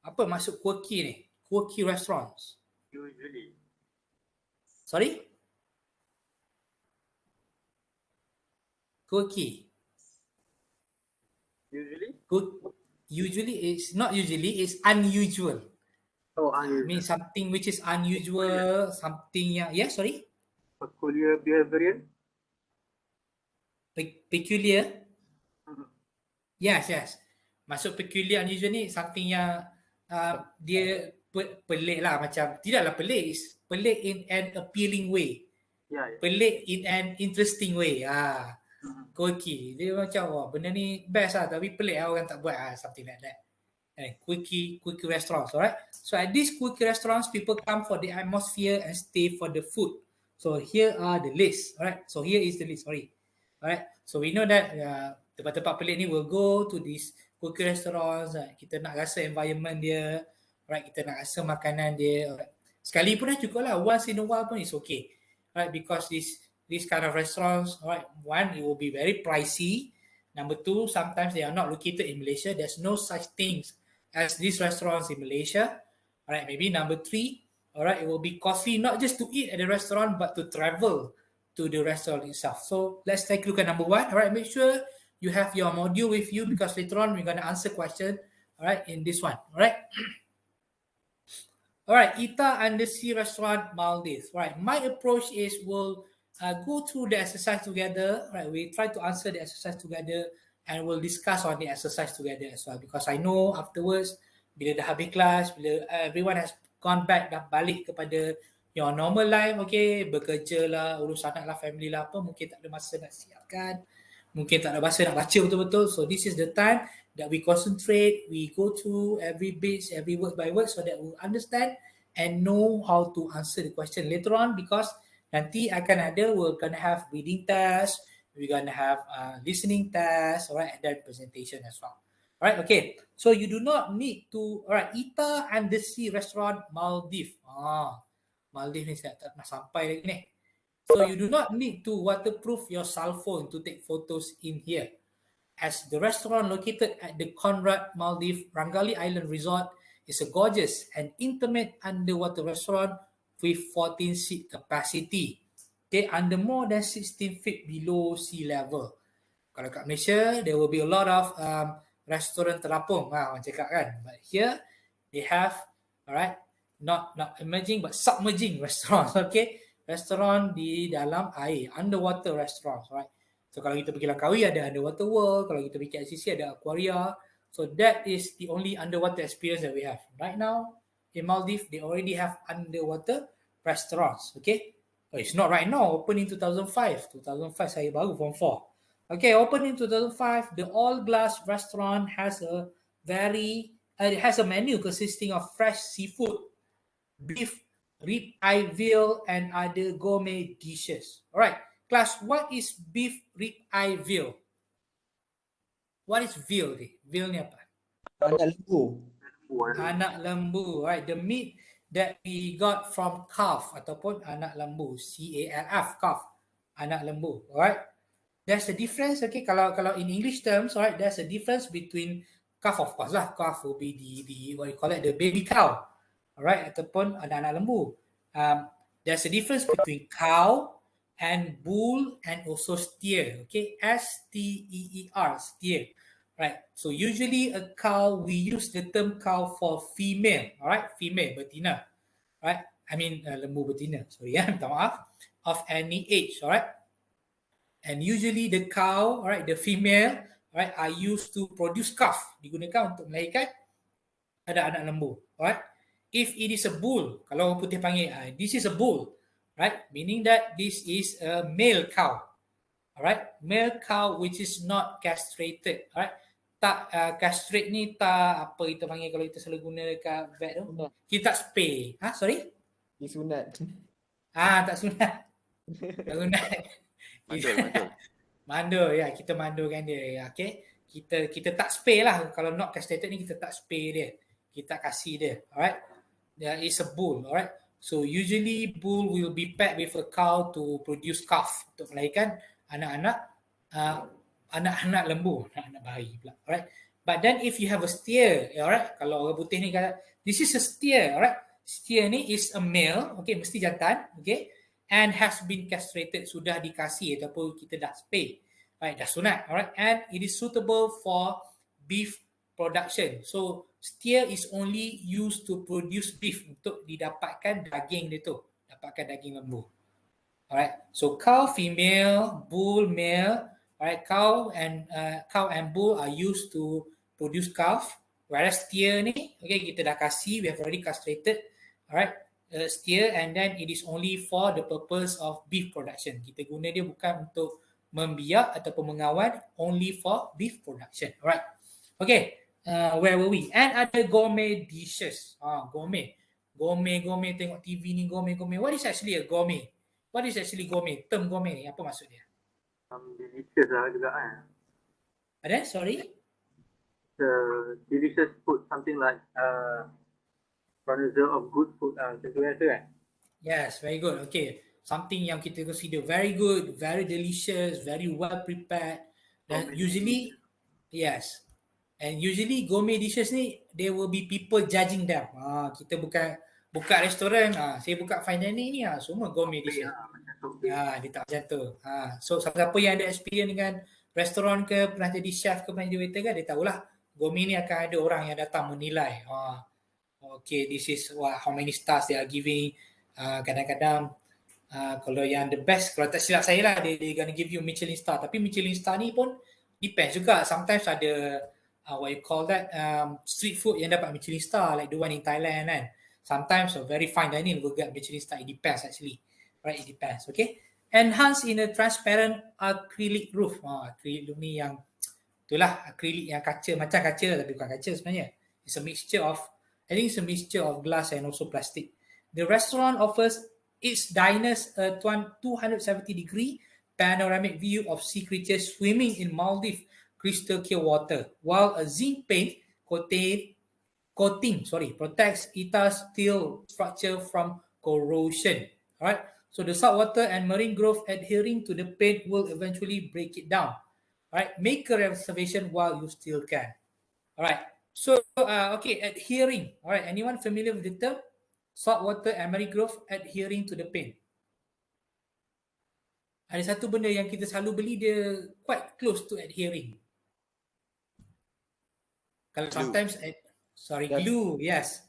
Apa maksud quirky ni? Quirky restaurants. Usually. Sorry? Quirky. Usually it's not usually, it's unusual. Oh, unusual. Means something which is unusual, something yang, yeah, sorry? Peculiar behavior. Peculiar? Yes. Maksud peculiar unusual ni something yang dia pelik lah, macam, tidaklah pelik, pelik in an appealing way. Yeah. Pelik in an interesting way. Quirky. Dia macam, benda ni best lah, tapi pelik lah, orang tak buat something like that. Quirky restaurants, alright? So at these quirky restaurants, people come for the atmosphere and stay for the food. So here are the list, alright? So here is the list, sorry. Alright, so we know that tempat-tempat pelik ni will go to these quirky restaurants. Kita nak rasa environment dia, alright? Kita nak rasa makanan dia, alright? Sekali pun dah cukup lah, once in a while pun is okay, right? Because this kind of restaurants, alright, one, it will be very pricey. Number two, sometimes they are not located in Malaysia. There's no such things as these restaurants in Malaysia. Alright, maybe number three, alright, it will be costly not just to eat at the restaurant, but to travel to the restaurant itself. So let's take a look at number one. Alright, make sure you have your module with you, because later on we're going to answer question, alright, in this one. Alright. Alright, Ita Undersea Restaurant, Maldives. Right, my approach is we'll go through the exercise together. Right, we try to answer the exercise together, and we'll discuss on the exercise together as well. Because I know afterwards, bila dah habis kelas, bila everyone has gone back, dah balik kepada your normal life, okay, bekerja lah, urus anak lah, family lah, apa, mungkin tak ada masa nak siapkan, mungkin tak ada masa nak baca betul-betul. So this is the time that we concentrate, we go through every bit, every word by word so that we understand and know how to answer the question later on, because nanti we're gonna have reading test, we're gonna have listening test, all right, and then presentation as well. All right, okay. So you do not need to, all right, Ita and the Sea Restaurant Maldives. Maldives ni saya tak pernah sampai lagi ni. So you do not need to waterproof your cell phone to take photos in here, as the restaurant located at the Conrad Maldives Rangali Island Resort is a gorgeous and intimate underwater restaurant with 14 seat capacity. Okay, under more than 16 feet below sea level. Kalau kat Malaysia, there will be a lot of restoran terapung, orang cakap kan. But here, they have, alright, not emerging but submerging restaurants, okay? Restoran di dalam air, underwater restaurants, right? So kalau kita pergi Langkawi ada underwater world, kalau kita pergi KLCC ada aquaria. So that is the only underwater experience that we have. Right now, in Maldives, they already have underwater restaurants, okay? Oh, it's not right now, open in 2005. 2005 saya baru form 4. Okay, open in 2005, the all-glass restaurant has a it has a menu consisting of fresh seafood, beef, rib-eye veal, and other gourmet dishes. All right, class, what is beef rib-eye veal? What is veal ni? Veal ni apa? Anak lembu. Anak lembu, right? The meat that we got from calf ataupun anak lembu, CALF, calf, anak lembu, alright? There's a difference, okay? Kalau in English terms, alright, there's a difference between calf, of course lah. Calf will be the what you call it, the baby cow, alright, ataupun anak-anak lembu. There's a difference between cow and bull and also steer, okay? STEER, steer, right? So usually a cow, we use the term cow for female, alright, female, betina, right? I mean lembu betina, sorry ya, minta maaf, of any age, alright? And usually the cow, alright, the female, alright, are used to produce calf, digunakan untuk melahirkan anak-anak lembu, alright? If it is a bull, kalau orang putih panggil, this is a bull, right? Meaning that this is a male cow, alright? Male cow which is not castrated, alright? Tak castrate ni tak apa kita panggil kalau kita selalu guna dekat vet tu, kita tak spay. Sorry? Disunat. Tak sunat. Tak sunat. Mandul. Mandul, ya, kita mandulkan dia, okay? Kita tak spay lah. Kalau not castrated ni kita tak spay dia. Kita kasih dia, alright? There is a bull, alright? So usually bull will be paired with a cow to produce calf, untuk melahirkan anak-anak lembu, anak-anak bayi pula, alright? But then if you have a steer, alright, kalau orang putih ni kata, this is a steer, alright? Steer ni is a male, okay, mesti jantan, okay? And has been castrated, sudah dikasih ataupun kita dah spay, right, dah sunat, alright, and it is suitable for beef production. So steer is only used to produce beef, untuk didapatkan daging dia tu, dapatkan daging lembu. Alright, so cow female, bull male, alright, cow and bull are used to produce calf, whereas steer ni, okay, kita dah kasih, we have already castrated, alright, steer, and then it is only for the purpose of beef production. Kita guna dia bukan untuk membiak ataupun mengawan, only for beef production. Alright, okay, where were we? And other gourmet dishes. Gourmet, tengok TV ni gourmet. What is actually a gourmet? What is actually gourmet? Term gourmet ni apa maksud dia? Delicious lah juga kan. Ada? Sorry? Delicious food, something like connoisseur of good food, macam tu kan? Yes, very good. Okay, something yang kita consider very good, very delicious, very well prepared. Dan usually, yes, and usually gourmet dishes ni, there will be people judging them. Kita buka restoran, saya buka fine dining ni, semua gourmet dishes. Dia tak macam tu. So siapa yang ada experience dengan restoran ke, pernah jadi chef ke, pernah jadi waiter ke, dia tahulah gourmet ni akan ada orang yang datang menilai. Okay, this is how many stars they are giving. Kadang-kadang kalau yang the best, kalau tak silap saya lah, they gonna give you Michelin star. Tapi Michelin star ni pun depends juga. Sometimes ada what you call that, street food yang dapat Michelin star, like the one in Thailand kan. Sometimes a very fine dining will get Michelin star. It depends actually, right? It depends. Okay, enhanced in a transparent acrylic roof. Acrylic roof ni yang Itulah akrilik yang kaca, macam kaca tapi bukan kaca sebenarnya. It's a mixture of, I think it's a mixture of glass and also plastic. The restaurant offers its diners a 270-degree panoramic view of sea creatures swimming in Maldives crystal clear water, while a zinc paint coating protects ITA's steel structure from corrosion. All right. So the saltwater and marine growth adhering to the paint will eventually break it down. All right. Make a reservation while you still can. All right. So okay, adhering. All right. Anyone familiar with the term saltwater and marine growth adhering to the paint? Ada satu benda yang kita selalu beli, dia quite close to adhering. Kalau sometimes, glue, yes.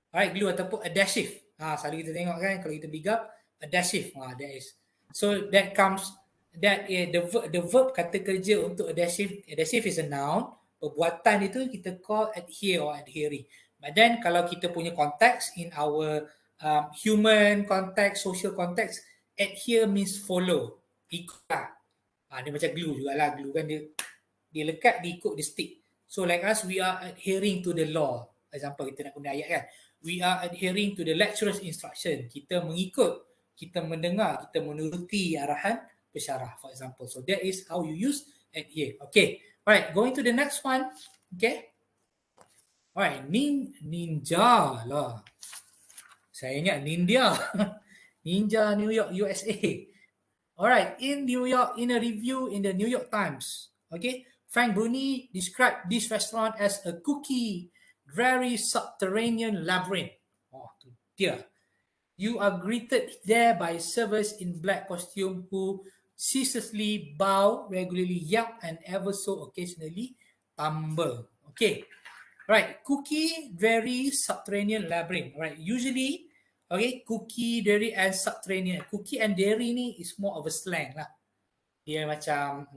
Alright, glue ataupun adhesive. Selalu kita tengok kan, kalau kita beli gap, adhesive. That is. So that comes, the verb kata kerja untuk adhesive is a noun. Perbuatan itu kita call adhere or adhering. But then kalau kita punya context in our human context, social context, adhere means follow, ikut lah. Dia macam glue jugalah. Glue kan dia lekat, dia ikut, dia stick. So like us, we are adhering to the law. Example, kita nak guna ayat kan. We are adhering to the lecturer's instruction. Kita mengikut, kita mendengar, kita menuruti arahan pensyarah, for example. So that is how you use adhere. Okay. Alright, going to the next one. Okay. Alright, ninja lah. Saya ingat Ninja. Ninja New York, USA. Alright, in New York, in a review in the New York Times, okay, Frank Bruni described this restaurant as a kooky, dreary subterranean labyrinth. Oh, dear. You are greeted there by servers in black costume who ceaselessly bow, regularly yap, and ever so occasionally tumble. Okay. Right, kooky, dreary, subterranean labyrinth. Right, usually, okay, kooky, dreary, and subterranean. Kooky and dreary ni is more of a slang lah. Dia macam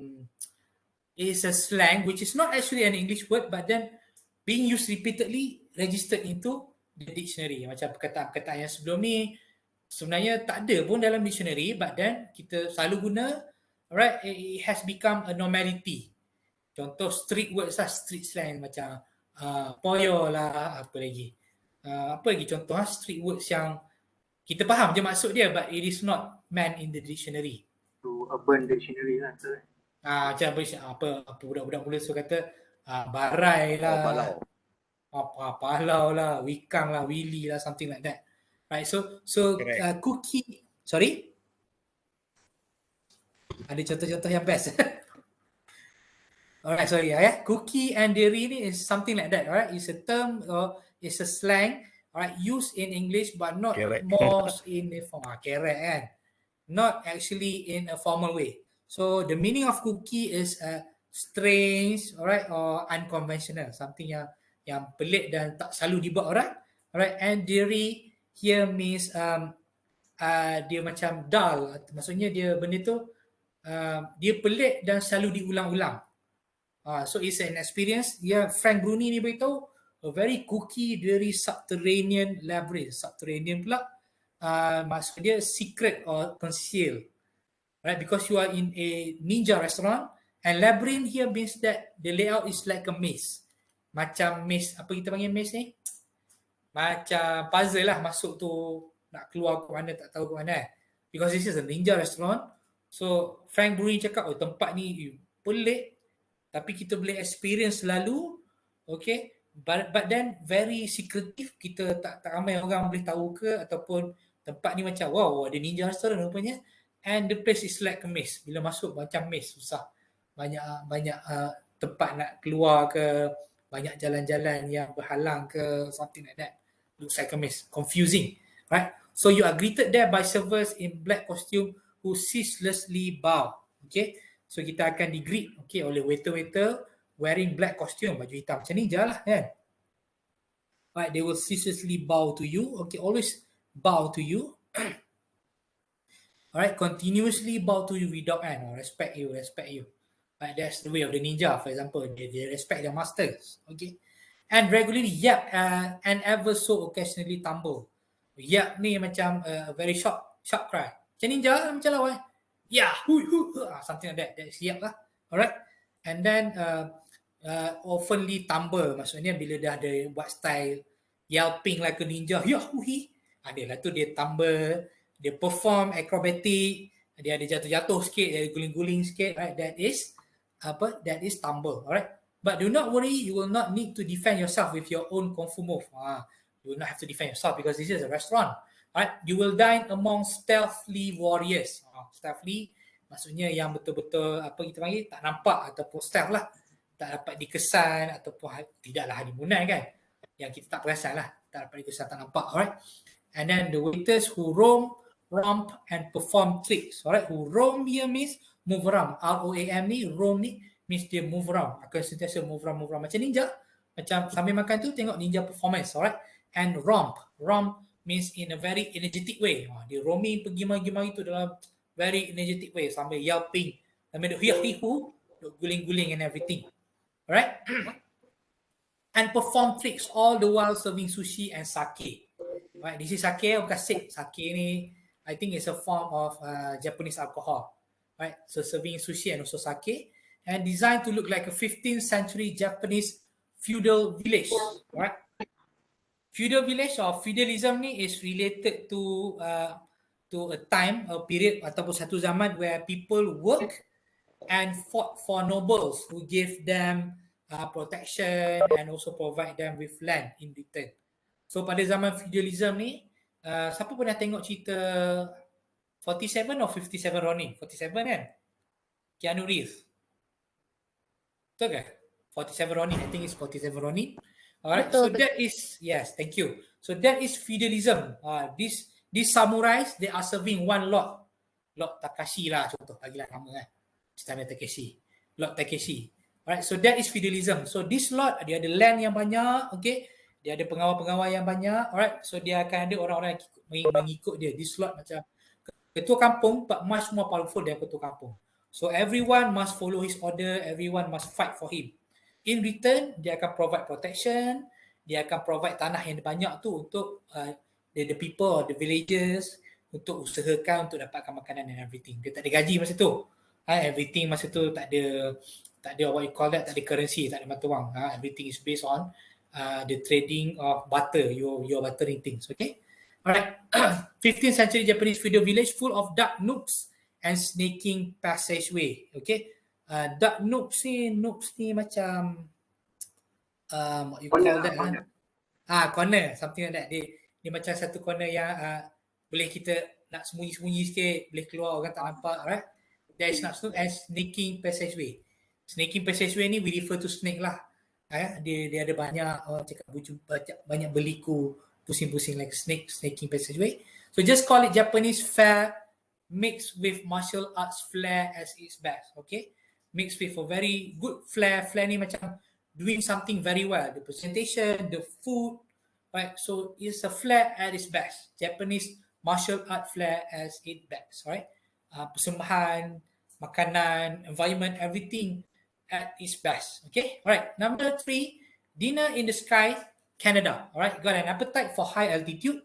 is a slang which is not actually an English word, but then being used repeatedly, registered into the dictionary. Macam perkataan-perkataan yang sebelum ni sebenarnya tak ada pun dalam dictionary, but then kita selalu guna. Alright, it has become a normality. Contoh street words lah, street slang macam poyo lah, apa lagi contoh street words yang kita faham je maksud dia, but it is not meant in the dictionary. To urban dictionary lah. Macam apa budak-budak mula suka kata barai lah, palau lah, wikang lah, wili lah, something like that. Right, so cookie, sorry, ada contoh-contoh yang best. Alright, sorry cookie and dairy ni is something like that. Alright, it's a term or it's a slang. Alright, used in English but not more in a form. Kerek kan, not actually in a formal way. So the meaning of cookie is strange, alright, or unconventional, something yang pelik dan tak selalu dibuat orang. Alright, and dairy here means dia macam dull, maksudnya dia benda tu dia pelik dan selalu diulang-ulang. So it's an experience. Frank Bruni ni beritahu a very cookie, very subterranean labyrinth. Subterranean pula maksud dia secret or concealed. Right, because you are in a ninja restaurant, and labyrinth here means that the layout is like a maze. Macam maze, apa kita panggil maze ni? Macam puzzle lah, masuk tu nak keluar ke mana, tak tahu ke mana. Because this is a ninja restaurant. So Frank Bruni cakap, tempat ni pelik, tapi kita boleh experience selalu, okay, but then very secretive, kita tak ramai orang boleh tahu ke, ataupun tempat ni macam wow, ada ninja restaurant rupanya, and the place is like a maze. Bila masuk macam maze, susah, banyak tempat nak keluar ke, banyak jalan-jalan yang berhalang ke, something like that. Looks like a maze, confusing, right? So you are greeted there by servers in black costume who ceaselessly bow, okay. So kita akan di-greet, okay, oleh waiter-waiter wearing black costume, baju hitam macam ninja lah kan. Right, they will ceaselessly bow to you, okay, always bow to you. Alright, continuously bow to you without respect you. Right, that's the way of the ninja, for example, they respect their masters, okay. And regularly yap and ever so occasionally tumble. Yap ni macam very sharp cry. Macam ninja, macam lawan. Yeah, something like that. That's yap lah. Alright. And then oftenly tumble, maksudnya bila dah ada buat style yelping like a ninja, yahuhi, adalah tu dia tumble, dia perform acrobatic, dia ada jatuh-jatuh sikit, dia ada guling-guling sikit, right? That is tumble, alright? But do not worry, you will not need to defend yourself with your own kung fu move. You will not have to defend yourself because this is a restaurant. Alright, you will dine among stealthily warriors. Stealthily maksudnya yang betul-betul apa kita panggil tak nampak ataupun stealth lah, tak dapat dikesan ataupun tidaklah halimunan kan, yang kita tak perasan lah, tak dapat dikesan, tak nampak. Alright, and then the waiters who roam, romp and perform tricks. Alright, who roam here means move around. R-O-A-M ni, roam ni means dia move around, akan sentiasa move around macam ninja, macam sambil makan tu tengok ninja performance. Alright, and romp means in a very energetic way. Dia roaming pergi mari tu dalam very energetic way sambil yelping, sambil duk hiu-hiu, duk guling-guling and everything. Alright, and perform tricks all the while serving sushi and sake. Right, this is sake, bukan sake. Sake ni I think it's a form of Japanese alcohol. Right, so serving sushi and also sake, and designed to look like a 15th century Japanese feudal village. Right, feudal village or feudalism ni is related to a time, a period ataupun satu zaman where people work and fought for nobles who gave them protection and also provide them with land in return. So pada zaman feudalism ni, siapa pernah tengok cerita 47 or 57 Ronin? 47 kan? Keanu Reeves. Betul ke? 47 Ronin, I think it's 47 Ronin. Alright, so that is, yes, thank you. So that is feudalism. These samurais, they are serving one lord. Lord Takashi lah contoh, bagilah nama kan. Istana Takeshi. Lord Takeshi. Alright, so that is feudalism. So this lord, dia ada land yang banyak, okay. Dia ada pengawal-pengawal yang banyak, alright. So dia akan ada orang-orang yang mengikut dia. This lord macam ketua kampung, but much more powerful than ketua kampung. So everyone must follow his order, everyone must fight for him. In return, dia akan provide protection, dia akan provide tanah yang banyak tu untuk the people or the villagers untuk usahakan untuk dapatkan makanan and everything. Dia tak ada gaji masa tu. Everything masa tu tak ada what you call that, tak ada currency, tak ada mata wang. Everything is based on the trading of butter, your buttering things, okay? Alright, 15th century Japanese feudal village full of dark nooks and snaking passageway, okay? Dark nooks ni macam what you call that, corner, something like that. Dia macam satu corner yang boleh kita nak sembunyi-sembunyi sikit, boleh keluar orang tak nampak, right? That is not as snaking passageway. Snaking passageway ni we refer to snake lah. Dia ada banyak cakap banyak beliku pusing-pusing like snaking passageway. So just call it Japanese fare mixed with martial arts flair as its best, okay? Mixed with a very good flair. Flair ni macam doing something very well. The presentation, the food, right? So it's a flair at its best. Japanese martial art flair as its best, right? Persembahan, makanan, environment, everything at its best. Okay, all right. Number 3, dinner in the sky, Canada. All right, got an appetite for high altitude.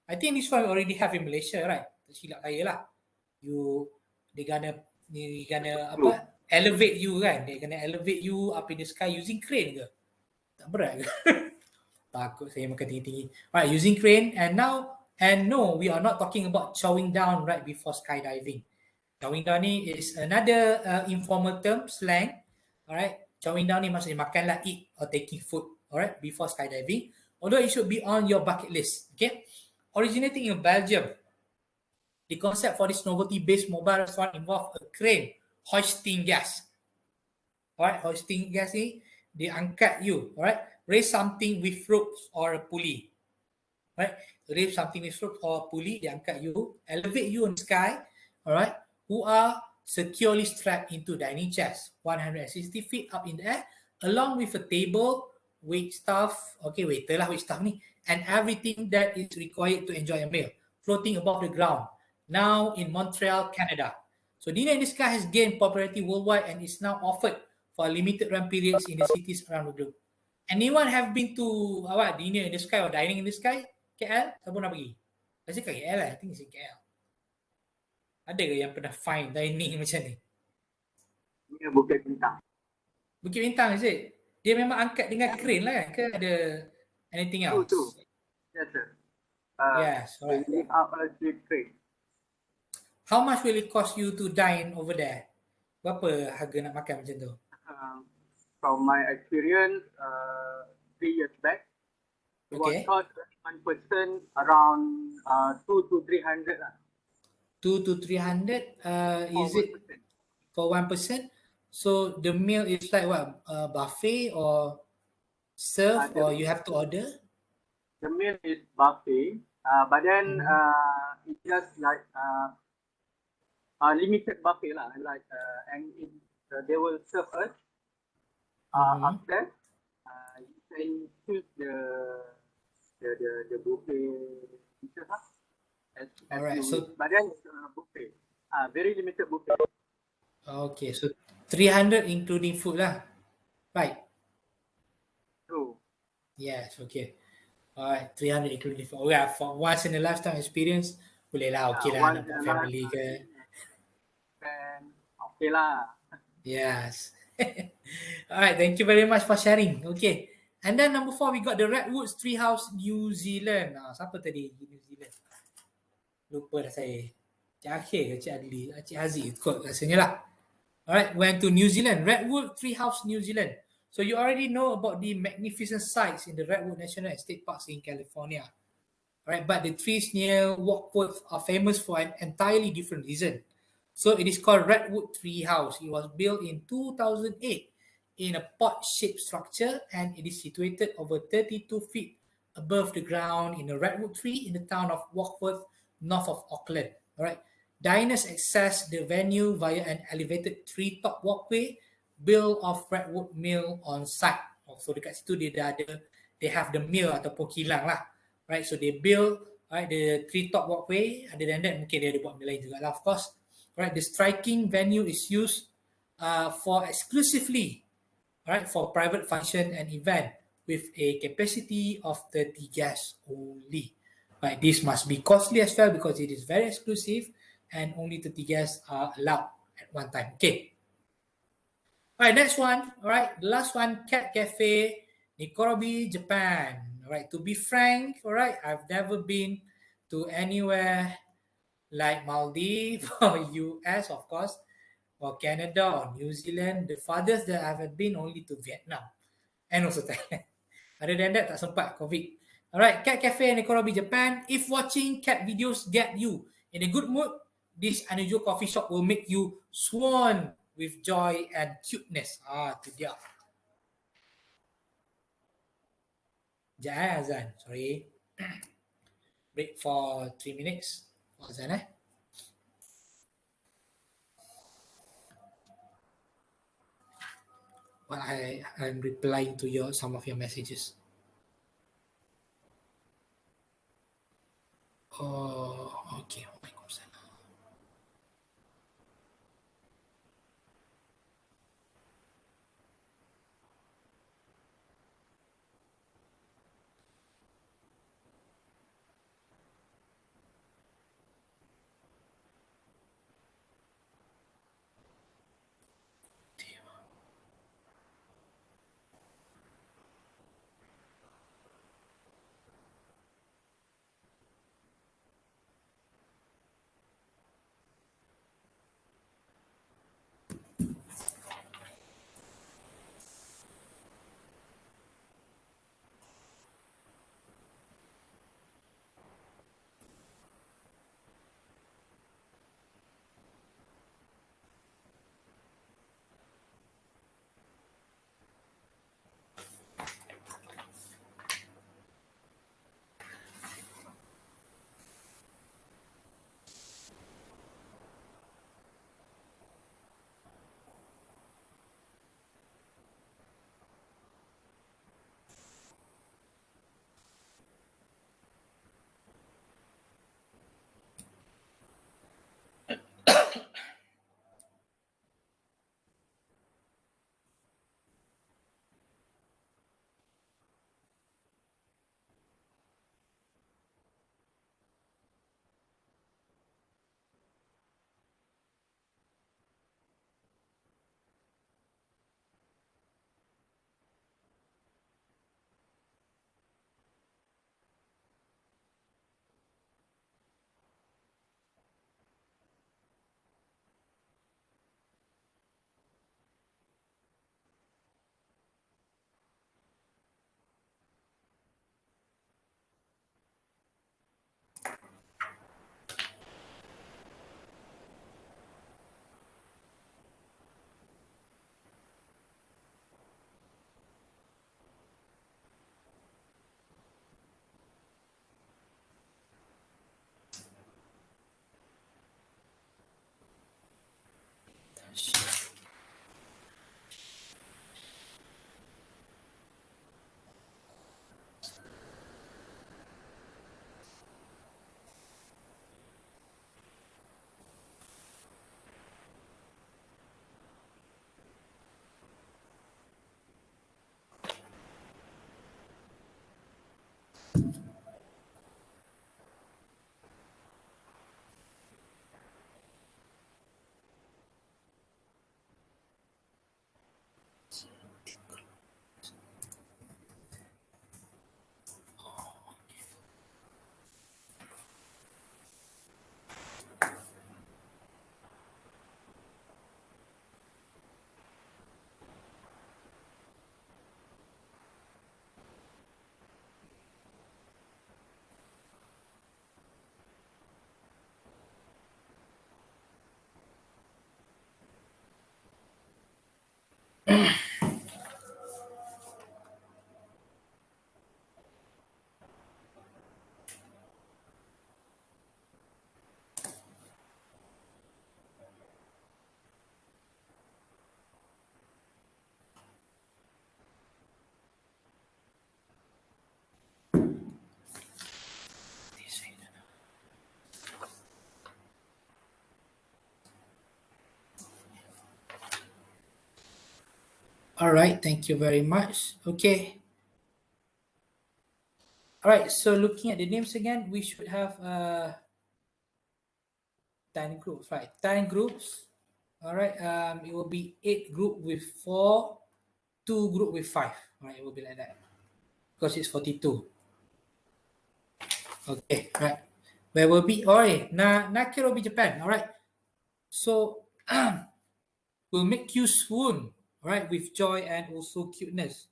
I think this one we already have in Malaysia, right? Silap saya lah. They gonna apa? Elevate you kan? They gonna elevate you up in the sky using crane ke? Tak berat ke? Takut saya makan tinggi-tinggi. Alright, using crane, and no, we are not talking about chowing down right before skydiving. Chowing down ni is another informal term, slang. Alright, chowing down ni maksudnya makan lah, eat or taking food, alright, before skydiving. Although it should be on your bucket list, okay? Originating in Belgium, the concept for this novelty-based mobile restaurant involved a crane hoisting gas. Alright, hoisting gas ni, dia angkat you, alright? Raise something with ropes or a pulley. Right? Raise something with ropes or a pulley, dia angkat you, elevate you in the sky, alright? Who are securely strapped into dining chairs, 160 feet up in the air, along with a table, wait staff, okay, waiter lah, wait staff ni, and everything that is required to enjoy a meal, floating above the ground. Now in Montreal, Canada. So Dinner in the Sky has gained popularity worldwide and is now offered for limited run periods in the cities around the globe. Anyone have been to Dinner in the Sky or Dining in the Sky? KL? Siapa nak pergi? Rasa kat KL lah, I think it's in KL. Ada ke yang pernah fine dining macam ni? Bukit Bintang. Bukit Bintang, is it? Dia memang angkat dengan crane lah kan? Ke ada anything True, else? true. Yes, sir. Yes, They alright. lift up a sleep crate. How much will it cost you to dine over there? Berapa harga nak makan macam tu? From my experience, 3 years back, it was Okay. cost one person around 2 to 300 lah. 2 to 300, is it for 1 person? So the meal is like what? Buffet or serve, or you have to order? The meal is buffet, but then it's just like limited buffet lah. Like and they will serve us. After you can choose the buffet dishes lah. As Alright, you so wish. But then it's a buffet. Very limited buffet. okay, so 300 including food lah. Right. True. Yes, okay. Alright, 300 including food. Okay, for once in a lifetime experience, boleh lah, okay lah, Once nak in buat a family ke. And okay lah. Yes. Alright, thank you very much for sharing. Okay. And then number 4, we got the Redwoods Treehouse New Zealand. Siapa tadi New Zealand? Lupa dah saya. Cik Akhir ke Cik Adli? Cik Haziq kot rasanya lah. Alright, went to New Zealand. Redwood Treehouse New Zealand. So you already know about the magnificent sights in the Redwood National Estate Parks in California. Alright, but the trees near Warkworth are famous for an entirely different reason. So it is called Redwood Tree House. It was built in 2008 in a pot-shaped structure, and it is situated over 32 feet above the ground in a redwood tree in the town of Warkworth, north of Auckland. Alright, diners access the venue via an elevated treetop walkway built of redwood meal on site. So dekat situ dia dah ada, they have the meal ataupun kilang lah. Right, so they build the treetop walkway. Other than that, mungkin dia ada buat benda lain juga lah, of course. Right, the striking venue is used for exclusively, right, for private function and event with a capacity of 30 guests only. Right, this must be costly as well because it is very exclusive and only 30 guests are allowed at one time. Okay. Alright, next one. Alright, the last one, Cat Cafe, Nikorobi, Japan. Alright, to be frank, alright, I've never been to anywhere like Maldives or US, of course, or Canada or New Zealand. The farthest that I've been only to Vietnam and also Thailand. Other than that, tak sempat COVID. Alright, Cat Cafe, Nikorobi, Japan. If watching cat videos get you in a good mood, this unusual coffee shop will make you swoon with joy and cuteness. Tu dia. Sekejap Azan. Sorry. Break for 3 minutes. For Azan Well, I'm replying to some of your messages. Oh, okay. All right, thank you very much. Okay. All right, so looking at the names again, we should have 10 groups, right? 10 groups. All right, it will be 8 group with 4, 2 group with 5. All right, it will be like that because it's 42. Okay, right. Where will be? All right, Nakira will be Japan. All right, so we'll make you swoon. All right, with joy and also cuteness.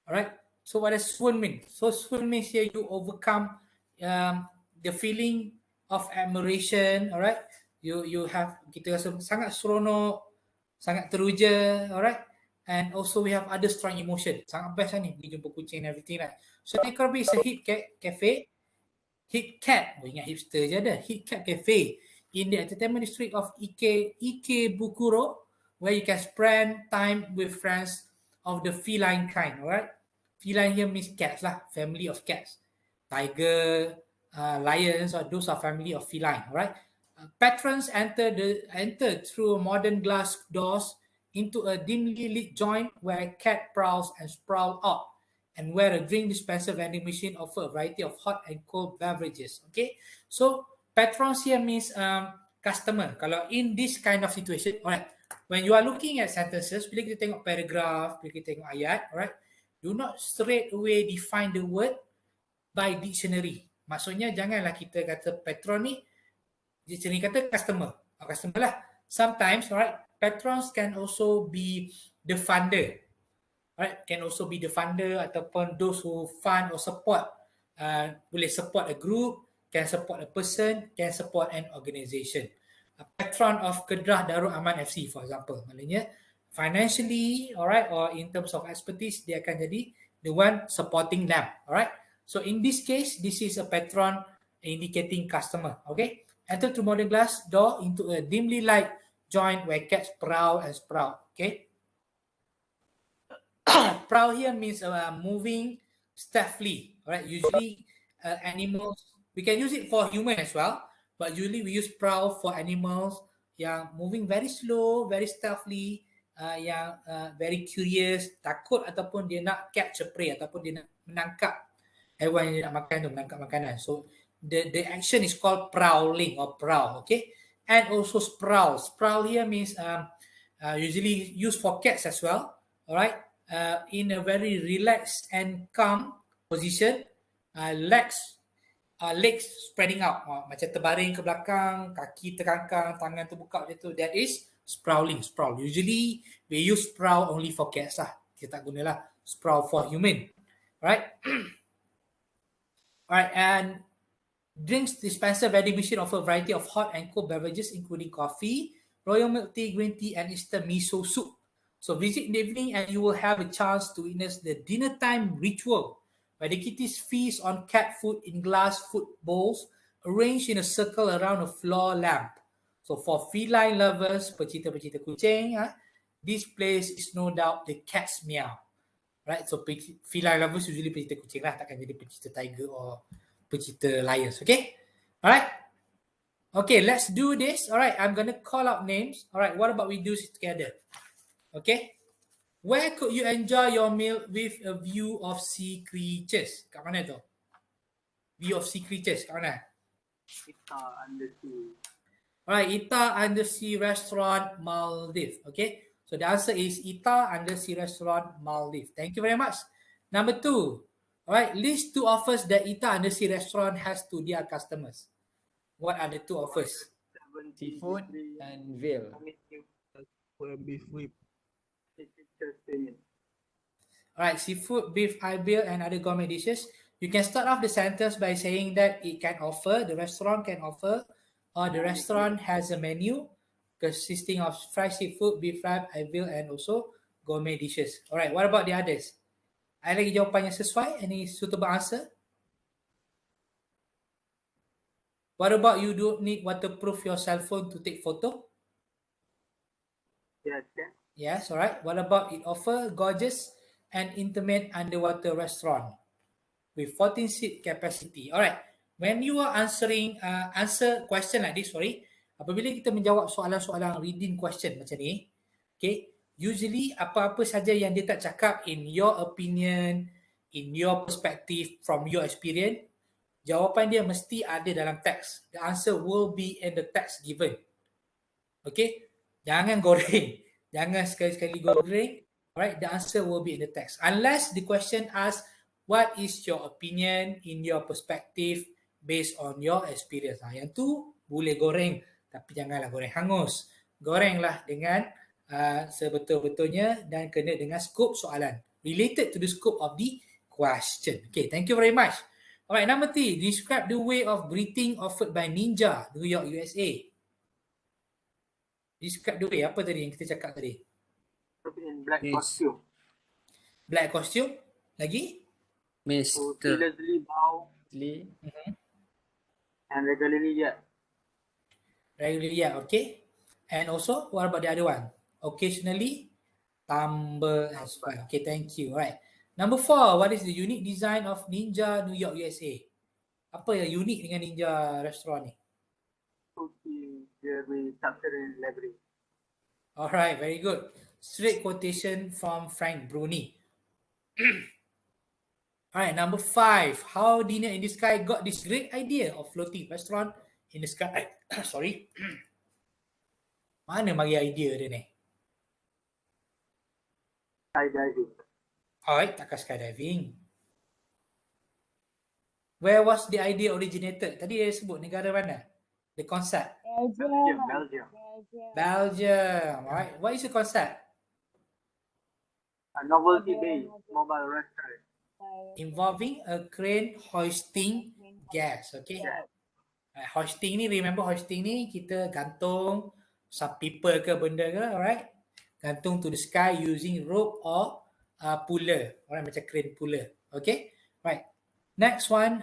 All right. So what does swoon mean? So swoon means here you overcome the feeling of admiration. All right. You have kita rasa sangat seronok, sangat teruja. All right. And also we have other strong emotion. Sangat best lah ni pergi jumpa kucing and everything, right? So Necrobi is a hip cafe. Hit Cat, ingat hipster je ada. Hit Cat Cafe in the entertainment district of Ikebukuro, where you can spend time with friends of the feline kind. Alright, feline here means cats lah, family of cats. Tiger, lions, or those are family of feline. Alright, patrons enter through modern glass doors into a dimly lit joint where a cat prowls and sprawls out, and where a drink dispenser vending machine offer a variety of hot and cold beverages. Okay, so patrons here means customer. Kalau in this kind of situation, alright, when you are looking at sentences, bila kita tengok paragraph, bila kita tengok ayat, alright, do not straight away define the word by dictionary. Maksudnya janganlah kita kata patron ni, dictionary kata customer. Customer lah. Sometimes, alright, patrons can also be the funder. Right, can also be the funder ataupun those who fund or support. Boleh support a group, can support a person, can support an organisation. A patron of Kedah Darul Aman FC, for example, maknanya financially, alright, or in terms of expertise, dia akan jadi the one supporting them. Alright, so in this case, this is a patron indicating customer. Okay, enter through modern glass door into a dimly light joint where cats prowl and sprout. Okay. Prowl here means moving stealthily. Right? Usually animals, we can use it for human as well, but usually we use prowl for animals yang moving very slow, very stealthily, yang very curious, takut ataupun dia nak catch a prey ataupun dia nak menangkap haiwan yang dia nak makan tu, menangkap makanan. So the action is called prowling or prowl. Okay, and also sprowl. Sprowl here means usually used for cats as well. Alright. In a very relaxed and calm position, legs spreading out, macam terbaring ke belakang, kaki terkangkang, tangan terbuka macam tu. That is sprawling. Sprawl. Usually we use sprawl only for cats lah. Kita tak gunalah sprawl for human. Right? Alright, and drinks dispenser vending machine offer a variety of hot and cold beverages including coffee, royal milk tea, green tea, and instant miso soup. So visit in the evening and you will have a chance to witness the dinner time ritual where the kitties feast on cat food in glass food bowls arranged in a circle around a floor lamp. So for feline lovers, pecinta-pecinta kucing, this place is no doubt the cat's meow. Right? So feline lovers usually pecinta kucing lah, takkan jadi pecinta tiger or pecinta lions. Okay? Alright? Okay, let's do this. Alright, I'm going to call out names. Alright, what about we do this together? Okay, where could you enjoy your meal with a view of sea creatures? Kat mana tu? View of sea creatures, kat mana? Ita Undersea. Alright, Ita Undersea Restaurant, Maldives. Okay, so the answer is Ita Undersea Restaurant, Maldives. Thank you very much. Number 2. Alright, list 2 offers that Ita Undersea Restaurant has to their customers. What are the 2 offers? Seafood and veal. Beef whip. Alright, seafood, beef, veal, and other gourmet dishes. You can start off the sentence by saying that it can offer, the restaurant can offer, or the restaurant has a menu consisting of fried seafood, beef wrap, veal, and also gourmet dishes. Alright, what about the others? Ada lagi jawapan yang sesuai? Any suitable answer? What about you don't need waterproof your cell phone to take photo? Yes, can. Yes, alright. What about it offer gorgeous and intimate underwater restaurant with 14 seat capacity? Alright. When you are answering answer question like this, sorry, apabila kita menjawab soalan-soalan reading question macam ni, okay, usually apa-apa saja yang dia tak cakap in your opinion, in your perspective, from your experience, jawapan dia mesti ada dalam teks. The answer will be in the text given. Okay, jangan goreng. Jangan sekali-sekali goreng. Alright, the answer will be in the text. Unless the question asks, what is your opinion in your perspective based on your experience? Yang tu boleh goreng, tapi janganlah goreng hangus. Gorenglah dengan sebetul-betulnya dan kena dengan skop soalan. Related to the scope of the question. Okay, thank you very much. Alright, number 3. Describe the way of greeting offered by Ninja, New York, USA. Describe the way. Apa tadi yang kita cakap tadi? In black costume. Black costume. Lagi? So, seriously bow. And regularly yet. Regularly yet, okay. And also, what about the other one? Occasionally, tumble as well. Okay, thank you. Alright. Number 4, what is the unique design of Ninja New York, USA? Apa yang unik dengan Ninja restaurant ni? There will structure in library. Alright, very good. Straight quotation from Frank Bruni. Alright, number 5. How Dinner in the Sky got this great idea of floating restaurant in the sky? Sorry. Mana bagi idea dia ni? Skydiving. Alright, takkan skydiving. Where was the idea originated? Tadi dia sebut negara mana? The concept. Belgium. Belgium. Alright. What is the concept? A novelty-based mobile restaurant. Involving a crane hoisting gas. Okay. Hoisting ni, remember hoisting ni kita gantung some people ke benda ke, alright? Gantung to the sky using rope or puller. Alright, macam crane puller. Okay. Right. Next one.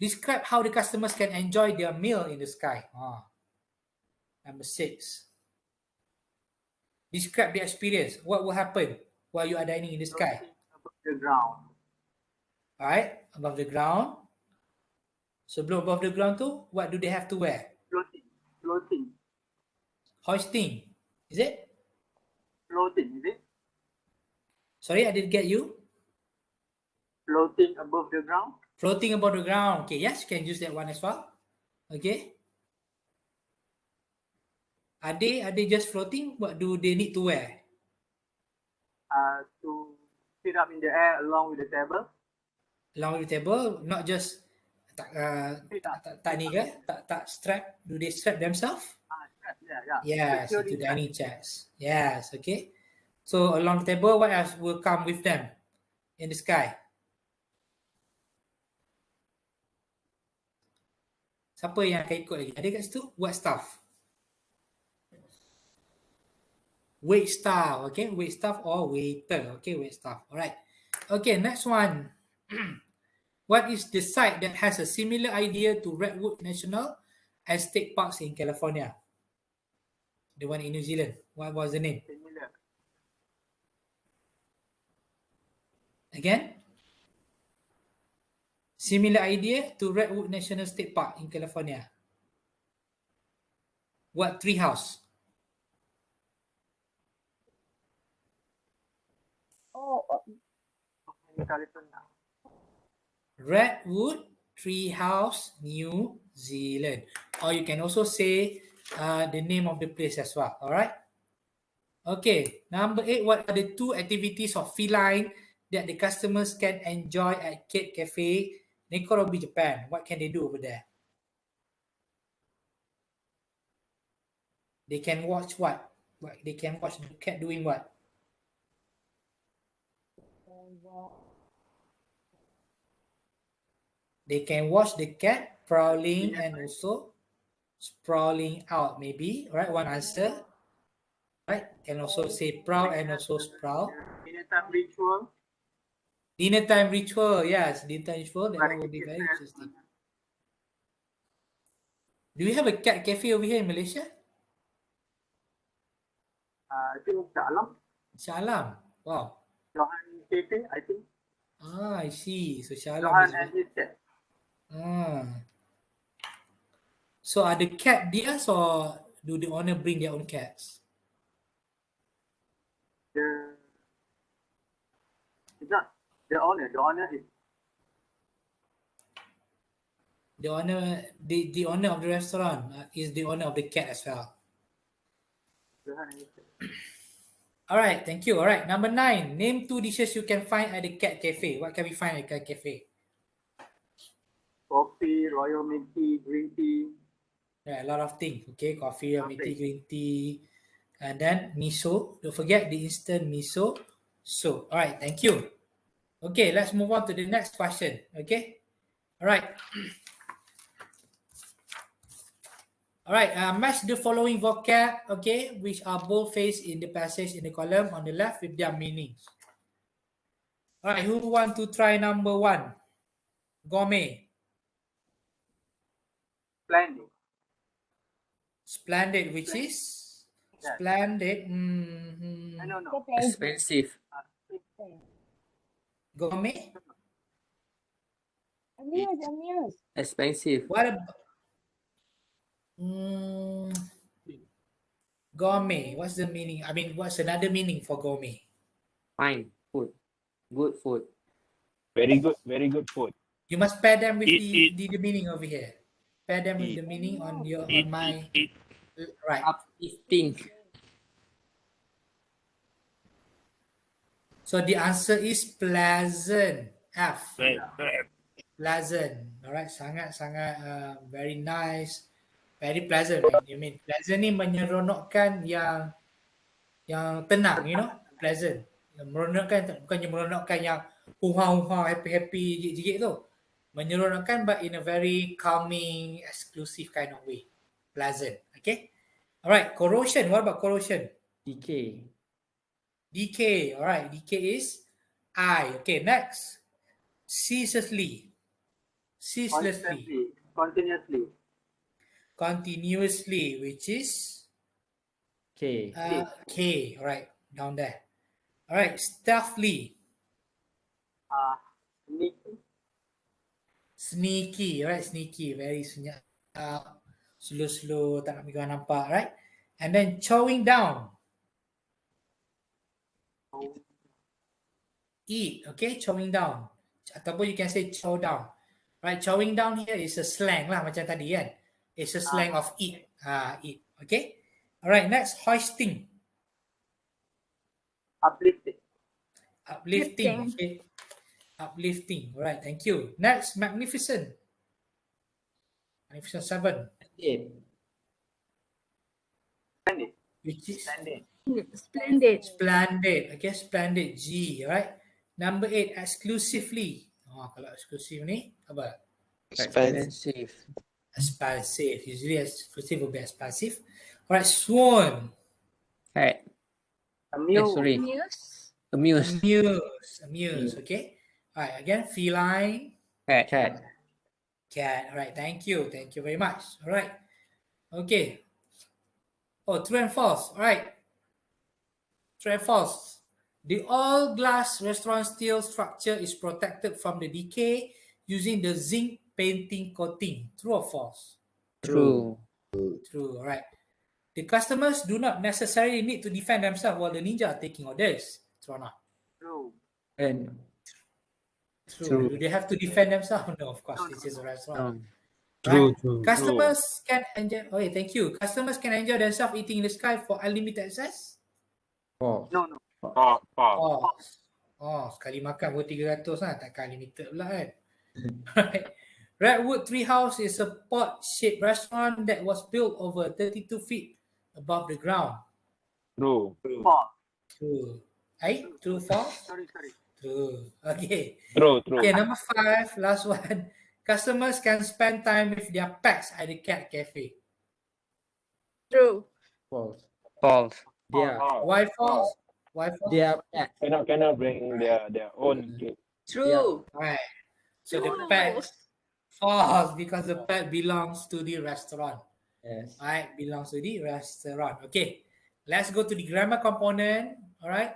Describe how the customers can enjoy their meal in the sky. Number 6. Describe the experience. What will happen while you are dining in the sky? Above the ground. Alright, above the ground. Sebelum above the ground tu, what do they have to wear? Floating. Hoisting. Is it? Floating, is it? Sorry, I didn't get you. Floating above the ground. Floating above the ground. Okay, yes, you can use that one as well. Okay. Are they just floating? What do they need to wear? To sit up in the air along with the table. Along with the table, not just tak ni ke? Tak strap. Do they strap themselves? Yeah. Yes, to dining chairs. Yes, okay. So along the table, what else will come with them in the sky? Siapa yang akan ikut lagi? Ada kat situ? What staff? Wait staff, okay? Wait staff or waiter, okay? Wait staff, alright. Okay, next one. What is the site that has a similar idea to Redwood National Estate Parks in California? The one in New Zealand. What was the name? Similar. Again? Similar idea to Redwood National State Park in California. What treehouse? Redwood Treehouse, New Zealand. Or you can also say the name of the place as well. Alright. Okay. Number 8. What are the 2 activities of feline that the customers can enjoy at Kate Cafe, Nekorobi, Japan? What can they do over there? They can watch what? They can watch the cat doing what? They can watch the cat prowling and also sprawling out, maybe. Right, one answer. right? Can also say proud and also sprout. Dinner time ritual. Dinner time ritual, yes, dinner time ritual. That one Very will be very interesting. interesting. Do you have a cat cafe over here in Malaysia? I think Shalam. Shalam. Wow. Johan Cafe, I think. Ah, I see. So Shalam Johan is. and his cat. So are the cat theirs or do the owner bring their own cats? It's not the owner. The owner is The owner of the restaurant is the owner of the cat as well. Johan and his cat. All right, thank you. All right, number 9. Name 2 dishes you can find at the cat cafe. What can we find at the cat cafe? Coffee, royal milk tea, green tea. Yeah, a lot of things. Okay, coffee, milk tea, green tea, and then miso. Don't forget the instant miso soup. All right, thank you. Okay, let's move on to the next question. Okay, all right. All right, match the following vocab, okay, which are bold-faced in the passage in the column on the left with their meanings. All right, who want to try number 1? Gourmet. Splendid. Splendid, which is? Yes. Splendid. No. Expensive. Gourmet? Amuse. Expensive. What about gourmet? What's the meaning? I mean, what's another meaning for gourmet? Fine food. Good food. Very good food. You must pair them with Eat. the meaning over here. Pair them with the meaning on your my right. Uplifting. So the answer is pleasant. F. Right. Pleasant. Alright, sangat very nice, very pleasant. You mean pleasant ni menyeronokkan yang tenang, you know, pleasant. Meronokkan bukannya meronokkan yang huha happy jigit tu. Menyeronokkan but in a very calming, exclusive kind of way. Pleasant. Okay. Alright, corrosion. What about corrosion? Decay. Decay. Alright, decay is I. Okay, next. Ceaselessly. Continuously, which is K. K. Alright, down there. Alright, stealthily. Sneaky. Alright, sneaky. Very senyap. Slow, tak nak bagi orang nampak. Right? And then chowing down. Eat. Okay, chowing down. Ataupun you can say chow down. Right, chowing down here is a slang lah macam tadi kan. It's a slang of eat. Eat. Okay. Alright, next, hoisting. Uplifting. Okay. Uplifting. Alright, thank you. Next, magnificent. Magnificent 7. Which is Splendid. Okay, splendid. G. Alright. Number 8, exclusively. Kalau eksklusif ni apa? Expensive. Usually exclusive will be expensive. Alright, sworn. Cat. Amuse. Okay. Alright, again, feline. Cat. Alright, thank you very much. Alright. Okay. Oh, true and false. Alright. True and false. The all glass restaurant steel structure is protected from the decay using the zinc painting coating. True or false? True. Alright. The customers do not necessarily need to defend themselves while the ninja are taking orders. True or not? True. True. Do they have to defend themselves? No, of course. This is a restaurant. True. Customers can enjoy. Okay, thank you. Customers can enjoy themselves eating in the sky for unlimited access. No. Sekali makan pun 300 lah. Takkan unlimited pula kan. Right. Redwood Treehouse is a pot-shaped restaurant that was built over 32 feet above the ground. True. True, false? Sorry. True. Okay. True. Okay, number 5, last one. Customers can spend time with their pets at the cat cafe. True. False. They are Why false? Why false? they are pets. Cannot bring their own kid. Yeah. True. Right. So the True. pet false because the pet belongs to the restaurant. Yes. Right, belongs to the restaurant. Okay, let's go to the grammar component. All right.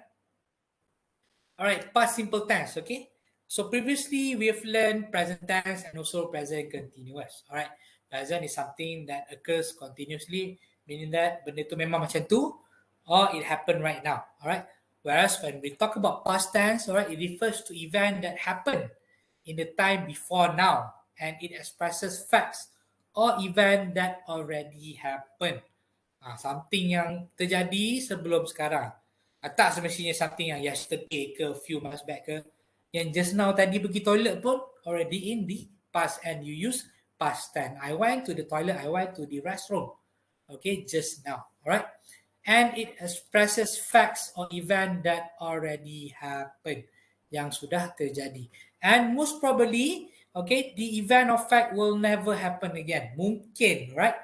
All right, past simple tense, okay? So previously we've learned present tense and also present continuous. All right. Present is something that occurs continuously, meaning that benda tu memang macam tu or it happened right now. All right. Whereas when we talk about past tense, all right, it refers to event that happened in the time before now and it expresses facts or event that already happened. Something yang terjadi sebelum sekarang. Tak semestinya something yang yesterday ke few months back ke. Yang just now tadi pergi toilet pun already in the past and you use past tense. I went to the toilet, I went to the restroom. Okay, just now. Alright. And it expresses facts or event that already happened. Yang sudah terjadi. And most probably, okay, the event or fact will never happen again. Mungkin, right?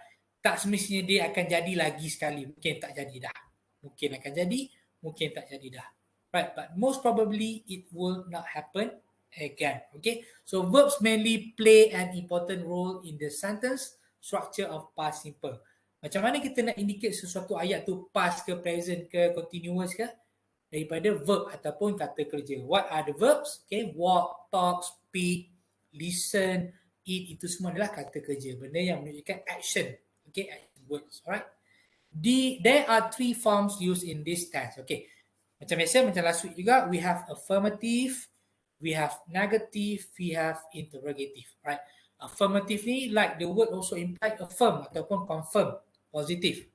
Tak semestinya dia akan jadi lagi sekali. Mungkin tak jadi dah. Mungkin akan jadi, mungkin tak jadi dah. Right, but most probably it will not happen again. Okay, so verbs mainly play an important role in the sentence structure of past simple. Macam mana kita nak indicate sesuatu ayat tu past ke present ke continuous ke? Daripada verb ataupun kata kerja. What are the verbs? Okay, walk, talk, speak, listen, eat, itu semua adalah kata kerja. Benda yang menunjukkan action. Okay, action words. Alright. There are 3 forms used in this tense. Okay. Macam biasa, macam last week juga, we have affirmative, we have negative, we have interrogative. Right. Affirmative ni, like the word also imply affirm ataupun confirm, positive.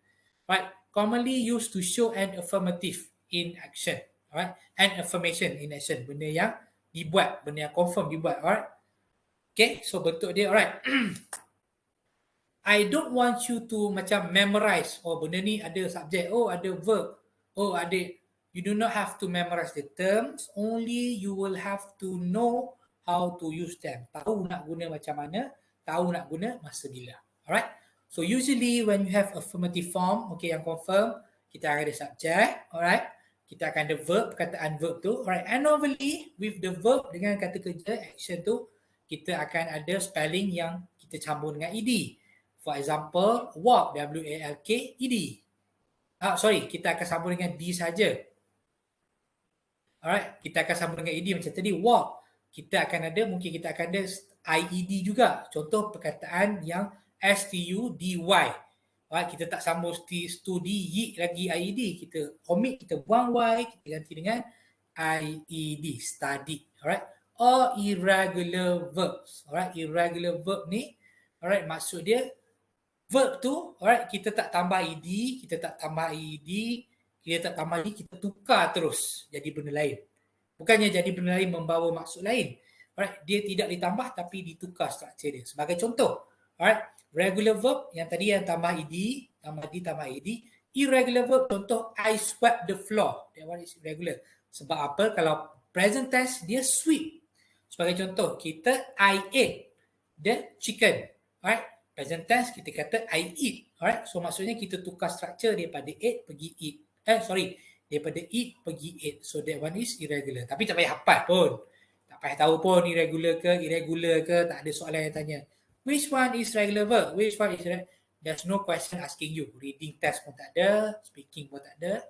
Right. Commonly used to show an affirmative in action. Alright. An affirmation in action. Benda yang dibuat, benda yang confirm dibuat. Alright. Okay, so bentuk dia, alright. I don't want you to macam memorize. Oh, benda ni ada subjek. Oh, ada verb. Oh, ada. You do not have to memorize the terms. Only you will have to know how to use them. Tahu nak guna macam mana. Tahu nak guna masa bila. Alright. So usually when you have affirmative form, okay, yang confirm, kita akan ada subjek. Alright. Kita akan ada verb, perkataan verb tu. Alright. And normally with the verb dengan kata kerja, action tu, kita akan ada spelling yang kita campur dengan ed. For example, walk, W-A-L-K, E-D. Kita akan sambung dengan D saja. Alright, kita akan sambung dengan ED macam tadi, walk. Mungkin kita akan ada I-E-D juga. Contoh perkataan yang S-T-U-D-Y. Alright, kita tak sambung studi, yi lagi I-E-D. Kita omit, kita buang Y, kita ganti dengan I-E-D, study. Alright, or irregular verbs. Alright, irregular verb ni, alright, maksud dia, verb tu, alright, kita tak tambah ed, kita tak tambah ed, kita tak tambah ni, kita tukar terus jadi benda lain. Bukannya jadi benda lain membawa maksud lain. Alright, dia tidak ditambah tapi ditukar struktur dia. Sebagai contoh, alright, regular verb yang tadi yang tambah ed, tambah d, tambah ed. Irregular verb, contoh, I swept the floor. That one is irregular. Sebab apa? Kalau present tense, dia sweep. Sebagai contoh, I ate the chicken. Alright, present tense kita kata I eat. Alright, so maksudnya kita tukar structure daripada ate pergi eat. Daripada eat pergi eat. So that one is irregular. Tapi tak payah hafal pun. Tak payah tahu pun irregular ke, tak ada soalan yang tanya. Which one is regular verb? Which one is irregular? There's no question asking you. Reading test pun tak ada, speaking pun tak ada.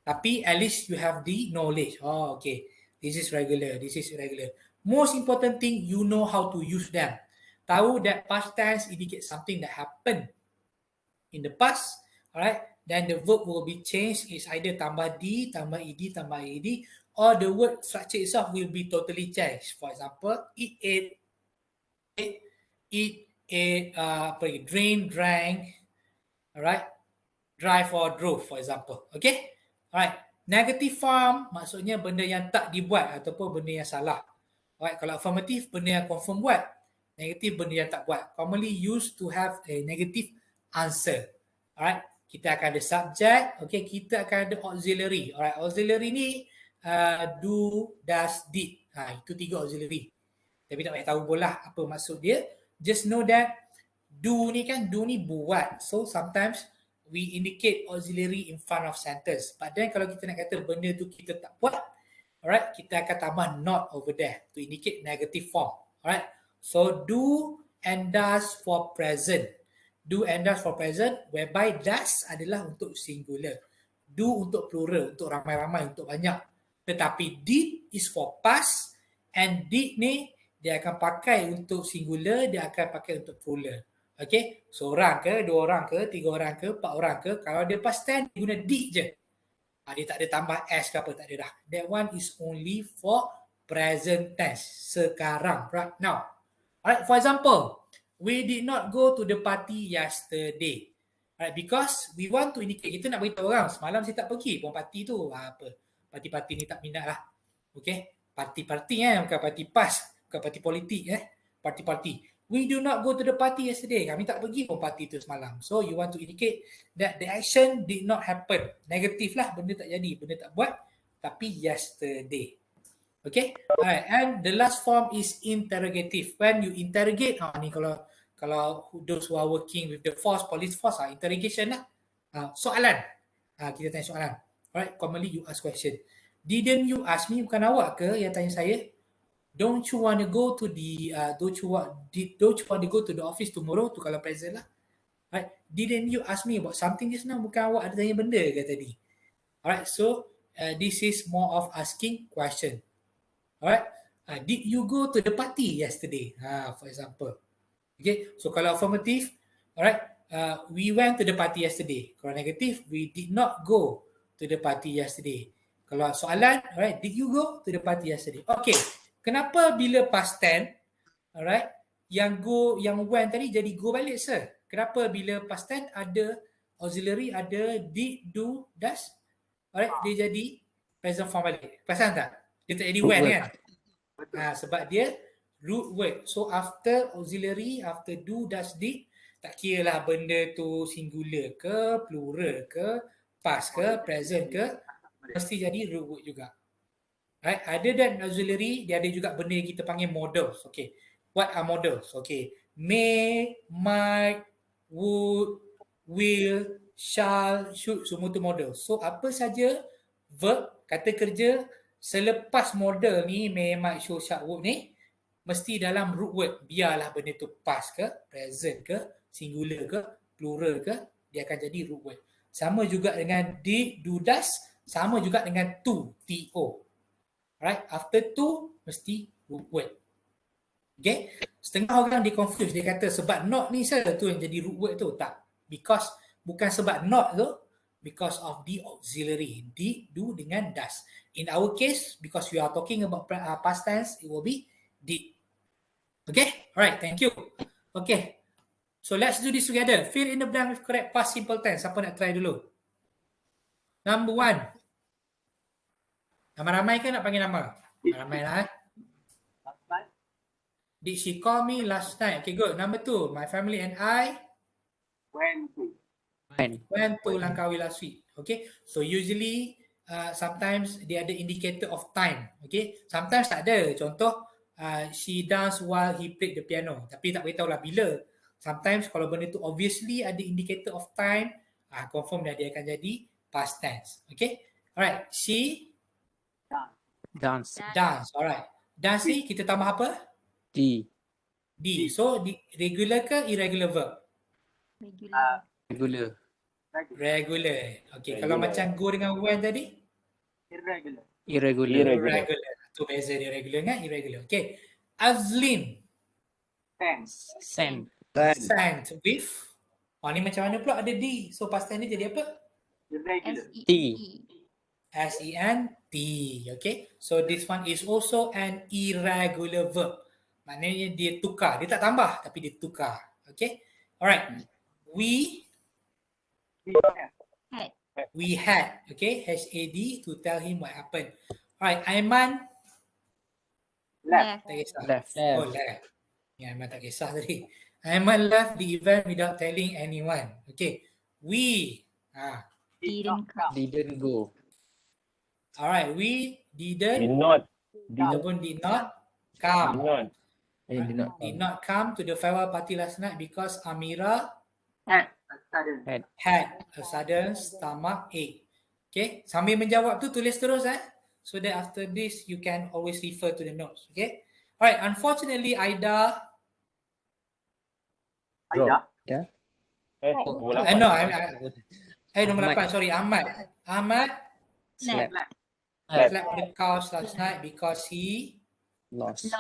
Tapi at least you have the knowledge. Oh, okay. This is regular, this is irregular. Most important thing, you know how to use them. Tahu that past tense indicates something that happened in the past, alright, then the verb will be changed. It's either tambah D, tambah ED, tambah ED, or the word structure itself will be totally changed. For example, eat, drain, drank, alright, drive or drove, for example. Okay, alright. Negative form maksudnya benda yang tak dibuat ataupun benda yang salah. Alright, kalau affirmative, benda yang confirm buat. Negatif, benda yang tak buat. Commonly used to have a negative answer. Alright, kita akan ada subject. Okay, kita akan ada auxiliary. Alright, auxiliary ni do, does, did. Itu 3 auxiliary. Tapi tak payah tahu pula apa maksud dia. Just know that do ni buat. So sometimes we indicate auxiliary in front of sentence. But then kalau kita nak kata benda tu kita tak buat, alright, kita akan tambah not over there to indicate negative form. Alright, so do and does for present. Do and does for present, whereby does adalah untuk singular, do untuk plural, untuk ramai-ramai, untuk banyak. Tetapi did is for past, and did ni dia akan pakai untuk singular, dia akan pakai untuk plural. Okay, seorang ke, dua orang ke, tiga orang ke, empat orang ke, kalau dia past tense dia guna did je. Dia tak ada tambah s ke apa, tak ada dah. That one is only for present tense, sekarang, right now. Alright, for example, we did not go to the party yesterday. Alright, because we want to indicate, kita nak beritahu orang, semalam saya tak pergi pun party tu. Apa? Parti-parti ni tak minat lah. Okay, parti-parti bukan parti PAS, bukan parti politik parti-parti. We do not go to the party yesterday. Kami tak pergi pun party tu semalam. So you want to indicate that the action did not happen. Negatif lah, benda tak jadi, benda tak buat, tapi yesterday. Okay, alright. And the last form is interrogative. When you interrogate, ni kalau those who are working with the force, police force, interrogation lah. Soalan. Kita tanya soalan. Alright, commonly you ask question. Didn't you ask me? Bukan awak ke yang tanya saya? Don't you want to go to the don't you want to go to the office tomorrow? Tu kalau present lah. Right? Didn't you ask me about something just now? Bukan awak ada tanya benda ke tadi? Alright, so this is more of asking question. Alright, did you go to the party yesterday? For example. Okay, so kalau affirmative, alright, we went to the party yesterday. Kalau negative, we did not go to the party yesterday. Kalau soalan, alright, did you go to the party yesterday? Okay, kenapa bila past tense, alright, yang went tadi jadi go balik, sir? Kenapa bila past tense ada auxiliary, ada did, do, does, alright, dia jadi present form balik? Perasan tak? Dia tak jadi went kan? Sebab dia root word. So after auxiliary, after do, does, did, tak kira lah benda tu singular ke, plural ke, past ke, present ke, mesti jadi root word juga. Right? Other than auxiliary, dia ada juga benda yang kita panggil modals. Okay. What are modals? Okay. May, might, would, will, shall, should, semua tu modal. So apa saja verb, kata kerja selepas modal ni, may, might, should, shall, would ni, mesti dalam root word. Biarlah benda tu past ke, present ke, singular ke, plural ke, dia akan jadi root word. Sama juga dengan did, do, does, sama juga dengan to, to. Right? After to, mesti root word. Okay? Setengah orang dia confuse, dia kata sebab not ni saya tu yang jadi root word tu. Tak. Because, bukan sebab not tu, because of the auxiliary. Did, do dengan does. In our case, because we are talking about past tense, it will be did. Okay? Alright, thank you. Okay. So let's do this together. Fill in the blank with correct past simple tense. Siapa nak try dulu? Number 1. Ramai-ramai ke nak panggil nama? Ramai lah. Did she call me last night? Okay, good. Number 2. My family and I went to Langkawi last week. Okay. So usually sometimes dia ada indicator of time. Okay. Sometimes tak ada. Contoh she danced while he played the piano. Tapi tak beritahu lah bila. Sometimes kalau benda tu obviously ada indicator of time, confirm dia akan jadi past tense. Okay. Alright. She dance. Alright. Dance ni kita tambah apa? D. So regular ke irregular verb? Regular. Okay. Kalau macam go dengan when tadi? Irregular. Tu beza dia regular dengan irregular. Okay. Azlin. Sent with. Ni macam mana pula ada D. So past tense ni jadi apa? S-E-N-T. Okay. So this one is also an irregular verb. Maknanya dia tukar. Dia tak tambah tapi dia tukar. Okay. Alright. We had. Okay. H-A-D to tell him what happened. Alright. Aiman left. Oh, left. Aiman tak kisah tadi. Aiman left the event without telling anyone. Okay. We didn't go. Alright, we did not come. Did not come to the farewell party last night because Amira Had a sudden stomach ache. Okay, sambil menjawab tu tulis terus so that after this you can always refer to the notes. Okay, alright. Unfortunately, Aida. Yeah. No, number 8. Sorry, Ahmad. Ahmad Slept. slept on the couch last night because he Lost.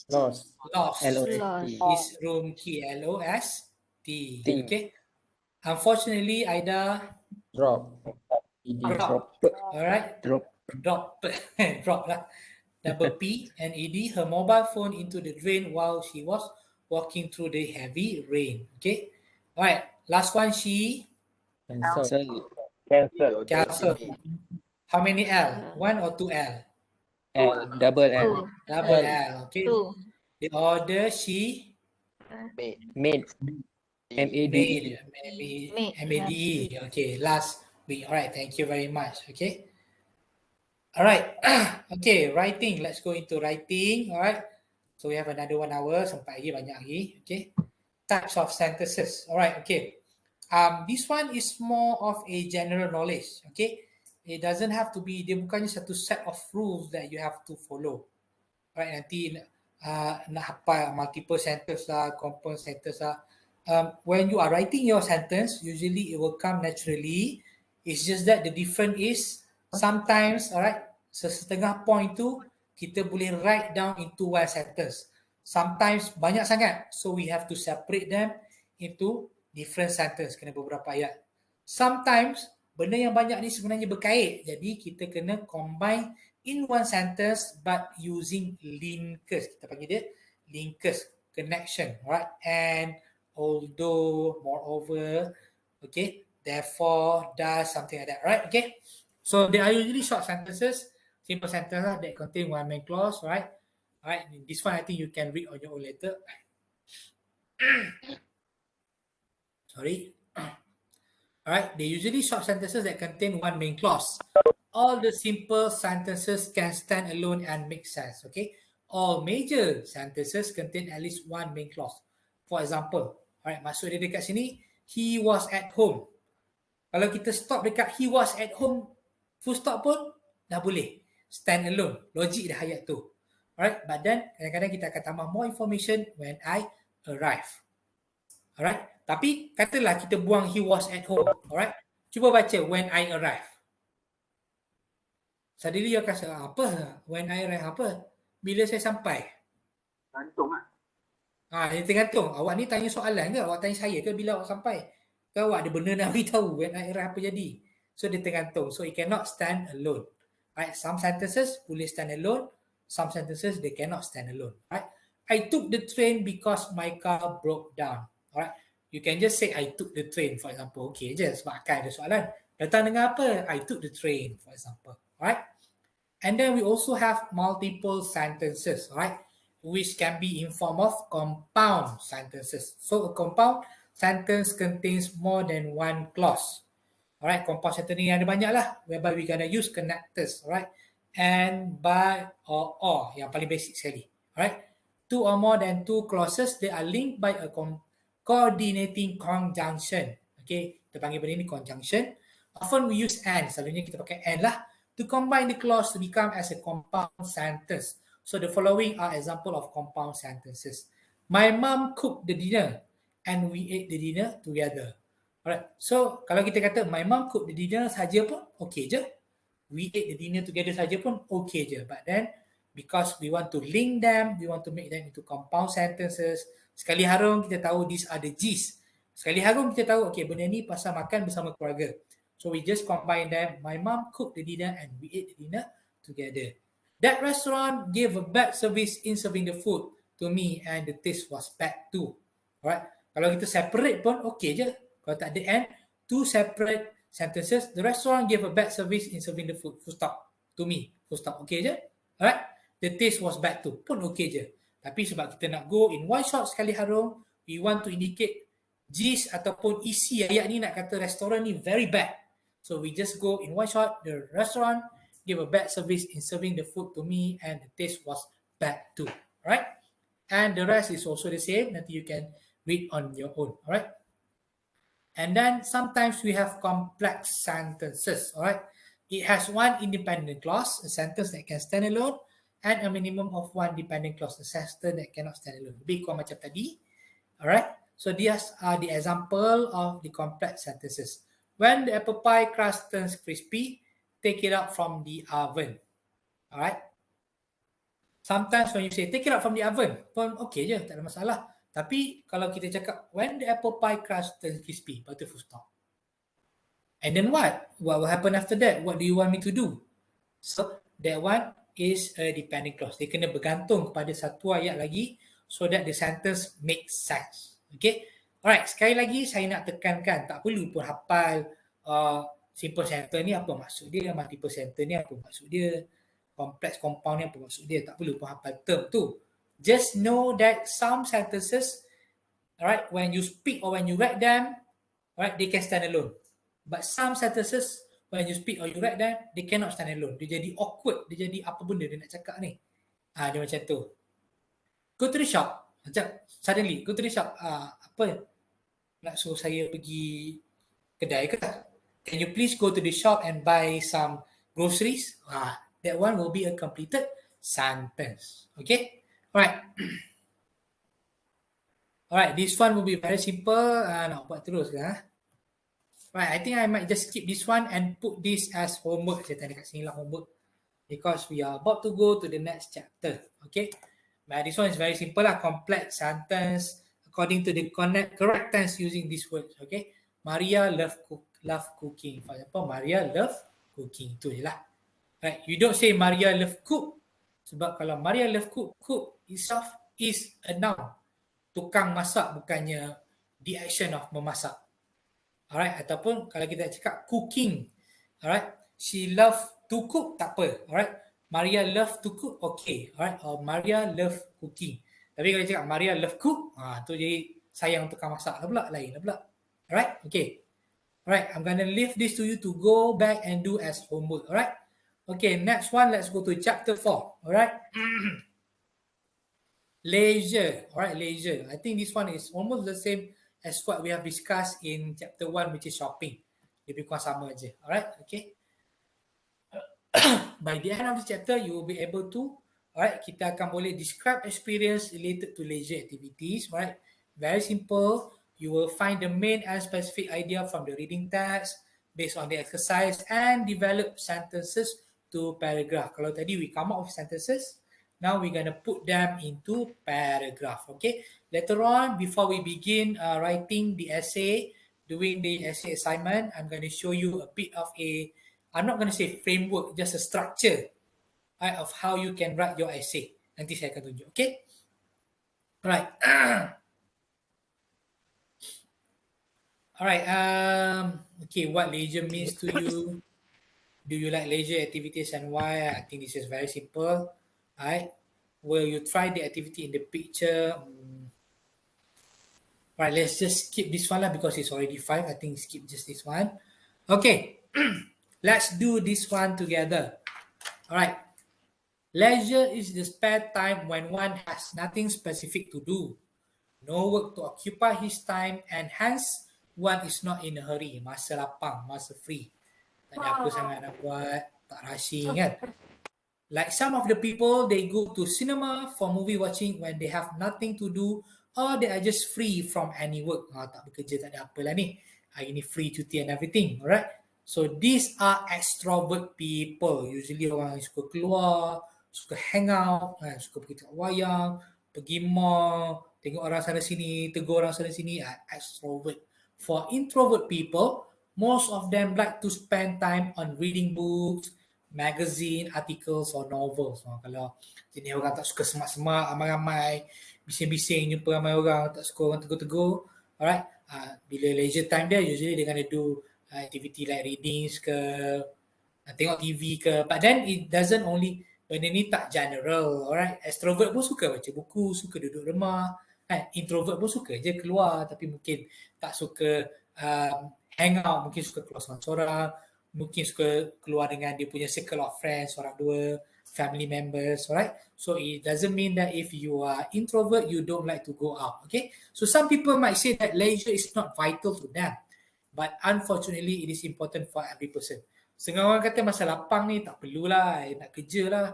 lost L-O-S-T. his room key. LOST. Okay. Unfortunately, Aida Drop. drop. Alright. Drop. Drop lah. Double P and ED her mobile phone into the drain while she was walking through the heavy rain. Okay. Alright. Last one, she Cancel. cancel. How many L? 1 or 2 L? L. Double L. Double L. Okay. The order she Made. M-A-D-E. M-A-D-E. Okay. Last week. Alright. Thank you very much. Okay. Alright. Okay. Writing. Let's go into writing. Alright. So we have another 1 hour. Sampai lagi banyak lagi. Okay. Types of sentences. Alright. Okay. This one is more of a general knowledge. Okay. It doesn't have to be, dia bukannya satu set of rules that you have to follow. Right, nanti nak hafal multiple sentence lah, compound sentence lah. When you are writing your sentence, usually it will come naturally. It's just that the difference is sometimes, alright, setengah point tu kita boleh write down into one sentence. Sometimes banyak sangat, so we have to separate them into different sentence, kena beberapa ayat. Sometimes benda yang banyak ni sebenarnya berkait, jadi kita kena combine in one sentence but using linkers. Kita panggil dia linkers, connection, right? And, although, moreover, okay, therefore, does, something like that, right? Okay, so they are usually short sentences, simple sentences that contain one main clause, right? Alright, this one I think you can read on your own later. Sorry. Alright, they usually short sentences that contain one main clause. All the simple sentences can stand alone and make sense, okay? All major sentences contain at least one main clause. For example, alright, maksud dia dekat sini, he was at home. Kalau kita stop dekat he was at home, full stop pun dah boleh. Stand alone, logik dah ayat tu. Alright, but then kadang-kadang kita akan tambah more information when I arrive. Alright, tapi katalah kita buang he was at home. Alright, cuba baca when I arrive. Suddenly you akan rasa, apa? When I arrive apa? Bila saya sampai? Gantung lah. Ini tergantung. Awak ni tanya soalan ke? Awak tanya saya ke bila awak sampai? Ke awak ada benda nak beritahu when I arrive apa jadi? So dia tergantung. So it cannot stand alone. Right? Some sentences boleh stand alone. Some sentences they cannot stand alone. Right? I took the train because my car broke down. Alright? You can just say I took the train for example. Okay je sebab akan ada soalan. Datang dengan apa? I took the train for example. Alright? And then we also have multiple sentences, right? Which can be in form of compound sentences. So a compound sentence contains more than one clause. Alright, compound sentence ni ada banyak lah, whereby we gonna use connectors, alright? And, by, or, yang paling basic sekali. Alright? Two or more than two clauses, they are linked by a coordinating conjunction. Okay, kita panggil benda ni conjunction. Often we use and, selalunya kita pakai and lah, to combine the clause to become as a compound sentence. So the following are example of compound sentences. My mom cooked the dinner and we ate the dinner together. Alright, so kalau kita kata my mom cooked the dinner saja pun okay je. We ate the dinner together saja pun okay je. But then because we want to link them, we want to make them into compound sentences. Sekali harum kita tahu these are the gist. Sekali harum kita tahu okay benda ni pasal makan bersama keluarga. So we just combine them. My mom cooked the dinner and we ate the dinner together. That restaurant gave a bad service in serving the food to me and the taste was bad too. Alright. Kalau kita separate pun okay je. Kalau tak ada and, two separate sentences. The restaurant gave a bad service in serving the food. Full stop. To me. Full stop. Okay je. Alright. The taste was bad too. Pun okay je. Tapi sebab kita nak go in one shot sekali harum, we want to indicate gist ataupun isi ayat ni nak kata restoran ni very bad. So we just go in one shot, the restaurant gave a bad service in serving the food to me and the taste was bad too. Alright? And the rest is also the same. Nanti you can read on your own. Alright? And then sometimes we have complex sentences, all right? It has one independent clause, a sentence that can stand alone, and a minimum of one dependent clause, a sentence that cannot stand alone. Lebih kurang macam tadi, all right? So these are the example of the complex sentences. When the apple pie crust turns crispy, take it out from the oven, all right? Sometimes when you say take it out from the oven, pun okay je, tak ada masalah. Tapi kalau kita cakap when the apple pie crust turns crispy, lepas tu full stop. And then what? What will happen after that? What do you want me to do? So that one is a dependent clause. Dia kena bergantung kepada satu ayat lagi so that the sentence makes sense. Okay? Alright, sekali lagi saya nak tekankan, tak perlu pun hafal simple sentence ni apa maksud dia, multiple sentence ni apa maksud dia, complex compound ni apa maksud dia, tak perlu pun hafal term tu. Just know that some sentences, alright, when you speak or when you write them, alright, they can stand alone. But some sentences, when you speak or you write them, they cannot stand alone. Dia jadi awkward, dia jadi apa benda dia nak cakap ni. Dia macam tu. Go to the shop. Macam suddenly, go to the shop. Apa? Nak suruh saya pergi kedai ke? Can you please go to the shop and buy some groceries? That one will be a completed sentence. Okay? Alright. Alright, this one will be very simple. Nak buat terus ke? Right, I think I might just skip this one and put this as homework. Saya tak dekat sini lah homework. Because we are about to go to the next chapter. Okay. But this one is very simple lah. Complex sentence according to the correct tense using these words. Okay. Maria love cooking. For example, Maria love cooking. Itu je lah. Right. You don't say Maria love cook. Sebab kalau Maria love cook, cook itself is a noun. Tukang masak bukannya the action of memasak. Alright, ataupun kalau kita cakap cooking, alright, she love to cook, tak apa, alright, Maria love to cook, okay, alright, or Maria love cooking. Tapi kalau cakap Maria love cook, tu jadi sayang tukang masak lah pula, lain lah pula. Alright, okay. Alright, I'm gonna leave this to you to go back and do as homework, alright. Okay, next one, let's go to chapter 4, alright. Leisure, alright, leisure. I think this one is almost the same as what we have discussed in chapter 1, which is shopping. Lebih kurang sama je. Alright, okay. By the end of the chapter, you will be able to, alright, kita akan boleh describe experience related to leisure activities, right? Very simple. You will find the main and specific idea from the reading text based on the exercise and develop sentences to paragraph. Kalau tadi we come up with sentences, now we're going to put them into paragraph, okay? Later on, before we begin writing the essay, doing the essay assignment, I'm going to show you a bit of a, I'm not going to say framework, just a structure of how you can write your essay. Nanti saya akan tunjuk, okay? Alright. Alright, okay, what leisure means to you? Do you like leisure activities and why? I think this is very simple. Alright, will you try the activity in the picture? Right, let's just skip this one lah because it's already 5. I think skip just this one. Okay, let's do this one together. Alright, leisure is the spare time when one has nothing specific to do. No work to occupy his time and hence one is not in a hurry. Masa lapang, masa free. Tak ada apa sangat nak buat, tak rushing kan. Like some of the people, they go to cinema for movie watching when they have nothing to do or they are just free from any work. Tak bekerja, tak ada apalah ni. Hari ni free, cuti and everything. Alright. So these are extrovert people. Usually orang yang suka keluar, suka hang out, suka pergi tengok wayang, pergi mall, tengok orang sana sini, tegur orang sana sini. Extrovert. For introvert people, most of them like to spend time on reading books, magazine, articles or novels. Kalau jenis orang tak suka semak-semak, ramai-ramai, bising-bising, jumpa ramai orang, tak suka orang tegur-tegur, alright, bila leisure time dia, usually they're gonna do activity like readings ke, tengok TV ke, but then it doesn't only, benda ni tak general, alright, extrovert pun suka baca buku, suka duduk rumah, introvert pun suka je keluar, tapi mungkin tak suka hang out, mungkin suka keluar seorang-seorang, mungkin suka keluar dengan dia punya circle of friends, orang dua, family members, alright? So it doesn't mean that if you are introvert, you don't like to go out, okay? So some people might say that leisure is not vital to them. But unfortunately, it is important for every person. Setengah orang kata masa lapang ni tak perlulah, nak kerja lah,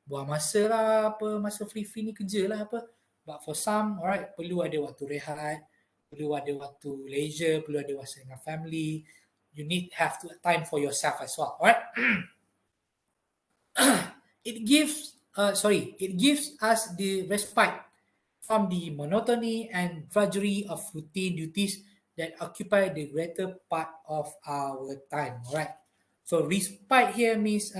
buang masa lah, apa masa free ni kerja lah apa. But for some, alright, perlu ada waktu rehat, perlu ada waktu leisure, perlu ada waktu dengan family. You need have to time for yourself as well, alright? It gives us the respite from the monotony and drudgery of routine duties that occupy the greater part of our time. Alright. So respite here means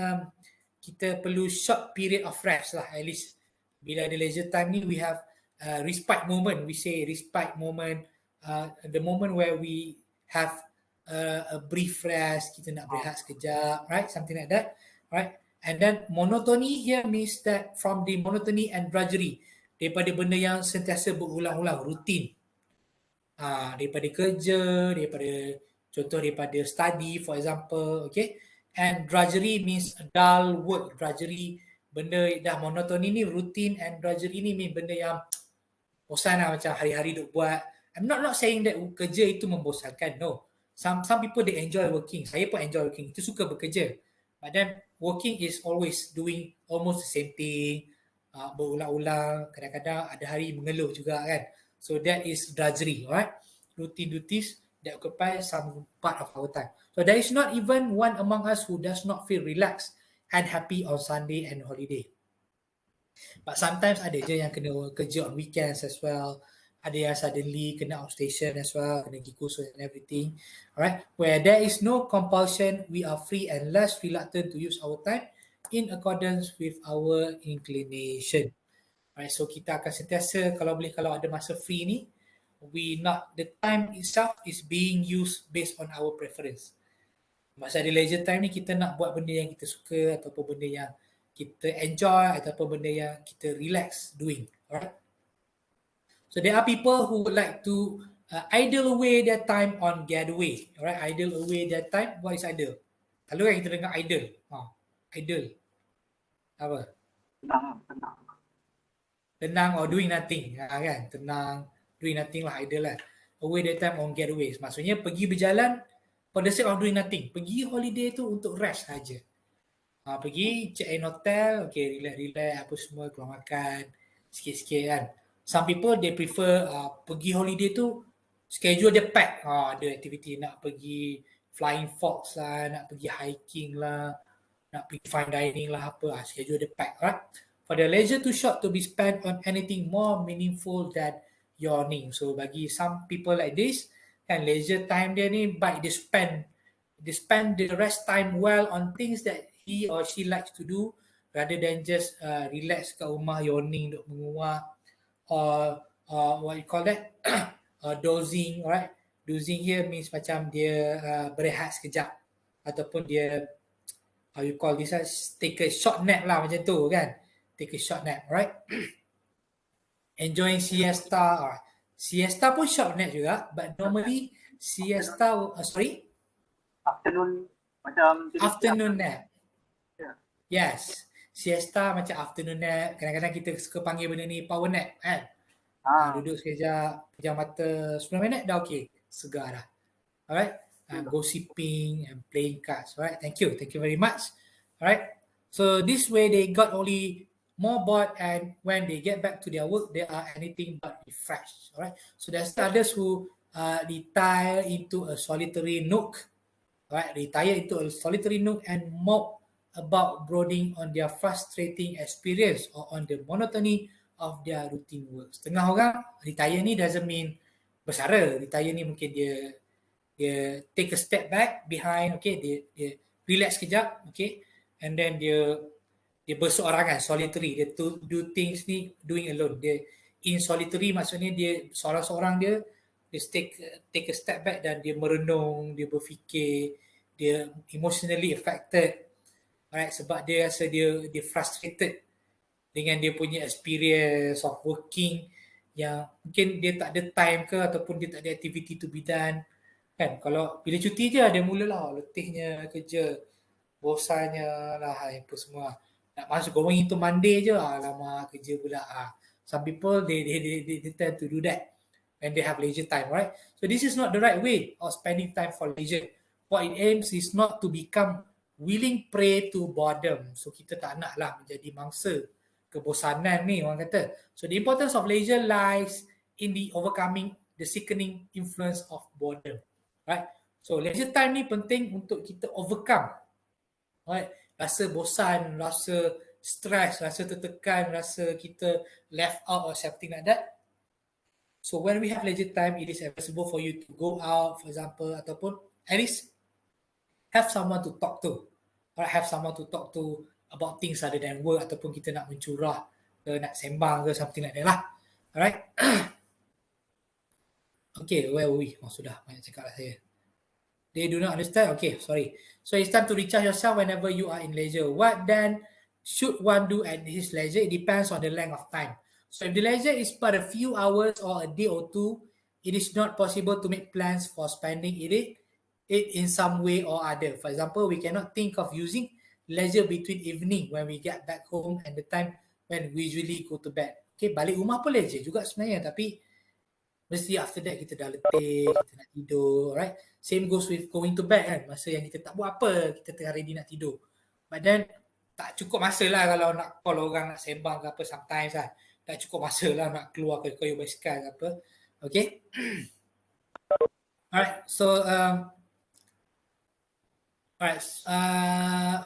kita perlu short period of rest lah, at least. Bila ada leisure time ni, we have respite moment. We say respite moment, the moment where we have a brief rest, kita nak berehat sekejap, right? Something like that, right? And then monotony here means that from the monotony and drudgery, daripada benda yang sentiasa berulang-ulang, rutin. Daripada kerja, daripada study for example, okay. And drudgery means dull work. Drudgery, benda dah monotony ni, rutin, and drudgery ni mean benda yang bosan lah, macam hari-hari duk buat. I'm not saying that kerja itu membosankan, no. Some people they enjoy working. Saya pun enjoy working. Itu suka bekerja. But then working is always doing almost the same thing, berulang-ulang. Kadang-kadang ada hari mengeluh juga kan. So that is drudgery, alright? Routine duties that occupy some part of our time. So there is not even one among us who does not feel relaxed and happy on Sunday and holiday. But sometimes ada je yang kena kerja on weekends as well. Ada yang suddenly kena outstation as well, kena pergi kursus and everything. Alright, where there is no compulsion, we are free and less reluctant to use our time in accordance with our inclination. Alright, so kita akan sentiasa kalau ada masa free ni, the time itself is being used based on our preference. Masa ada leisure time ni, kita nak buat benda yang kita suka ataupun benda yang kita enjoy ataupun benda yang kita relax doing. Alright. So there are people who would like to idle away their time on getaway. Alright, idle away their time. What is idle? Kalau kan kita dengar idle. Idle. Apa? Tenang or doing nothing. Kan? Tenang, doing nothing lah, idle lah. Away their time on getaways. Maksudnya pergi berjalan for the sake of doing nothing. Pergi holiday tu untuk rest saja. Pergi check in hotel, okay, relax apa semua, keluar makan sikit-sikit kan. Some people they prefer pergi holiday tu schedule dia pack. Ada aktiviti nak pergi flying fox lah, nak pergi hiking lah, nak pergi fine dining lah apa, schedule dia pack, right? For the leisure too short to be spent on anything more meaningful than yawning. So bagi some people like this, kan leisure time dia ni baik dia spend the rest time well on things that he or she likes to do rather than just relax kat rumah yawning, duk menguap, or what you call that, dozing, right? Dozing here means macam dia berehat sekejap ataupun dia how you call this, take a short nap lah macam tu kan, take a short nap, right? Enjoying siesta, siesta pun short nap juga, but normally siesta, afternoon nap. Yes, siesta macam afternoon nap. Kadang-kadang kita suka panggil benda ni power nap kan. Duduk sekejap, pejam mata 10 minit dah okey, segar dah. Alright, gossiping and playing cards. Alright, thank you very much. Alright, so this way they got only more bored, and when they get back to their work, they are anything but refreshed. Alright, so there's others who retire into a solitary nook. Alright, retire into a solitary nook and mope about brooding on their frustrating experience or on the monotony of their routine work. Setengah orang retire ni doesn't mean bersara. Retire ni mungkin dia take a step back behind, okay, dia relax kejap, okay, and then dia berseorangan, solitary, dia do things ni doing alone. Dia in solitary maksudnya dia seorang-seorang dia take a step back dan dia merenung, dia berfikir, dia emotionally affected. Alright, sebab dia rasa dia frustrated dengan dia punya experience of working yang mungkin dia tak ada time ke ataupun dia tak ada activity to be done. Kan, kalau bila cuti je dia mulalah letihnya kerja, bosannya lah apa semua. Nak masuk going into Monday je, lama kerja pula. Some people they tend to do that. when they have leisure time, right? So this is not the right way of spending time for leisure. What it aims is not to become willing prey to boredom. So kita tak nak lah menjadi mangsa kebosanan ni orang kata. So the importance of leisure lies in the overcoming the sickening influence of boredom, right? So leisure time ni penting untuk kita overcome, right? Rasa bosan, rasa stress, rasa tertekan, rasa kita left out or something like that. So when we have leisure time, it is advisable for you to go out, for example, ataupun at least have someone to talk to, or have someone to talk to about things other than work, ataupun kita nak mencurah ke nak sembang ke something like that lah. Alright. Okay, where were we? Oh, sudah banyak cakap lah saya. They do not understand. Okay, sorry. So it's time to recharge yourself whenever you are in leisure. What then should one do at his leisure? It depends on the length of time. So if the leisure is but a few hours or a day or two, it is not possible to make plans for spending it in some way or other. For example, we cannot think of using leisure between evening when we get back home and the time when we usually go to bed. Okay, balik rumah pun leisure juga sebenarnya, tapi mesti after that kita dah letih, kita nak tidur, right? Same goes with going to bed kan, masa yang kita tak buat apa, kita tengah ready nak tidur. But then, tak cukup masa lah kalau nak call orang, nak sembang ke apa sometimes lah. Tak cukup masa lah nak keluar ke kayu basikal ke apa. Okay? Alright, so,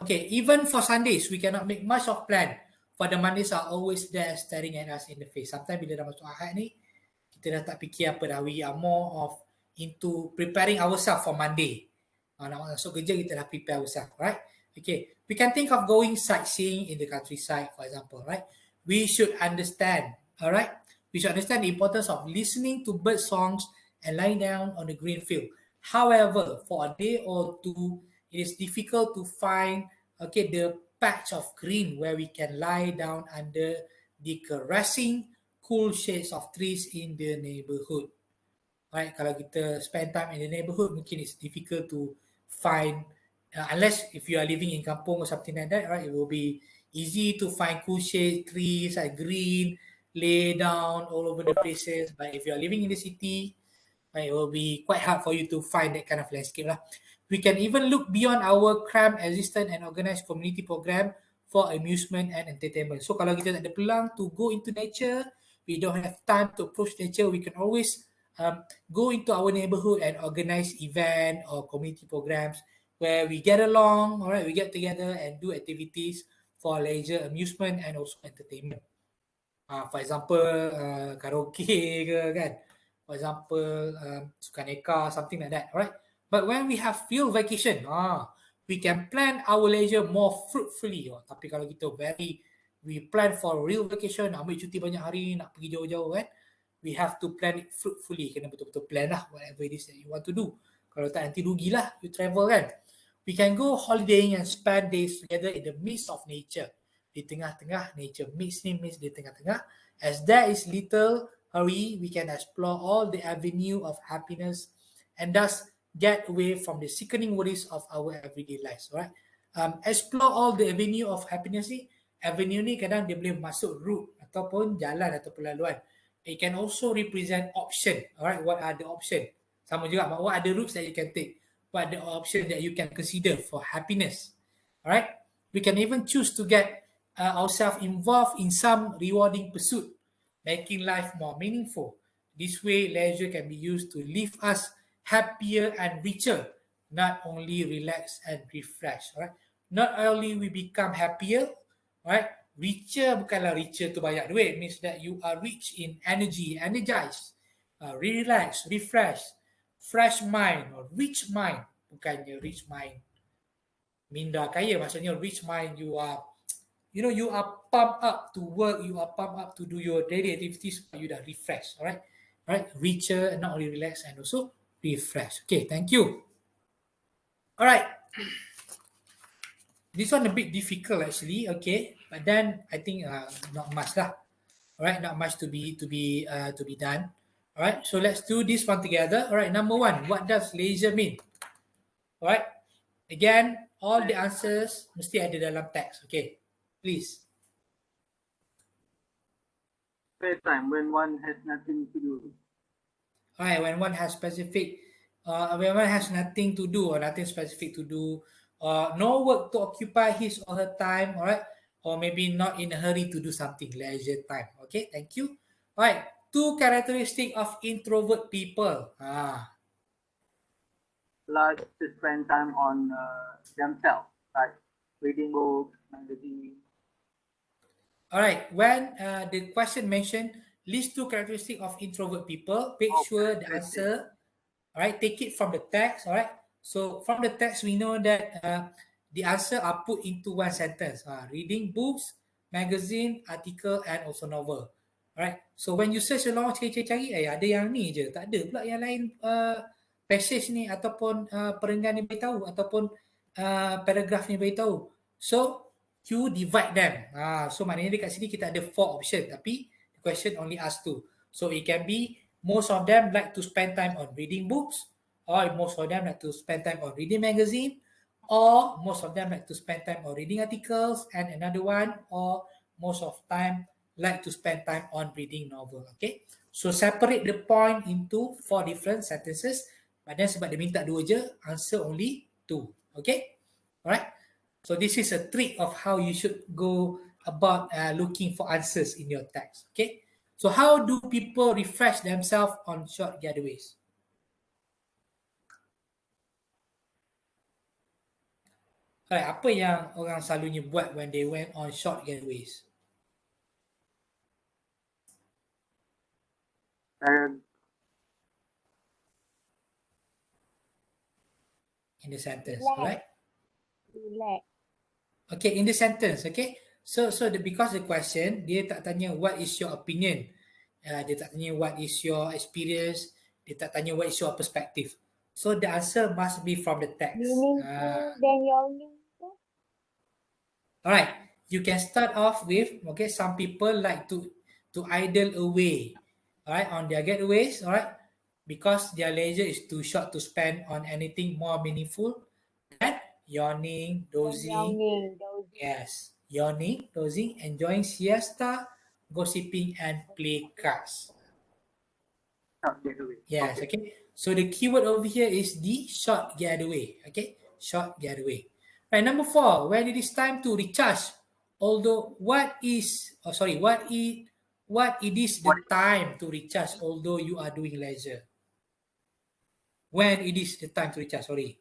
okay, even for Sundays, we cannot make much of plan. For the Mondays are always there staring at us in the face. Sometimes bila dah masuk Ahad ni, kita dah tak fikir apa dah. We are more of into preparing ourselves for Monday. Nak masuk kerja, kita dah prepare ourselves, right? Okay, we can think of going sightseeing in the countryside, for example, right? We should understand, all right? We should understand the importance of listening to bird songs and lying down on the green field. However, for a day or two, it is difficult to find, okay, the patch of green where we can lie down under the caressing cool shades of trees in the neighborhood. Right, kalau kita spend time in the neighborhood, mungkin it's difficult to find, unless if you are living in kampung or something like that, right, it will be easy to find cool shade trees like green, lay down all over the places. But if you are living in the city, right, it will be quite hard for you to find that kind of landscape lah. We can even look beyond our cramped existence and organize community program for amusement and entertainment. So kalau kita tak ada peluang to go into nature, we don't have time to approach nature, we can always go into our neighborhood and organize event or community programs where we get along, all right, we get together and do activities for leisure, amusement and also entertainment. For example, karaoke ke kan, for example, sukaneka, something like that, right? But when we have field vacation, we can plan our leisure more fruitfully. Tapi kalau kita we plan for real vacation, ambil cuti banyak hari, nak pergi jauh-jauh kan, we have to plan it fruitfully. Kena betul-betul plan lah whatever it is that you want to do. Kalau tak nanti rugilah you travel kan. We can go holidaying and spend days together in the midst of nature. Di tengah-tengah nature, midst di tengah-tengah. As there is little hurry, we can explore all the avenue of happiness and thus get away from the sickening worries of our everyday lives, right? Explore all the avenue of happiness ni. Avenue ni kadang dia boleh masuk route ataupun jalan ataupun laluan. It can also represent option, alright? What are the option? Sama juga, but what are the routes that you can take? What are the options that you can consider for happiness? Alright? We can even choose to get ourselves involved in some rewarding pursuit, making life more meaningful. This way, leisure can be used to leave us happier and richer, not only relax and refresh. Right? Not only we become happier, right? Richer bukanlah richer tu banyak duit, means that you are rich in energy, energized, relax, refresh, fresh mind or rich mind, bukannya rich mind minda kaya, maksudnya rich mind you are, you know, you are pumped up to work, you are pumped up to do your daily activities, but you dah refresh, alright? Right? Richer and not only relax and also refresh. Okay, thank you. Alright. This one a bit difficult actually, okay, but then I think not much lah. Alright, not much to be done. Alright, so let's do this one together. Alright, number one, what does leisure mean? Alright, again, all the answers mesti ada dalam teks. Okay, please. Spare time when one has nothing to do. All right, when one has specific, when one has nothing to do or nothing specific to do, or no work to occupy his or her time, all right, or maybe not in a hurry to do something, leisure time. Okay, thank you. All right, two characteristics of introvert people. Like to spend time on themselves, like reading books, magazines. All right, when the question mentioned list two characteristics of introvert people, make sure the answer, all right, take it from the text, all right. So from the text, we know that the answer are put into one sentence. Reading books, magazine, article, and also novel. Alright, so when you search along, cari-cari, ada yang ni je, tak ada pula yang lain passage ni ataupun perenggan ni beritahu ataupun paragraph ni beritahu. So you divide them. So maknanya dekat sini kita ada 4 option tapi the question only ask 2. So it can be most of them like to spend time on reading books, or most of them like to spend time on reading magazine, or most of them like to spend time on reading articles, and another one, or most of time like to spend time on reading novel. Okay, so separate the point into 4 different sentences, but then sebab dia minta 2 je, answer only 2. Okay, alright. So this is a trick of how you should go about looking for answers in your text. Okay, so how do people refresh themselves on short getaways? Alright, apa yang orang selalunya buat when they went on short getaways? In the sentence, alright? Relax. Okay, in the sentence, okay? So because the question, dia tak tanya what is your opinion. Dia tak tanya what is your experience. Dia tak tanya what is your perspective. So the answer must be from the text. Meaningful than yawning. Alright, you can start off with, okay, some people like to idle away, alright, on their getaways, alright, because their leisure is too short to spend on anything more meaningful than yawning, dozing. Yes, yawning, dozing, enjoying siesta, gossiping, and play cards. Yes, okay. So the keyword over here is the short getaway. Okay, short getaway. Right, number 4, when it is time to recharge. Although what it is the time to recharge, although you are doing leisure. When it is the time to recharge, sorry.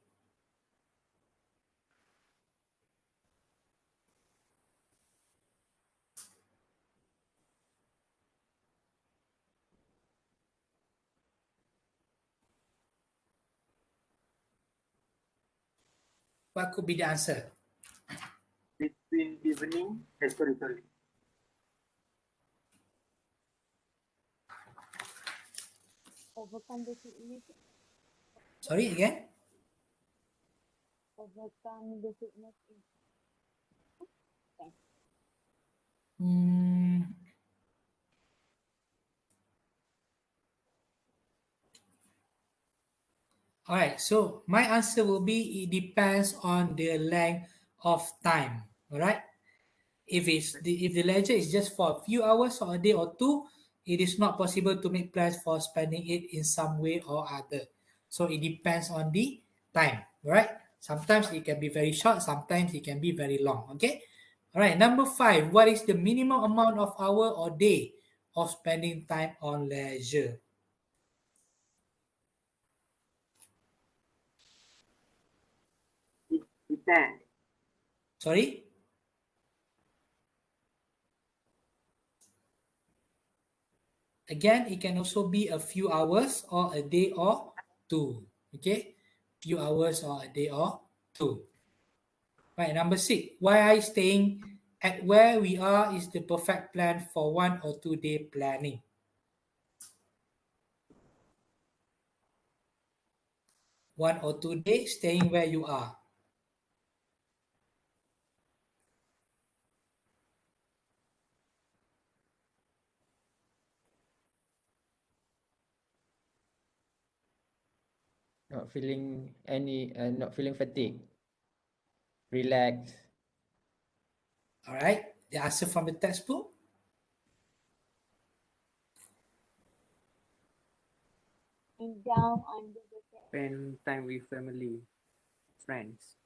What could be the answer? Between evening, sorry. Overcome the sickness. Sorry, again? Overcome the sickness. Alright, so my answer will be it depends on the length of time. Alright, if the leisure is just for a few hours or a day or two, it is not possible to make plans for spending it in some way or other. So it depends on the time. Alright, sometimes it can be very short, sometimes it can be very long. Okay, alright, number 5, what is the minimum amount of hour or day of spending time on leisure? Depends. Sorry? Again, it can also be a few hours or a day or two. Okay, few hours or a day or two. Right, number 6, why are you staying at where we are is the perfect plan for 1 or 2 day planning. One or 2 days staying where you are. Not feeling not feeling fatigue. Relax. All right, the answer from the textbook. down under the Spend time with family, friends.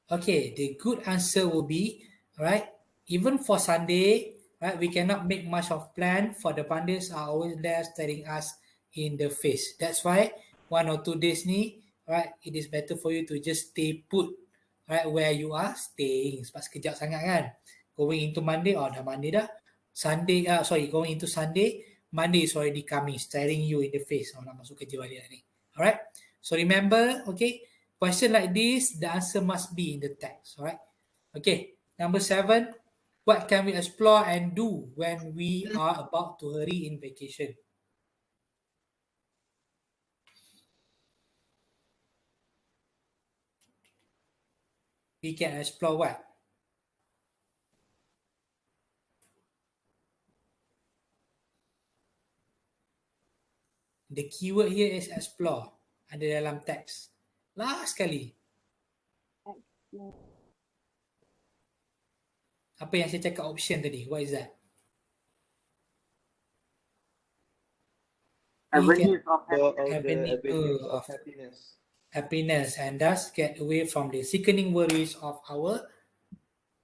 Okay, the good answer will be, right, even for Sunday, right, we cannot make much of plan for the pandas are always there staring us in the face. That's why 1 or 2 days ni, right, it is better for you to just stay put, right, where you are staying. Sebab sekejap sangat kan. Going into Monday, dah Monday dah. Sunday, going into Sunday, Monday is already coming, staring you in the face. Nak masuk kerja balik ni. Alright, so remember, okay, question like this, the answer must be in the text, alright? Okay, number 7, what can we explore and do when we are about to hurry in vacation? We can explore what? The keyword here is explore, ada dalam teks. Last sekali. Apa yang saya cakap option tadi? What is that? Avenues of Avenue of happiness. happiness, and thus get away from the sickening worries of our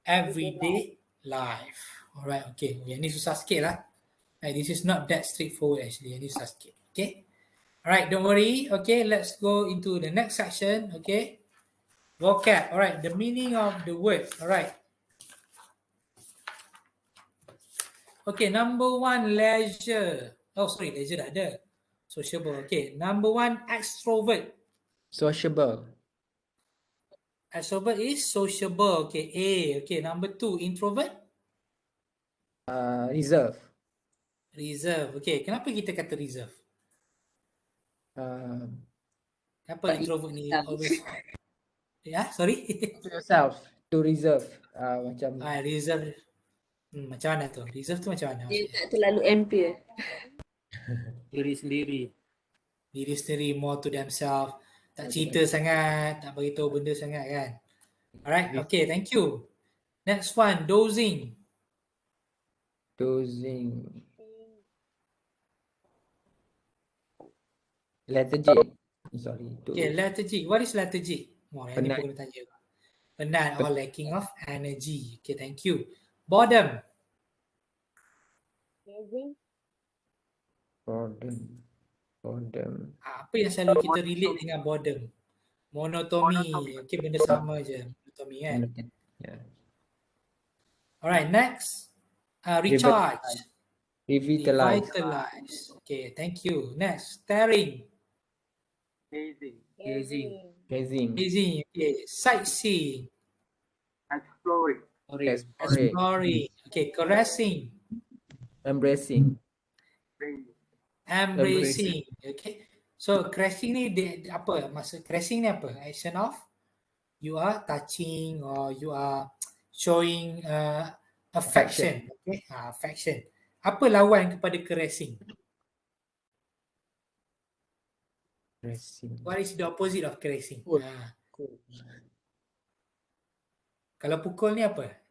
everyday life. Alright, okay. Yang ni susah sikit lah. This is not that straightforward actually. Yang ni susah sikit. Okay. Alright, don't worry. Okay, let's go into the next section. Okay. Vocab. Alright, the meaning of the word. Alright. Okay, number 1, leisure. Oh, sorry, leisure dah ada. Sociable. Okay, number 1, extrovert. Sociable. Extrovert is sociable. Okay, A. Okay, number 2, introvert. Reserve. Reserve. Okay, kenapa kita kata reserve? Kenapa introvert ni always... Ya, sorry. To yourself. To reserve. Macam... reserve. Macam mana tu? Reserve tu macam mana? Dia tak terlalu ample. Diri sendiri. Diri sendiri, more to themselves. Tak cerita sangat, tak beritahu benda sangat kan. Alright, okay, thank you. Next one, dozing. Dozing. Lethargic. Sorry. Okay, lethargic. What is lethargic? Yang ni pun kena tanya. Penat or lacking of energy. Okay, thank you. Boredom. Boredom. Apa yang selalu kita relate dengan boredom? Monotony. Okay, benda sama je. Monotony kan? Yeah. Alright, next. Recharge. Revitalize. Okay, thank you. Next, staring. Gazing. Okay, sightseeing. Exploring. Okay, caressing. Embracing. Okay. So caressing ni apa? Maksud caressing ni apa? Action of you are touching or you are showing affection. Okay, affection. Apa lawan kepada caressing? What is the opposite of caressing? Kalau pukul ni apa?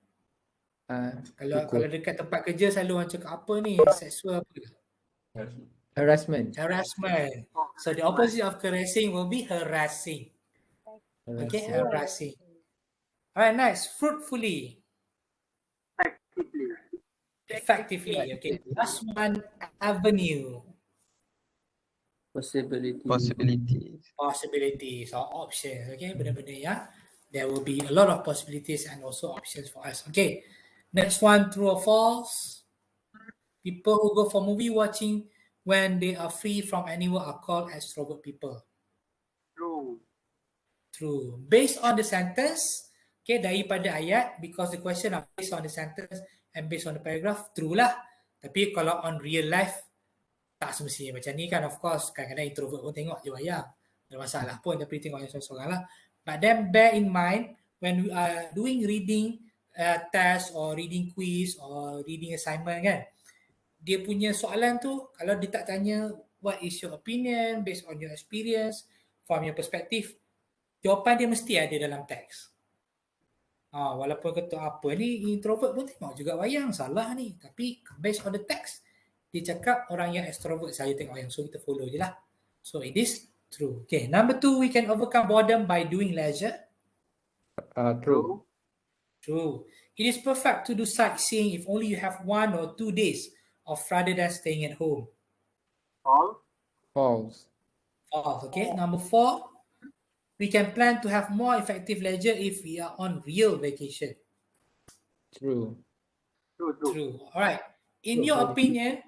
Kalau dekat tempat kerja selalu orang cakap apa ni? Seksual apa? Harassment. So the opposite of caressing will be harassing. Okay, harassing. Alright, next, fruitfully. Effectively. Okay, last one, avenue. Possibilities or options. Okay, benda-benda ya. There will be a lot of possibilities and also options for us. Okay, next one, true or false. People who go for movie watching when they are free from anyone are called extrovert people. True. Based on the sentence, okay, daripada ayat, because the question are based on the sentence and based on the paragraph, true lah. Tapi kalau on real life, tak semestinya macam ni kan. Of course, kadang-kadang introvert pun tengok je wayang. Tak ada masalah pun, tapi tengok yang seorang-seorang lah. But then bear in mind, when we are doing reading test or reading quiz or reading assignment kan, dia punya soalan tu, kalau dia tak tanya what is your opinion based on your experience from your perspective, jawapan dia mesti ada dalam teks. Walaupun kata apa ni, introvert pun tengok juga wayang, salah ni. Tapi based on the text, dia cakap orang yang extrovert saya tengok wayang, so kita follow je lah. So it is true. Okay, number 2, we can overcome boredom by doing leisure. True. True. It is perfect to do sightseeing if only you have 1 or 2 days off rather than staying at home. False. False. False. Okay, number 4, we can plan to have more effective leisure if we are on real vacation. True. True. Alright. In your opinion,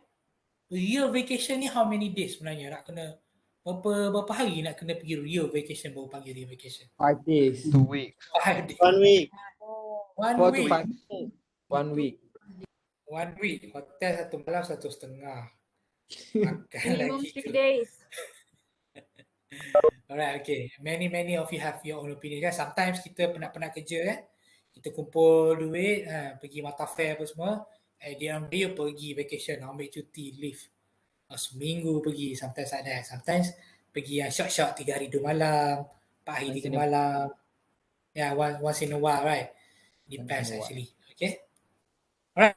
real vacation ni how many days sebenarnya? Nak kena berapa hari nak kena pergi real vacation baru panggil real vacation? 5 days. 2 weeks. 5 days. 1 week. 1 4 to week. 5 days. 1 week. 1 week. Hotel 1 malam 1.5. Makan Minimum lagi 3 tu. days. Alright, okay. Many of you have your own opinion kan. Sometimes kita penat-penat kerja kan. Kita kumpul duit, pergi mata fair apa semua. Dia pergi vacation, ambil cuti, leave. Seminggu pergi, sometimes like that. Sometimes pergi yang short 3 hari 2 malam, 4 hari 3 malam. Yeah, once in a while, right? Depends actually. Okay. Alright.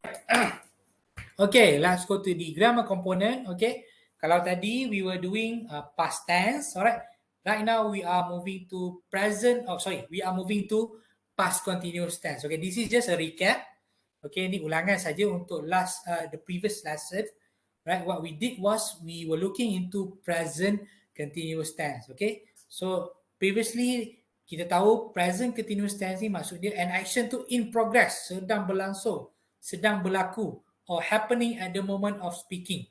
Okay, let's go to the grammar component. Okay. Kalau tadi we were doing past tense, alright. Right now we are moving to we are moving to past continuous tense. Okay, this is just a recap. Okay, ni ulangan saja untuk the previous lesson. Right, what we did was we were looking into present continuous tense. Okay, so previously kita tahu present continuous tense ni maksud dia an action tu in progress, sedang berlangsung, sedang berlaku, or happening at the moment of speaking.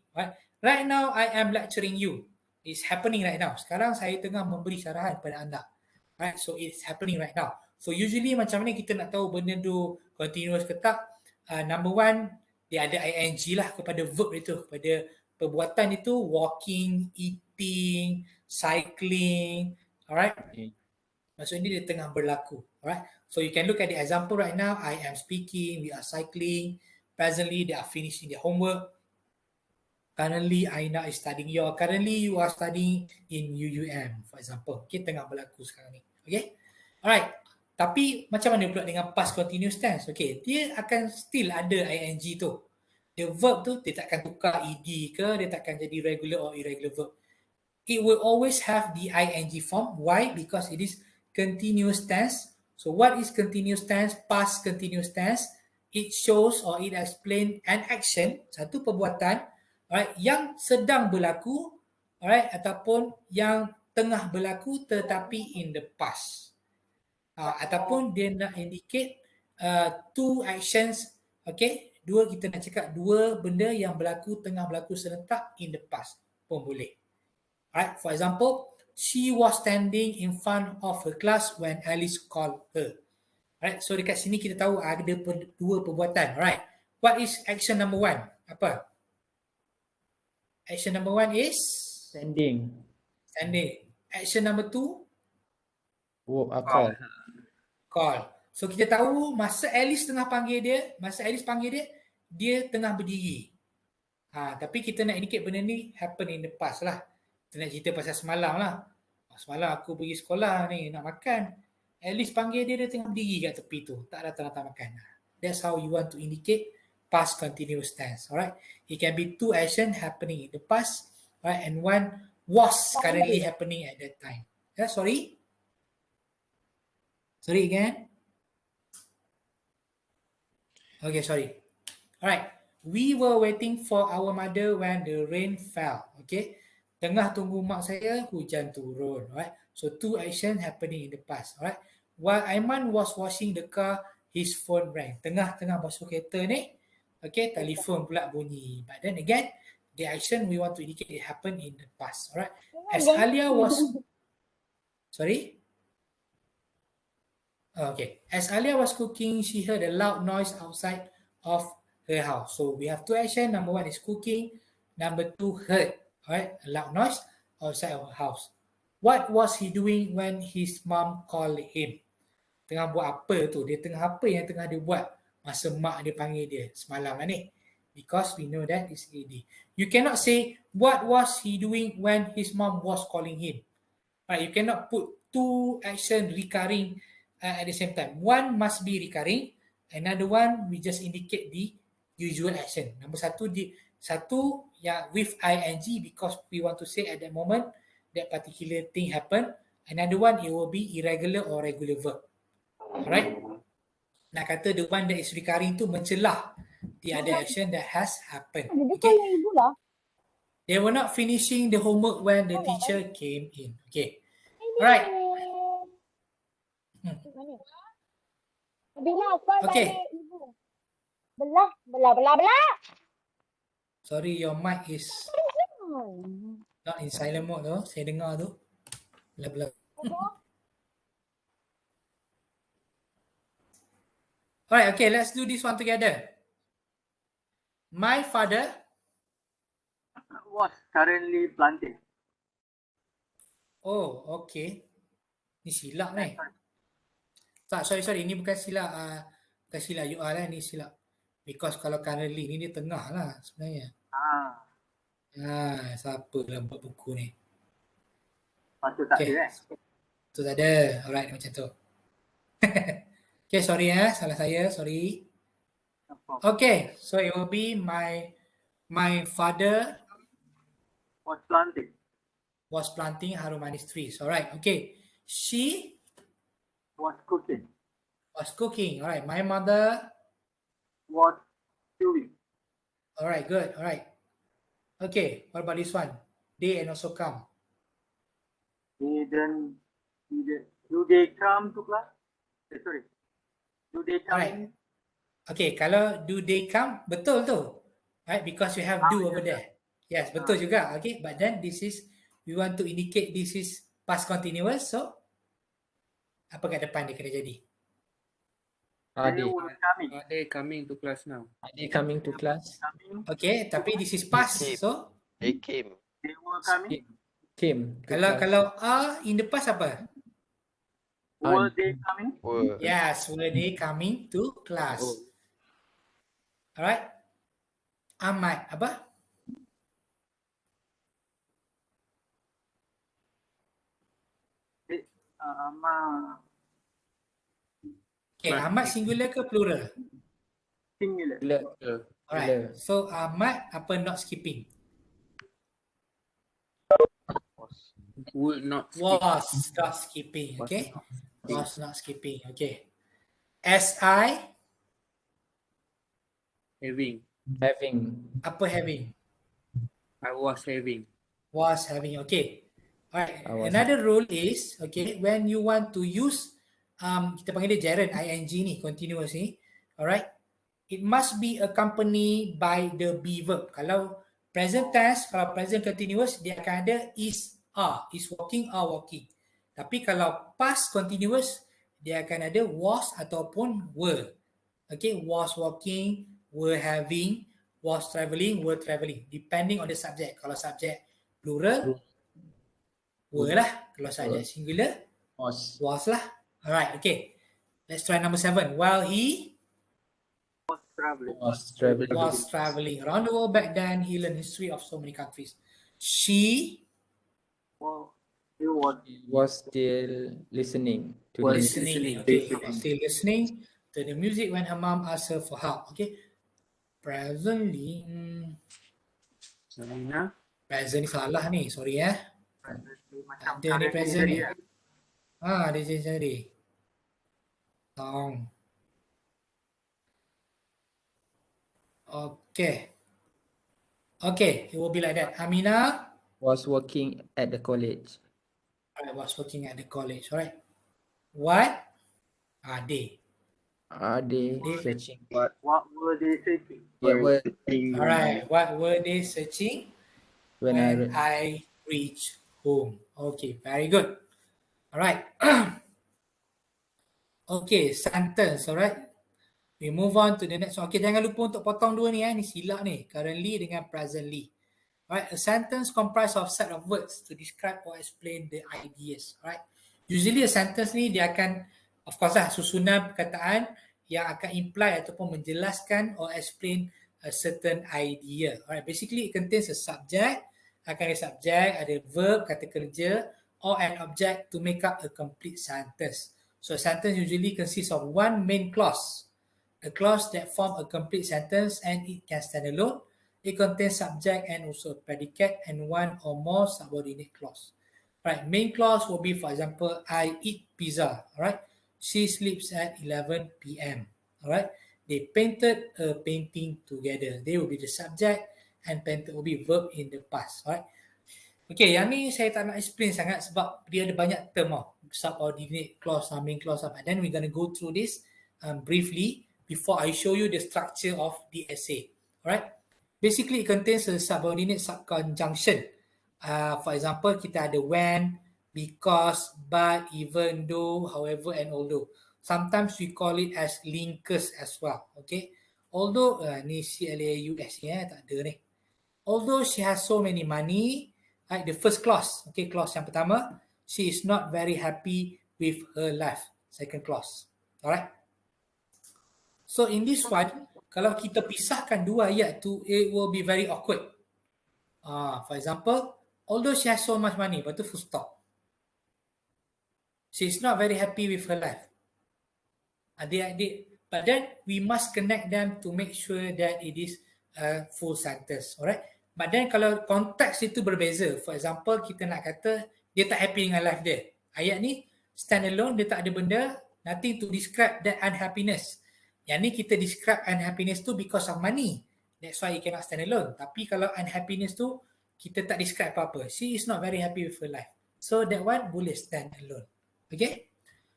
Right now I am lecturing you. It's happening right now. Sekarang saya tengah memberi syarahan kepada anda. Right, so it's happening right now. So usually macam mana kita nak tahu benda tu continuous ke tak? Number 1, dia ada ing lah kepada verb itu, kepada perbuatan itu, walking, eating, cycling. Alright. Maksudnya dia tengah berlaku. Alright. So you can look at the example right now. I am speaking, we are cycling. Presently they are finishing their homework. Currently Aina is studying. Currently you are studying in UUM, for example. Okay, tengah berlaku sekarang ni. Okay. Alright. Tapi macam mana pula dengan past continuous tense? Okay, dia akan still ada ing tu. The verb tu dia takkan tukar ed ke, dia takkan jadi regular or irregular verb. It will always have the ing form. Why? Because it is continuous tense. So what is continuous tense? Past continuous tense. It shows or it explains an action, satu perbuatan, alright, yang sedang berlaku, alright, ataupun yang tengah berlaku tetapi in the past. Ataupun dia nak indicate two actions, okay, kita nak cakap dua benda yang berlaku, tengah berlaku serentak in the past pun boleh. Alright, for example, she was standing in front of her class when Alice called her. Alright, so dekat sini kita tahu ada dua perbuatan. Alright, what is action number 1? Apa? Action number 1 is Standing. Action number 2? Call. So kita tahu masa Alice panggil dia, dia tengah berdiri. Tapi kita nak indicate benda ni happen in the past lah. Kita nak cerita pasal semalam lah. Semalam aku pergi sekolah ni, nak makan. Alice panggil dia tengah berdiri kat tepi tu. Tak datang makan. That's how you want to indicate past continuous tense. Alright. It can be two action happening in the past, right, and one was currently happening at that time. Yeah, sorry again. Okay, sorry. Alright. We were waiting for our mother when the rain fell. Okay. Tengah tunggu mak saya, hujan turun. Alright. So two action happening in the past. Alright. While Aiman was washing the car, his phone rang. Tengah basuh kereta ni, okay, telefon pula bunyi. But then again, the action we want to indicate it happened in the past. Alright. As Alia was sorry. Okay. As Alia was cooking, she heard a loud noise outside of her house. So we have two actions. Number 1 is cooking. Number 2, heard. Alright, a loud noise outside of her house. What was he doing when his mom called him? Tengah buat apa tu? Dia tengah apa yang tengah dia buat masa mak dia panggil dia semalam ni? Because we know that is ed. You cannot say what was he doing when his mom was calling him. Right, you cannot put two action recurring at the same time. One must be recurring, another one we just indicate the usual action. Number satu yang with ing because we want to say at that moment that particular thing happen. Another one, it will be irregular or regular verb. Alright? Nak kata the one that is recurring tu mencelah the other action that has happened. Okay? Ibu lah. They were not finishing the homework when the teacher came in. Okay. Alright. Bila call Okay. balik ibu. Belah. Sorry, your mic is not in silent mode tu. Saya dengar tu. Belah. Alright, okay, let's do this one together. My father was currently planting. Oh, okay. Ni silap ni. Tak, sorry. Ni bukan silap. Bukan silap you are lah. Ni silap. Because kalau currently ni dia tengah lah sebenarnya. Siapa dalam buat buku ni? Patut tak ada Tu tak ada. Alright, macam tu. Okay, sorry salah saya. Sorry. Okay, so it will be my father was planting harum manis trees. Alright, okay. She was cooking. Alright, my mother Was doing. Alright, good. Alright. Okay, what about this one? They and also come. Do they come to class? Sorry. Do they come in? Okay, kalau do they come, betul tu. Right, because you have do over there. Yes, betul juga. Okay, but then this is, we want to indicate this is past continuous, so apa kat depan dia kena jadi? Are they coming to class now? Are they coming to class? Okay, tapi this is past, so They came. They were coming. Came. Kalau are in the past apa? Were they coming? Yes, were they coming to class? Alright. Ahmad apa? Okay, Ahmad singular ke plural? Singular. Alright. So Ahmad apa not skipping? Would not Was not skipping. Okay. Was not skipping. Okay. SI having. apa having? I was having. Was having. Okay. Alright. Another rule is, okay, when you want to use kita panggil dia gerund ing ni, continuous ni. Alright. It must be accompanied by the be verb. Kalau present tense, kalau present continuous, dia akan ada is walking or walking. Tapi kalau past continuous, dia akan ada was ataupun were. Okay, was walking, were having, was travelling, were travelling. Depending on the subject. Kalau subject plural, were lah. Kalau subject singular, was lah. Alright, okay. Let's try number 7. While he was travelling around the world back then, he learned history of so many countries. She was still listening to the music. Okay, still listening to the music when her mom asked her for help. Okay, presently, present ni salah ni, sorry ada ni present ni. This is already. Song. Okay, it will be like that. Amina was working at the college. Alright, was working at the college. Alright. What are they? Are they searching? What were they searching? Alright, what were they searching when I reach home? Okay, very good. Alright. Okay, sentence. Alright. We move on to the next one. Okay, jangan lupa untuk potong dua ni ni silap ni. Currently dengan presently. Alright, a sentence comprised of set of words to describe or explain the ideas. Alright. Usually a sentence ni dia akan, of course lah, susunan perkataan yang akan imply ataupun menjelaskan or explain a certain idea. Alright, basically it contains a subject, akan ada subject, ada verb, kata kerja, or an object to make up a complete sentence. So a sentence usually consists of one main clause, a clause that form a complete sentence and it can stand alone. It contains subject and also a predicate and one or more subordinate clause. Right, main clause will be, for example, I eat pizza. All right, she sleeps at 11 p.m. All right, they painted a painting together. They will be the subject and painted will be verb in the past. All right. Okay, yang ni saya tak nak explain sangat sebab dia ada banyak term subordinate clause, main clause. But then we're going to go through this briefly before I show you the structure of the essay. Alright. Basically, it contains a subordinate subconjunction. For example, kita ada when, because, but, even though, however, and although. Sometimes we call it as linkers as well. Okay. Although, ni CLAUS ya, tak ada ni. Although she has so many money, right, the first clause, okay, clause yang pertama, she is not very happy with her life. Second clause. Alright. So in this one, kalau kita pisahkan dua ayat tu, it will be very awkward. For example, although she has so much money, lepas tu full stop. She is not very happy with her life. Adik-adik, but then we must connect them to make sure that it is a full sentence. Alright. But then kalau konteks itu berbeza, for example, kita nak kata dia tak happy dengan life dia. Ayat ni stand alone, dia tak ada benda, nothing to describe that unhappiness. Yang ni kita describe unhappiness tu because of money. That's why you cannot stand alone. Tapi kalau unhappiness tu, kita tak describe apa-apa. She is not very happy with her life. So that one boleh stand alone. Okay?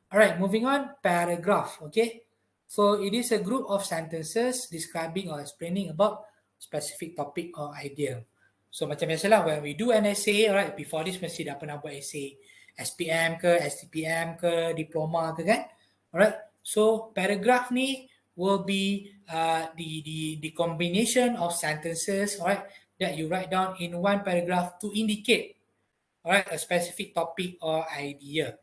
Alright, moving on, paragraph. Okay? So it is a group of sentences describing or explaining about specific topic or idea. So macam biasalah, when we do an essay, alright, before this mesti dah pernah buat essay SPM ke, STPM ke, diploma ke kan? Alright, so paragraph ni will be the combination of sentences, alright, that you write down in one paragraph to indicate, alright, a specific topic or idea,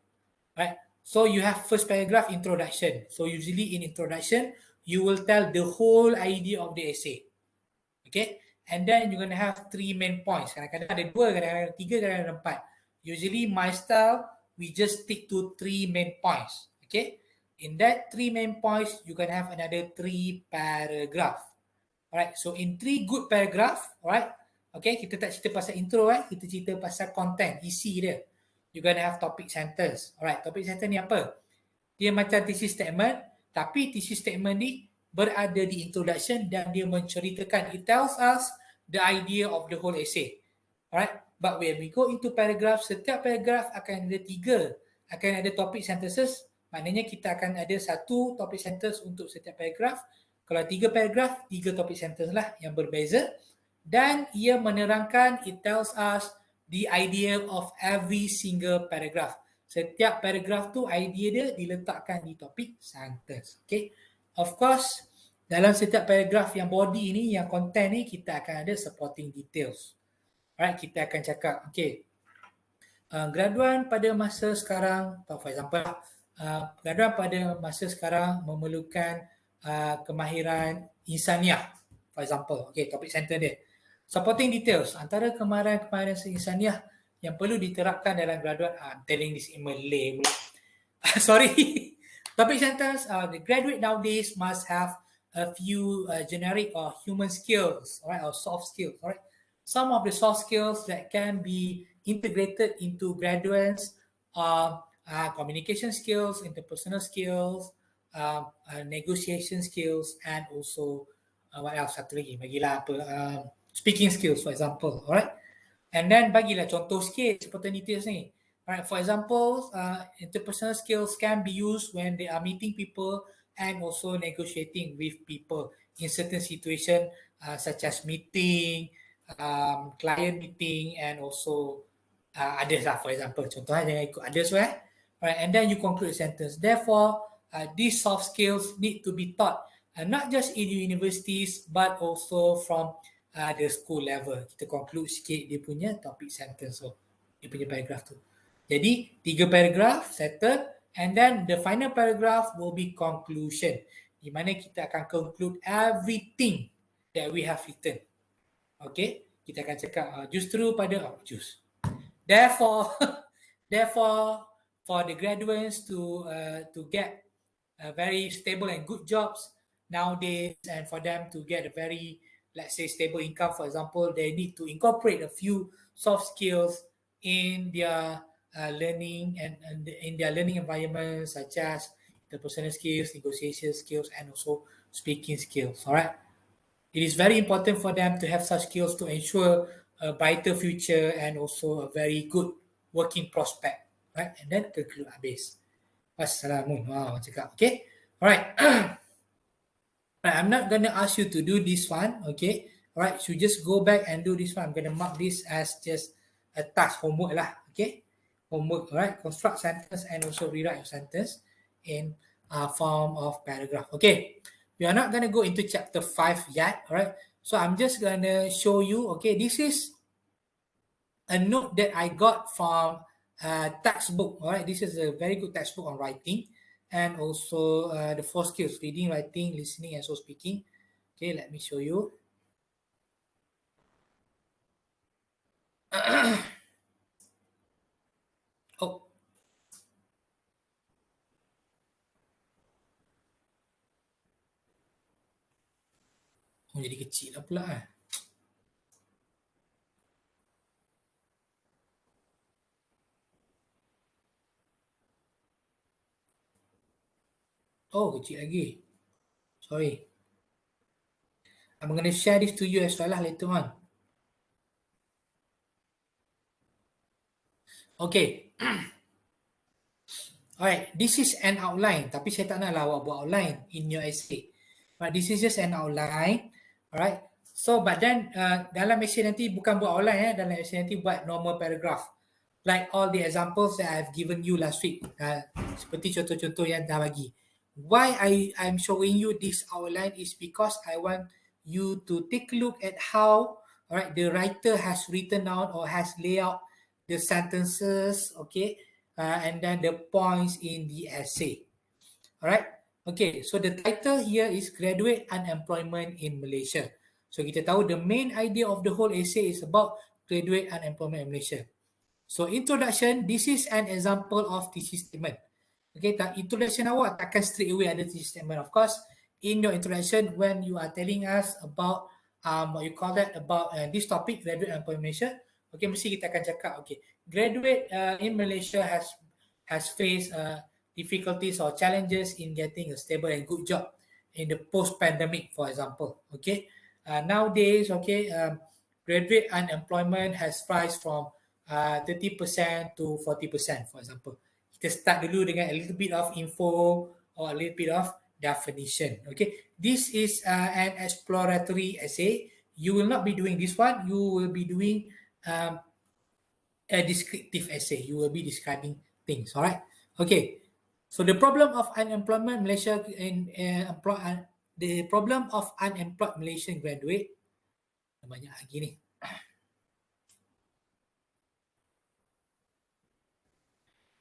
right? So you have first paragraph introduction. So usually in introduction, you will tell the whole idea of the essay. Okay, and then you're going to have 3 main points. Kadang-kadang ada 2, kadang-kadang ada 3, kadang-kadang ada 4. Usually my style, we just stick to 3 main points. Okay, in that 3 main points, you're going to have another 3 paragraph. Alright, so in 3 good paragraph, alright, okay, kita tak cerita pasal intro, kita cerita pasal content, isi dia. You're going to have topic sentence. Alright, topic sentence ni apa? Dia macam thesis statement, tapi thesis statement ni berada di introduction dan dia menceritakan, it tells us the idea of the whole essay. Alright, but when we go into paragraph, setiap paragraph akan ada 3, akan ada topic sentences, maknanya kita akan ada 1 topic sentence untuk setiap paragraph. Kalau 3 paragraph, 3 topic sentence lah yang berbeza, dan ia menerangkan, it tells us the idea of every single paragraph. Setiap paragraph tu idea dia diletakkan di topik sentence. Okay. Of course, dalam setiap paragraph yang body ni, yang content ni, kita akan ada supporting details. Alright, kita akan cakap, okay, graduan pada masa sekarang, for example, graduan pada masa sekarang memerlukan kemahiran insaniah, for example. Okay, topik sentence dia. Supporting details, antara kemahiran insaniah yang perlu diterapkan dalam graduan, I'm telling this in Malay. Sorry. Topic sentence, the graduate nowadays must have a few generic or human skills, right, or soft skills, right? Some of the soft skills that can be integrated into graduates are communication skills, interpersonal skills, negotiation skills, and also what else? Satu lagi, bagilah apa? Speaking skills, for example, alright? And then bagilah contoh sikit supporting details ni. Alright, for example, interpersonal skills can be used when they are meeting people and also negotiating with people in certain situation, such as meeting, client meeting, and also others lah, for example. Contohnya jangan ikut others, right? Alright, and then you conclude the sentence. Therefore, these soft skills need to be taught not just in universities but also from the school level. Kita conclude sikit dia punya topic sentence, so dia punya paragraph tu. Jadi 3 paragraph settled, and then the final paragraph will be conclusion, di mana kita akan conclude everything that we have written. Okay, kita akan cakap justru pada therefore for the graduates to get very stable and good jobs nowadays, and for them to get a very, let's say, stable income, for example, they need to incorporate a few soft skills in their learning and in their learning environment, such as the personal skills, negotiation skills, and also speaking skills. All right. It is very important for them to have such skills to ensure a brighter future and also a very good working prospect. Right. And then conclude habis. Wassalamun. Wow, cakap. Okay. All right. Right, I'm not gonna ask you to do this one, okay? All right, so just go back and do this one. I'm gonna mark this as just a task homework lah, okay? Homework, all right? Construct sentence and also rewrite your sentence in form of paragraph. Okay, we are not gonna go into chapter 5 yet, all right? So I'm just gonna show you, okay? This is a note that I got from a textbook, all right? This is a very good textbook on writing and also the 4 skills: reading, writing, listening, and so speaking. Okay, let me show you. Oh. Oh, jadi kecil lah pula eh. Oh, kecil lagi. Sorry. I'm going to share this to you as well lah later on. Okay. Alright, this is an outline. Tapi saya tak nak lah awak buat outline in your essay. But this is just an outline. Alright. So, but then dalam essay nanti bukan buat outline dalam essay nanti buat normal paragraph. Like all the examples that I've given you last week. Seperti contoh-contoh yang dah bagi. Why I'm showing you this outline is because I want you to take a look at how the writer has written down or has laid out the sentences, okay, and then the points in the essay. Alright, okay, so the title here is Graduate Unemployment in Malaysia. So kita tahu the main idea of the whole essay is about graduate unemployment in Malaysia. So introduction, this is an example of thesis statement. Okay, introduction awak takkan straight away ada thesis statement. Of course, in your introduction, when you are telling us about what you call that, about this topic, graduate unemployment in Malaysia, okay, mesti kita akan cakap, okay, graduate in Malaysia has faced difficulties or challenges in getting a stable and good job in the post-pandemic, for example. Okay, nowadays, okay, graduate unemployment has rise from 30% to 40%, for example. Kita start dulu dengan a little bit of info or a little bit of definition. Okay, this is an exploratory essay. You will not be doing this one. You will be doing a descriptive essay. You will be describing things. All right. Okay. So the problem of unemployment Malaysia the problem of unemployed Malaysian graduate, banyak lagi ni.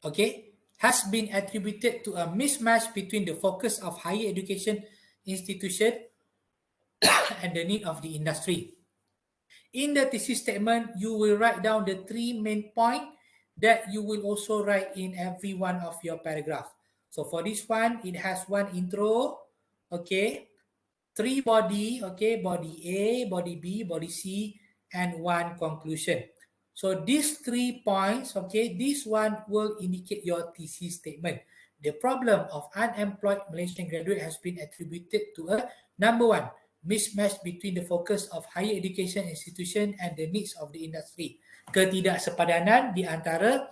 Okay, has been attributed to a mismatch between the focus of higher education institution and the need of the industry. In the thesis statement, you will write down the 3 main points that you will also write in every one of your paragraph. So for this one, it has 1 intro, okay, 3 body, okay, body A, body B, body C, and 1 conclusion. So these 3 points, okay, this one will indicate your thesis statement. The problem of unemployed Malaysian graduate has been attributed to a number 1, mismatch between the focus of higher education institution and the needs of the industry. Ketidaksepadanan di antara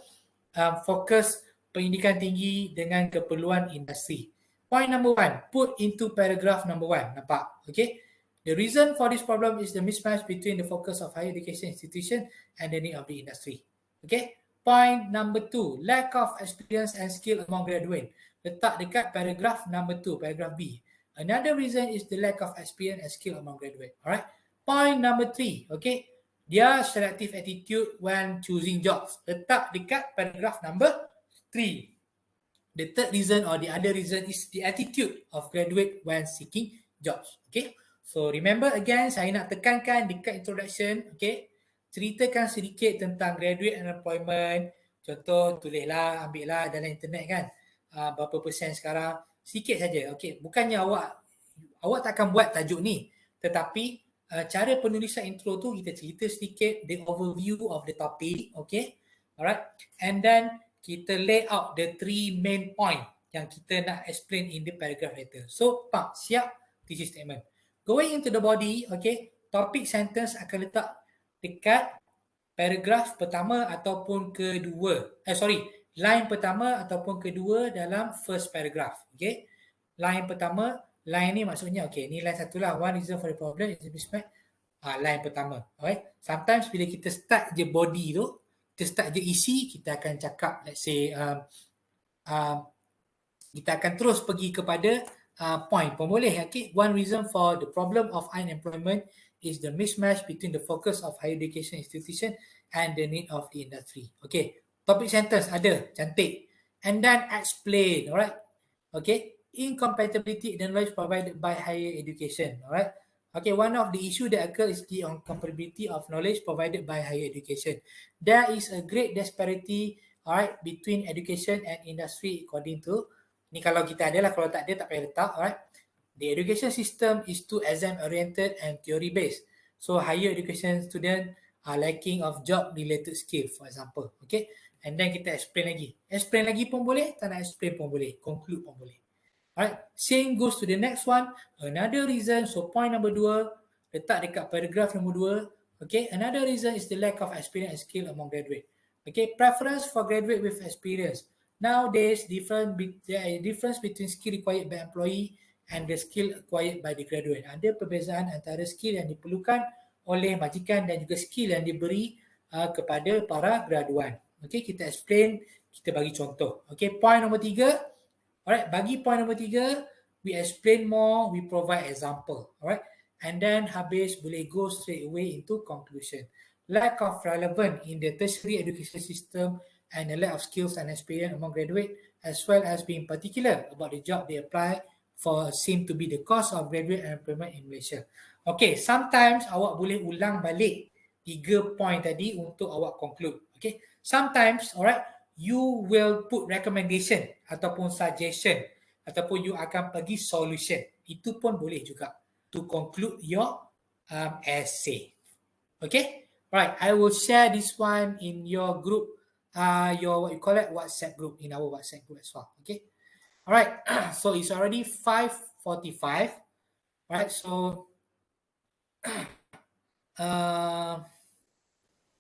fokus pendidikan tinggi dengan keperluan industri. Point number 1, put into paragraph number 1. Nampak? Okay. The reason for this problem is the mismatch between the focus of higher education institution and the need of the industry. Okay. Point number 2, lack of experience and skill among graduate. Letak dekat paragraph number 2, paragraph B. Another reason is the lack of experience and skill among graduate. Alright. Point number 3, okay. Their selective attitude when choosing jobs. Letak dekat paragraph number 3. The third reason or the other reason is the attitude of graduate when seeking jobs. Okay. So remember again, saya nak tekankan dekat introduction, okay, ceritakan sedikit tentang graduate unemployment. Contoh, tulislah, ambil lah dalam internet kan, berapa persen sekarang, sikit saja. Okay, bukannya awak takkan buat tajuk ni, tetapi cara penulisan intro tu kita cerita sedikit the overview of the topic, okay. Alright, and then kita lay out the 3 main point yang kita nak explain in the paragraph later. So, Pak, siap thesis statement. Going into the body, okay, topik sentence akan letak dekat paragraf pertama ataupun kedua. Line pertama ataupun kedua dalam first paragraph. Okay, line pertama, line ni maksudnya, okay, ni line satu lah. One reason for the problem is the mismatch. Line pertama. Alright, sometimes bila kita start je body tu, kita start je isi, kita akan cakap, let's say, kita akan terus pergi kepada point pun boleh. Okay, one reason for the problem of unemployment is the mismatch between the focus of higher education institution and the need of the industry. Okay, topic sentence ada, cantik. And then explain, alright. Okay, incompatibility and knowledge provided by higher education, alright. Okay, one of the issue that occurs is the incompatibility of knowledge provided by higher education. There is a great disparity, alright, between education and industry according to, ni kalau kita ada lah, kalau tak ada tak payah letak, alright. The education system is too exam oriented and theory based. So higher education student are lacking of job related skill, for example. Okay, and then kita explain lagi. Explain lagi pun boleh, tak nak explain pun boleh, conclude pun boleh. Alright, same goes to the next one. Another reason, so point number 2, letak dekat paragraph nombor 2. Okay, another reason is the lack of experience and skill among graduate. Okay, preference for graduate with experience. Nowadays, there is difference between skill required by employee and the skill acquired by the graduate. Ada perbezaan antara skill yang diperlukan oleh majikan dan juga skill yang diberi kepada para graduan. Okay, kita explain, kita bagi contoh. Okay, point nombor 3. Alright, bagi point nombor 3, we explain more, we provide example. Alright, and then habis boleh go straight away into conclusion. Lack of relevance in the tertiary education system and the lack of skills and experience among graduate, as well as being particular about the job they apply for, seem to be the cause of graduate unemployment in Malaysia. Okay, sometimes awak boleh ulang balik 3 point tadi untuk awak conclude. Okay, sometimes, alright, you will put recommendation ataupun suggestion ataupun you akan pergi solution. Itu pun boleh juga to conclude your essay. Okay, right. I will share this one in your group, your what you call it, WhatsApp group, in our WhatsApp group as well. Okay, all right. So it's already 5:45. Right. So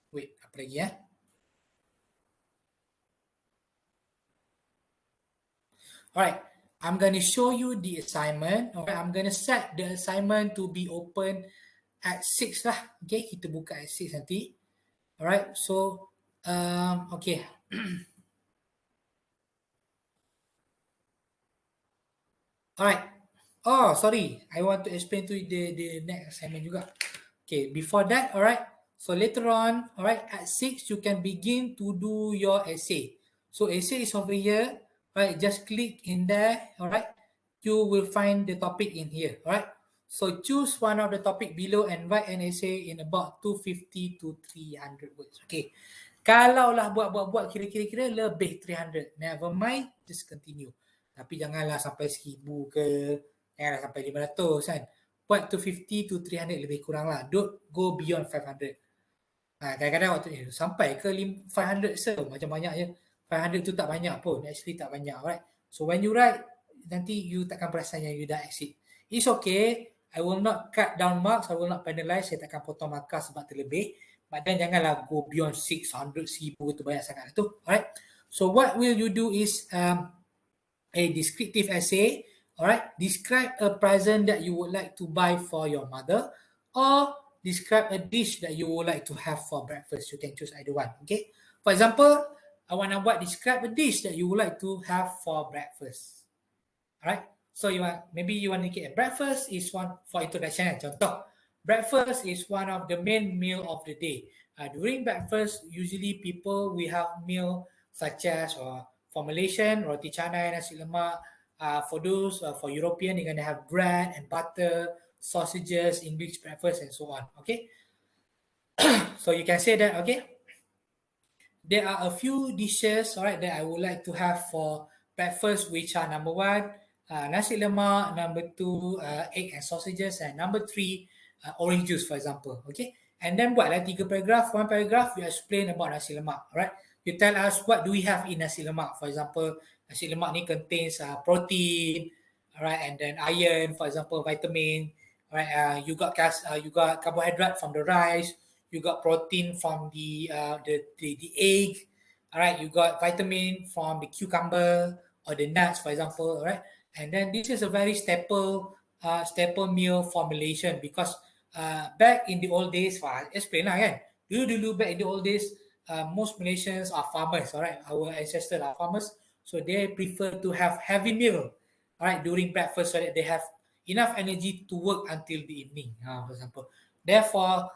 wait, apa lagi ya? Alright, I'm going to show you the assignment. Alright, I'm going to set the assignment to be open at 6 lah. Okay, kita buka at 6 nanti. Alright, so, okay. Alright. Oh, sorry. I want to explain to you the next assignment juga. Okay, before that, alright. So later on, alright, at 6, you can begin to do your essay. So essay is over here. Right, just click in there. Alright, you will find the topic in here. Alright, so choose one of the topic below and write an essay in about 250 to 300 words. Okay, kalau lah buat kira-kira lebih 300, never mind, just continue. Tapi janganlah sampai 1000 ke, janganlah sampai 500 kan. Buat 250 to 300 lebih kurang lah. Don't go beyond 500. Kadang-kadang waktu sampai ke 500 macam banyak je. 500 tu tak banyak pun, actually tak banyak, right? So when you write, nanti you takkan perasan yang you dah exceed. It's okay, I will not cut down marks, I will not penalize, saya takkan potong markah sebab terlebih. But then janganlah go beyond 600, 1000 itu banyak sangat tu, alright? So what will you do is a descriptive essay, alright? Describe a present that you would like to buy for your mother, or describe a dish that you would like to have for breakfast. You can choose either one, okay? For example, I want to describe a dish that you would like to have for breakfast. Alright, so maybe you want to get a breakfast is one for introduction. Contoh, breakfast is one of the main meal of the day. During breakfast, usually we have meal such as for Malaysian, roti canai, nasi lemak. For those for European, you're gonna have bread and butter, sausages, English breakfast, and so on. Okay, so you can say that. Okay. There are a few dishes, alright, that I would like to have for breakfast, which are number 1, nasi lemak, number 2, egg and sausages, and number 3, orange juice, for example. Okay, and then buatlah 3 paragraph. One paragraph you explain about nasi lemak, alright. you tell us what do we have in nasi lemak. For example, nasi lemak ni contains protein, all right, and then iron, for example, vitamin, right? You got carbohydrate from the rice, you got protein from the egg, all right. You got vitamin from the cucumber or the nuts, for example, all right. And then this is a very staple meal for Malaysian because back in the old days, explain lah kan. Dulu back in the old days, most Malaysians are farmers, all right. Our ancestors are farmers, so they prefer to have heavy meal, all right, during breakfast so that they have enough energy to work until the evening, for example. Therefore,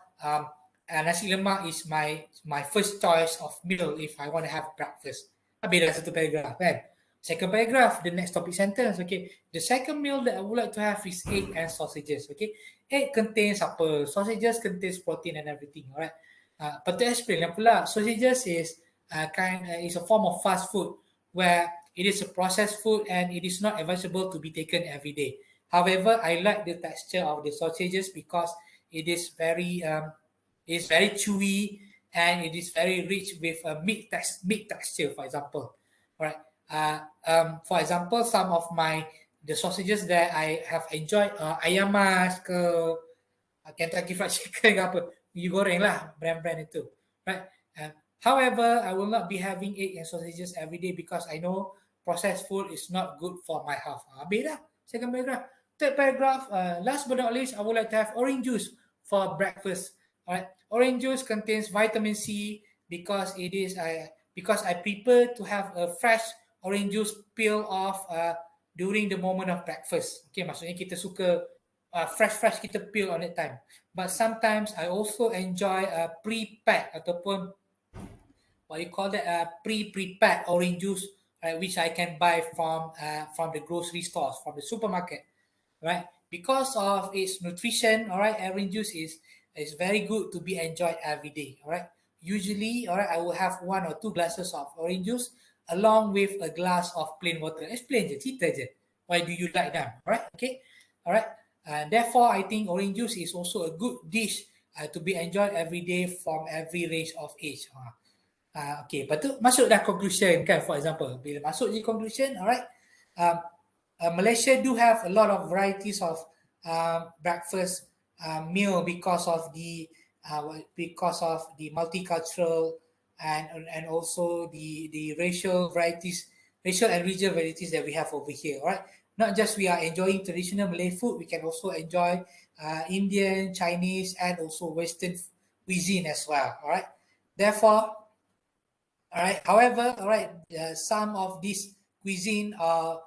nasi lemak is my first choice of meal if I want to have breakfast. Beda satu paragraph kan. Second paragraph, the next topic sentence, okay. The second meal that I would like to have is egg and sausages, okay. Egg contains apa? Sausages contains protein and everything, alright. But to explain pula, sausages is is a form of fast food where it is a processed food and it is not advisable to be taken every day. However, I like the texture of the sausages because it is very chewy and it is very rich with a meat texture, for example. All right. For example, some of the sausages that I have enjoyed ayam mas ke Kentucky Fried Chicken ke apa, you goreng lah brand itu, right? However, I will not be having egg and sausages every day because I know processed food is not good for my health. Beda. Second paragraph. Third paragraph. Last but not least, I would like to have orange juice for breakfast. All right. Orange juice contains vitamin C because because I prefer to have a fresh orange juice peel off during the moment of breakfast. Okay, maksudnya kita suka fresh kita peel on that time. But sometimes I also enjoy pre-packed ataupun what you call that pre-prepared orange juice, right, which I can buy from the grocery stores, from the supermarket, right? Because of its nutrition, all right, orange juice is very good to be enjoyed every day, all right. Usually, all right, I will have 1 or 2 glasses of orange juice along with a glass of plain water. Explain je, cerita je. Why do you like them, all right? Okay, all right. Therefore, I think orange juice is also a good dish to be enjoyed every day from every range of age. Okay, lepas tu masuk dah conclusion kan, for example. Bila masuk je conclusion, alright. Malaysia do have a lot of varieties of breakfast meal because of the multicultural and also the racial and regional varieties that we have over here, alright. Not just we are enjoying traditional Malay food, we can also enjoy Indian, Chinese, and also Western cuisine as well, alright. Therefore, all right. However, all right, some of these cuisine are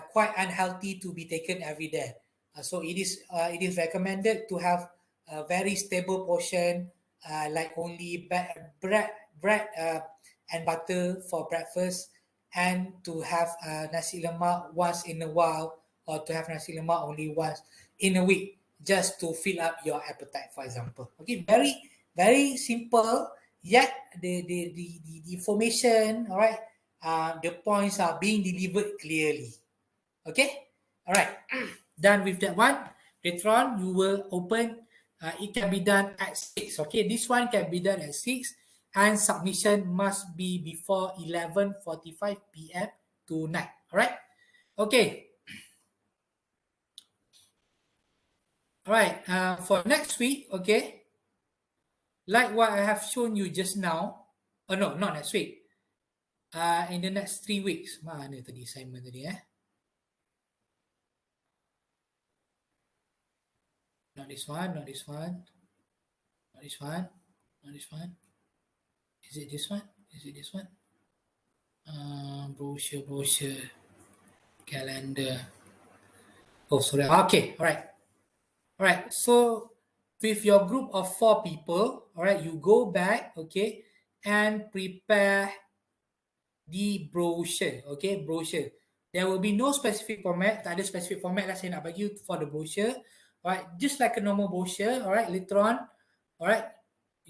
quite unhealthy to be taken every day. So it is recommended to have a very stable portion, like only bread and butter for breakfast, and to have nasi lemak once in a while, or to have nasi lemak only once in a week, just to fill up your appetite, for example. Okay, very simple. Yet the information, all right, the points are being delivered clearly. Okay, all right. Done with that one. Later on, you will open. It can be done at 6. Okay, this one can be done at 6, and submission must be before 11:45 p.m. tonight. All right. Okay. All right. For next week, okay. Like what I have shown you just now. Oh no, not next week. In the next 3 weeks. Mana tadi assignment tadi Not this one, not this one. Not this one. Not this one. Is it this one? Is it this one? Brochure. Calendar. Oh, sorry. Okay, alright. Alright, so with your group of 4 people, alright, you go back, okay, and prepare the brochure, okay, brochure. There will be no specific format, tak ada specific format lah saya nak bagi for the brochure, alright, just like a normal brochure, alright, later on, alright,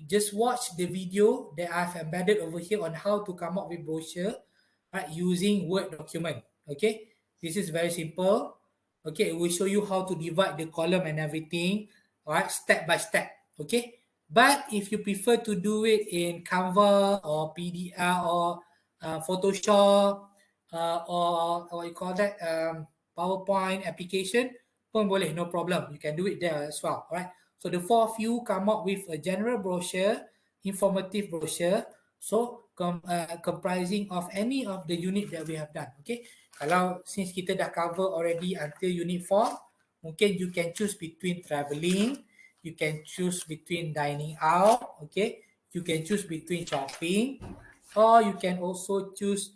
just watch the video that I've embedded over here on how to come up with brochure, right, using Word document, okay. This is very simple, okay, it will show you how to divide the column and everything, alright, step by step, okay. But if you prefer to do it in Canva or PDR or Photoshop or what you call that, PowerPoint application pun boleh, no problem. You can do it there as well. Alright. So the four of you come up with a general brochure, informative brochure. So comprising of any of the unit that we have done. Okay. Kalau since kita dah cover already until unit 4, mungkin you can choose between travelling, you can choose between dining out, okay, you can choose between shopping, or you can also choose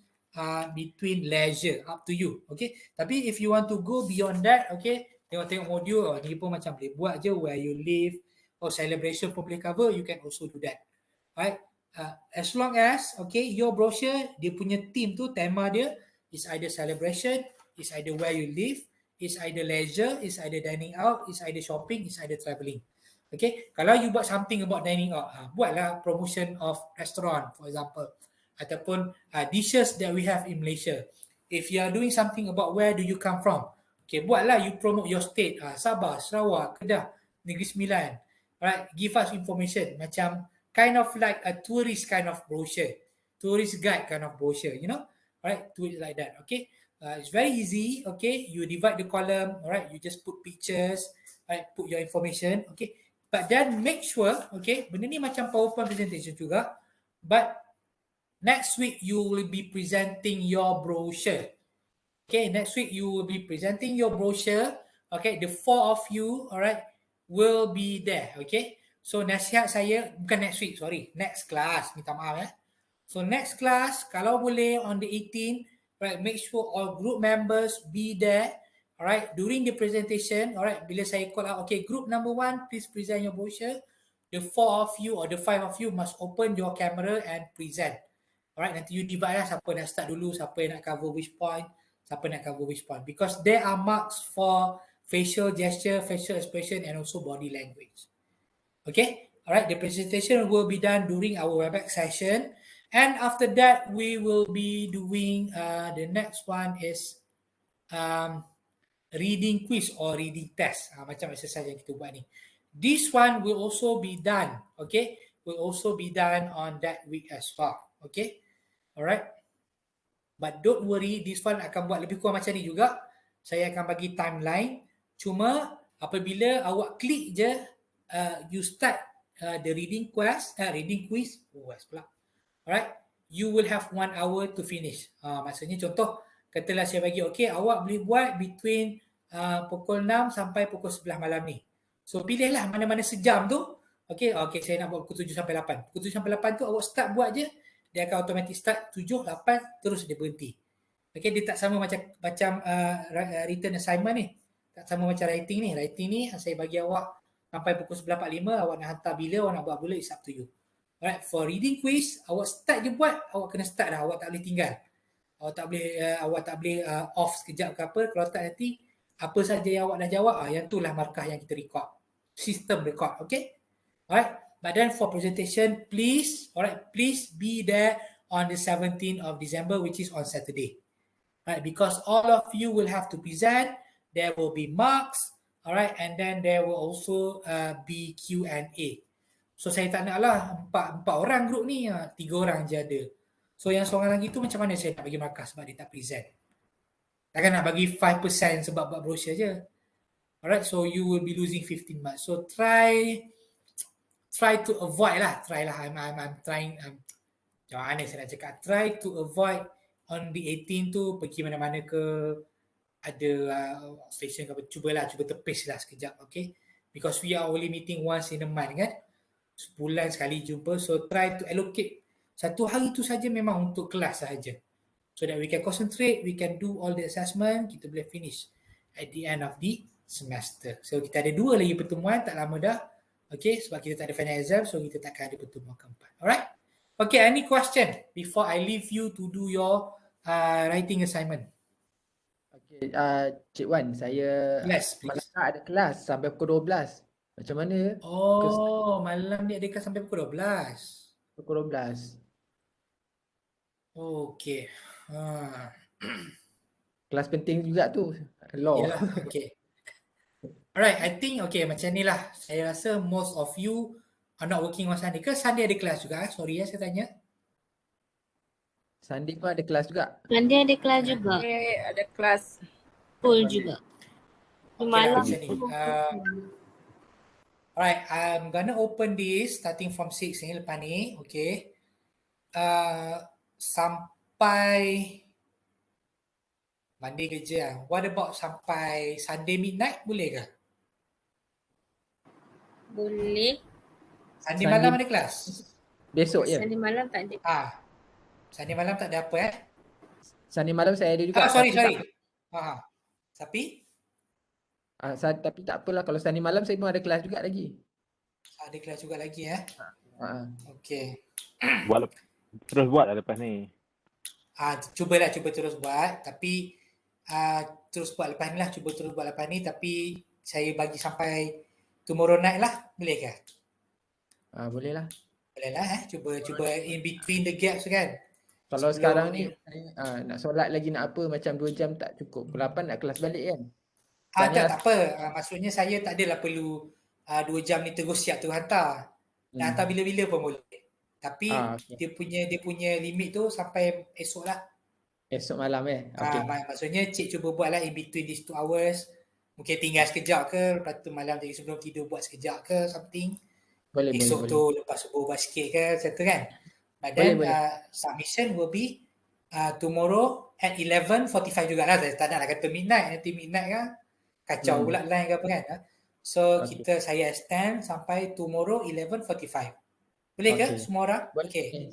between leisure, up to you, okay. Tapi if you want to go beyond that, okay, tengok-tengok modul, oh, ni pun macam boleh buat je, where you live or celebration pun boleh cover, you can also do that. Right? As long as, okay, your brochure, dia punya theme tu, tema dia is either celebration, is either where you live, is either leisure, is either dining out, is either shopping, is either travelling. Okay, kalau you buat something about dining out, buatlah promotion of restaurant, for example, ataupun dishes that we have in Malaysia. If you are doing something about where do you come from, okay, buatlah you promote your state, Sabah, Sarawak, Kedah, Negeri Sembilan. Right, give us information, macam kind of like a tourist kind of brochure, tourist guide kind of brochure, you know, right? Do it like that, okay? It's very easy, okay? You divide the column, alright? You just put pictures, right? Put your information, okay? But then make sure, okay, benda ni macam PowerPoint presentation juga, but next week you will be presenting your brochure. Okay, next week you will be presenting your brochure. Okay, the four of you, alright, will be there. Okay, so nasihat saya, bukan next week, sorry, next class, minta maaf ya. So next class, kalau boleh on the 18th, right, make sure all group members be there. Alright, during the presentation, alright, bila saya call out, okay, group number 1, please present your brochure. The 4 of you or the 5 of you must open your camera and present. Alright, nanti you divide lah siapa nak start dulu, siapa yang nak cover which point, siapa nak cover which point. Because there are marks for facial gesture, facial expression and also body language. Okay, alright, the presentation will be done during our WebEx session. And after that, we will be doing, the next one is reading quiz or reading test, macam exercise yang kita buat ni. This one will also be done, okay, will also be done on that week as well, okay, alright. But don't worry, this one akan buat lebih kurang macam ni juga. Saya akan bagi timeline, cuma apabila awak klik je, you start the reading quiz, pula, alright, you will have 1 hour to finish. Maksudnya contoh, katalah saya bagi, okay, awak boleh buat between pukul 6 sampai pukul 11 malam ni. So pilihlah mana-mana sejam tu. Okay, saya nak buat pukul 7 sampai 8. Pukul 7 sampai 8 tu awak start buat je, dia akan automatic start 7, 8, terus dia berhenti. Okay, dia tak sama macam written assignment ni. Tak sama macam writing ni. Writing ni saya bagi awak sampai pukul 11.45, awak nak hantar bila, awak nak buat bila, it's up to you. Alright, for reading quiz, awak start je buat, awak kena start dah, awak tak boleh tinggal. Awak tak boleh off sekejap ke apa, kalau tak nanti apa saja yang awak dah jawab, yang itulah markah yang kita record. System record, okay? Alright, but then for presentation, please, alright, please be there on the 17th of December, which is on Saturday. Right, because all of you will have to present, there will be marks, alright, and then there will also be Q&A. So saya tak nak lah 4 orang grup ni, 3 orang je ada. So yang seorang lagi tu macam mana saya nak bagi markah sebab dia tak present. Takkan nak bagi 5% sebab buat brochure je. Alright, so you will be losing 15 marks. So try to avoid lah. I'm trying, macam mana saya nak cakap, try to avoid on the 18 tu pergi mana-mana ke, ada station ke apa, cuba tepis lah sekejap, okay? Because we are only meeting once in a month kan, sebulan sekali jumpa, so try to allocate satu hari tu saja memang untuk kelas sahaja, so that we can concentrate, we can do all the assessment, kita boleh finish at the end of the semester. So kita ada 2 lagi pertemuan, tak lama dah, okay, sebab kita tak ada final exam, so kita takkan ada pertemuan keempat. Alright, okay, any question before I leave you to do your writing assignment? Okay, Cik Wan, saya malam ada kelas sampai pukul 12. Macam mana? Oh, malam ni ada kelas sampai pukul 12. Pukul 12. Okay. Kelas penting juga tu. Law. Yalah, okay. Alright, I think okay macam ni lah. Saya rasa most of you not working on Sunday ke? Sunday ada kelas juga? Sorry ya, saya tanya. Sunday pun ada kelas juga. Sunday ada kelas juga. Ada kelas. Full juga. Okay Malam lah macam ni. Alright, I'm gonna open this starting from 6 ni lepas ni. Okay. Sampai Monday kerja. What about sampai Sunday midnight? Boleh ke? boleh. Sunday malam ada kelas? Besok je. Sunday malam tak ada. Sunday malam tak ada apa Sunday malam saya ada juga. sorry. Tapi Tapi? Tapi tak apalah, kalau Sunday malam saya pun ada kelas juga lagi. Ada kelas juga lagi Okay. Terus buat lah lepas ni. Cuba terus buat. Tapi terus buat lepas ni lah. Cuba terus buat lepas ni. Tapi saya bagi sampai tomorrow night lah. Boleh ke? Boleh lah. Boleh lah Cuba in between the gaps kan. Kalau sekarang ni nak solat lagi nak apa, macam 2 jam tak cukup. Pukul 8 nak kelas balik kan. Tak apa. Maksudnya saya tak adalah perlu 2 jam ni terus siap terus hantar. Nak hantar bila-bila pun boleh. Tapi okay. dia punya limit tu sampai esok lah. Esok malam okay. Maksudnya cik cuba buat lah in between these 2 hours. Mungkin tinggal sekejap ke, lepas tu malam tadi sebelum tidur buat sekejap ke something. Esok tu lepas subuh buat sikit ke, macam tu kan. But then submission will be tomorrow at 11:45 jugalah. Tak nak kata midnight, nanti midnight kan kacau pula line ke apa kan. So saya extend sampai tomorrow 11:45. Boleh ke semua orang? Okay.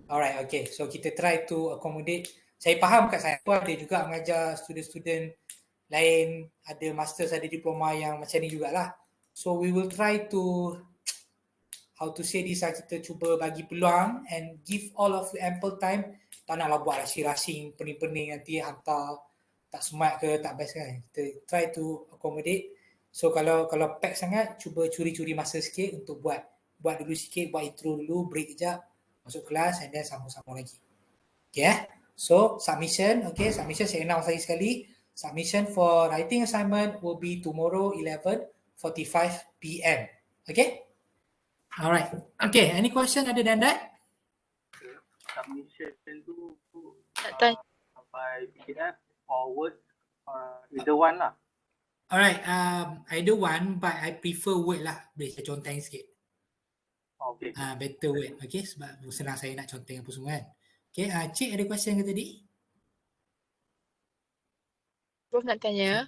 Alright, okay. So kita try to accommodate. Saya faham kat saya pun ada juga mengajar student-student lain, ada masters, ada diploma yang macam ni jugalah. So we will try to kita cuba bagi peluang and give all of you ample time. Tak naklah buat racing pening-pening nanti hantar tak smart ke, tak best kan. Kita try to accommodate. So kalau pack sangat, cuba curi-curi masa sikit untuk buat dulu sikit, buat intro dulu, break kejap, masuk kelas and then sambung-sambung lagi. Okay So submission saya announce lagi sekali. Submission for writing assignment will be tomorrow 11:45 PM. Okay? Alright. Okay, any question other than that? Submission tu sampai PDF or Word, either one lah. Alright, either one, but I prefer Word lah. Boleh saya conteng sikit. Okay. Better Word, okay? Sebab senang saya nak conteng apa semua kan. Okay, Cik ada question ke tadi? Prof nak tanya.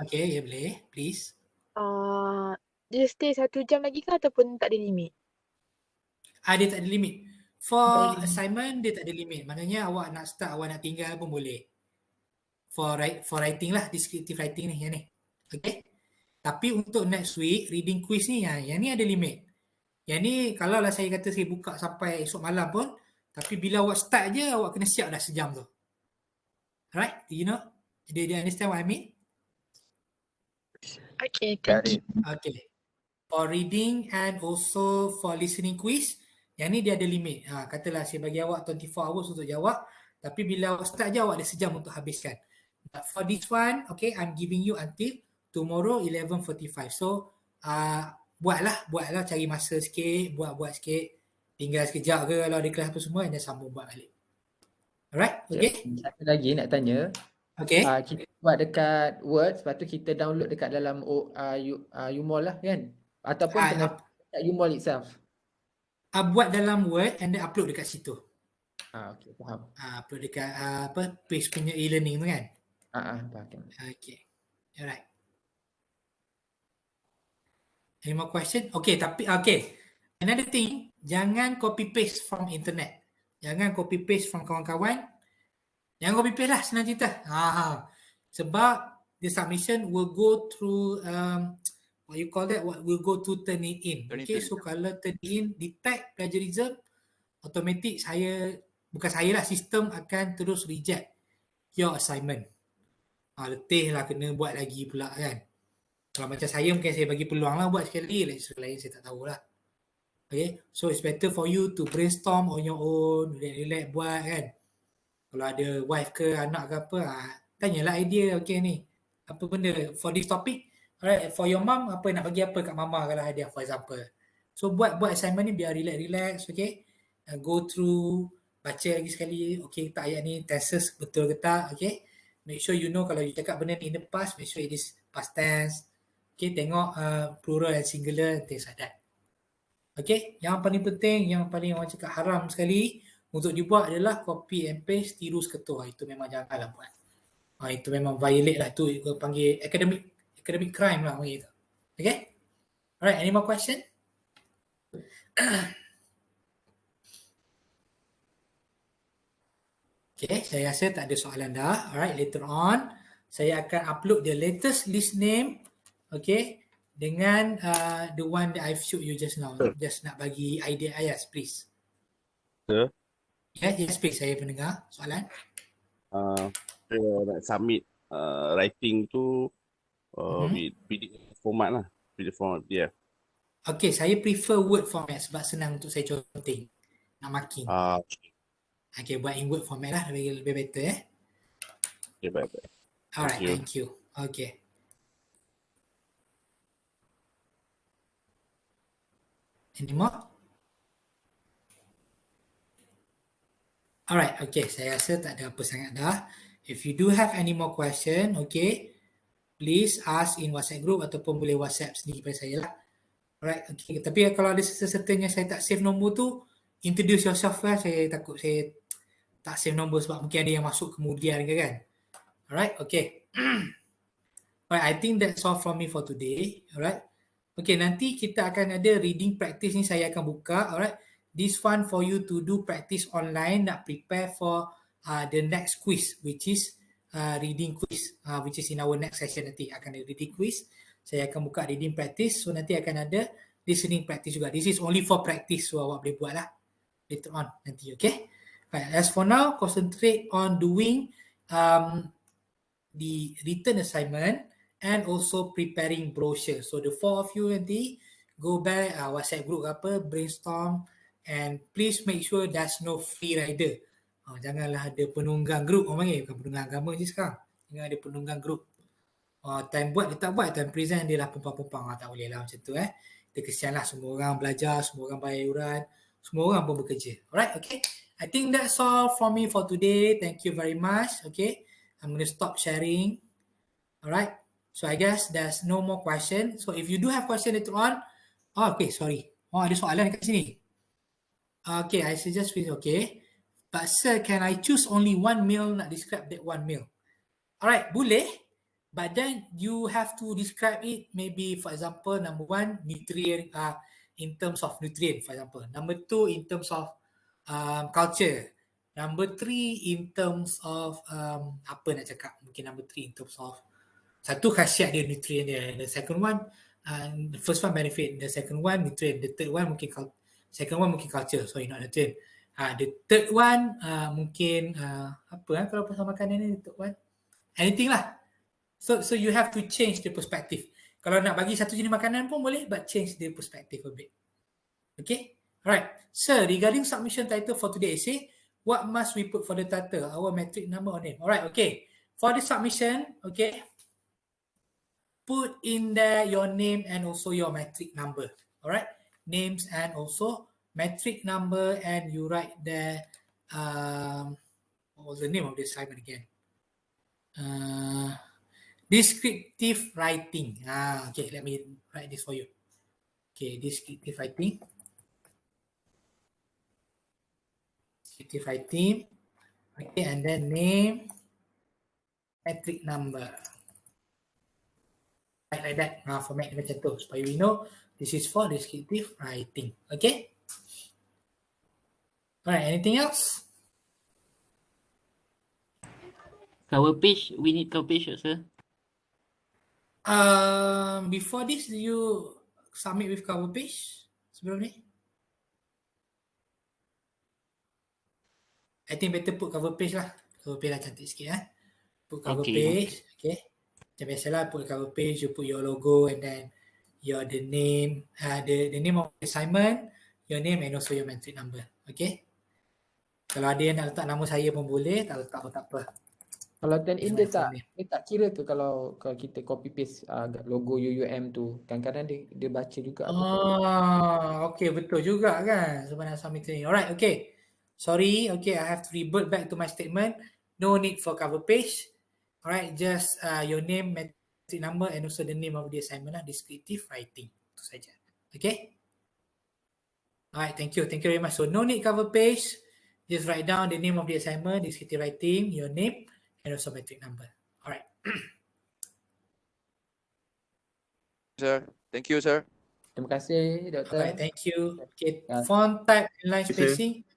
Okay, ya boleh. Please. Dia stay 1 jam lagi ke ataupun tak ada limit? Dia tak ada limit. For assignment, dia tak ada limit. Maknanya awak nak start, awak nak tinggal pun boleh. For writing lah, descriptive writing ni, yang ni. Okay. Tapi untuk next week, reading quiz ni, yang ni ada limit. Yang ni, kalau lah saya kata saya buka sampai esok malam pun, tapi bila awak start je, awak kena siap dah sejam tu. Alright, you know? Do you understand what I mean? Okay, thank you. Okay. For reading and also for listening quiz, yang ni dia ada limit. Katalah saya bagi awak 24 hours untuk jawab, tapi bila awak start je, awak ada sejam untuk habiskan. But for this one, okay, I'm giving you until tomorrow 11:45. So, buatlah cari masa sikit, buat sikit, tinggal sekejap ke kalau ada kelas apa semua, dan sambung buat balik. Alright, okay? Satu lagi nak tanya. Okay. Kita buat dekat Word, lepas tu kita download dekat dalam Umol lah kan? Ataupun kena dekat Umol itself. Buat dalam Word and then upload dekat situ. Okay, faham. Upload dekat page punya e-learning tu kan? Faham. Okay. Alright. Any more question? Okay, tapi another thing, jangan copy paste from internet. Jangan copy paste from kawan-kawan. Jangan copy paste lah, senang cerita. Sebab the submission will go through will go to turn it in. Okay, so kalau turn it in, detect plagiarism, automatic sistem akan terus reject your assignment. Letih lah kena buat lagi pula kan. Kalau macam saya, mungkin saya bagi peluang lah buat sekali, lecturer lain saya tak tahulah. Okay, so it's better for you to brainstorm on your own, relax buat kan. Kalau ada wife ke anak ke apa, tanyalah idea, okay ni, apa benda for this topic, alright, for your mom, apa nak bagi apa kat mama kalau hadiah for example. So buat assignment ni biar relax, okay? Go through, baca lagi sekali, okay, tak ayat ni tenses betul ke tak, okay? Make sure you know kalau you cakap benda ni in the past, make sure it is past tense. Okay, tengok plural and singular, things like that. Okay, yang paling penting, yang paling orang cakap haram sekali untuk dibuat adalah copy and paste, tiru seketul. Itu memang janganlah buat. Itu memang violate lah, tu panggil academic crime lah panggil itu. Okay? Alright, any more question? Okay, saya rasa tak ada soalan dah. Alright, later on saya akan upload the latest list name, okay, dengan the one that I've showed you just now. Just nak bagi idea ayat, please. Sir, Yes, please, saya pendengar soalan. saya nak submit writing tu with PDF format lah. PDF format PDF. Okay, saya prefer Word format sebab senang untuk saya counting, nak marking. Okay, buat in Word format lah, lebih better Okay, baik. Alright, thank you. Okay. Any more? Alright, okay, saya rasa tak ada apa sangat dah. If you do have any more question, okay, please ask in WhatsApp group ataupun boleh WhatsApp sendiri pada saya lah. Alright, okay. Tapi kalau ada sesetengah saya tak save nombor tu, introduce yourself lah. Saya takut saya tak save nombor sebab mungkin ada yang masuk kemudian ke kan. Alright, okay. Alright, I think that's all from me for today. Alright. Okay, nanti kita akan ada reading practice ni saya akan buka. Alright. This one for you to do practice online, nak prepare for the next quiz, which is reading quiz, which is in our next session nanti akan ada reading quiz. Saya akan buka reading practice, so nanti akan ada listening practice juga. This is only for practice, so awak boleh buat lah later on nanti, okay? Right, as for now, concentrate on doing the written assignment and also preparing brochure. So the four of you nanti go back WhatsApp group apa, brainstorm, and please make sure there's no free rider. Janganlah ada penunggang group, orang panggil, bukan penunggang agama je sekarang. Jangan ada penunggang group. Time buat dia tak buat, time present dia lah pumpang-pumpang. Tak boleh lah macam tu Dia kesian lah, semua orang belajar, semua orang bayar iuran, semua orang pun bekerja. Alright, okay. I think that's all from me for today. Thank you very much. Okay, I'm going to stop sharing. Alright, so I guess there's no more question. So if you do have question later on, okay, sorry. Ada soalan dekat sini. Okay, I suggest please, okay. But sir, can I choose only one meal, nak describe that one meal? Alright, boleh. But then you have to describe it, maybe for example, number one, nutrient, in terms of nutrient, for example. Number two, in terms of culture. Number three, in terms of, apa nak cakap? Mungkin number three, in terms of, satu khasiat dia, nutrient dia. The second one, the first one benefit. The second one, nutrient. The third one, mungkin culture. Sorry, not nutrient. The third one, mungkin, apa kalau pasal makanan ni, the third one? Anything lah. So you have to change the perspective. Kalau nak bagi satu jenis makanan pun boleh, but change the perspective a bit. Okay? Alright. Sir, regarding submission title for today, say, what must we put for the title? Our metric number or name? Alright, okay. For the submission, okay, put in there your name and also your metric number. Alright? Names and also metric number, and you write there, what was the name of the assignment again? Descriptive writing. Okay, let me write this for you. Okay, descriptive writing. Descriptive writing. Okay, and then name, metric number. Like that. Format macam tu supaya we know this is for descriptive writing. Okay. Alright, anything else? Cover page, we need cover page, sir. Before this, do you submit with cover page sebelum ni? I think better put cover page lah. Cover page lah cantik sikit Put cover page, okay. Macam biasalah, put cover page, you put your logo and then the name, the name of the assignment, your name and also your metric number, okay. Kalau ada yang nak letak nama saya pun boleh, tak letak pun tak apa. Kalau turn in Is my dia tak kira ke kalau kita copy paste logo UUM tu. Kadang-kadang dia baca juga apa tu. Okay, betul juga kan sebenarnya submitting. Alright, okay. Sorry, okay, I have to revert back to my statement. No need for cover page. Alright, just your name, metric number and also the name of the assignment lah, descriptive writing. Itu saja. Okay? Alright, thank you. Thank you very much. So no need cover page. Just write down the name of the assignment, descriptive writing, your name, and also metric number. Alright. Sir, thank you, sir. Terima kasih, Doktor. Alright, thank you. Okay, Ya. font type and line Yes, sir. spacing.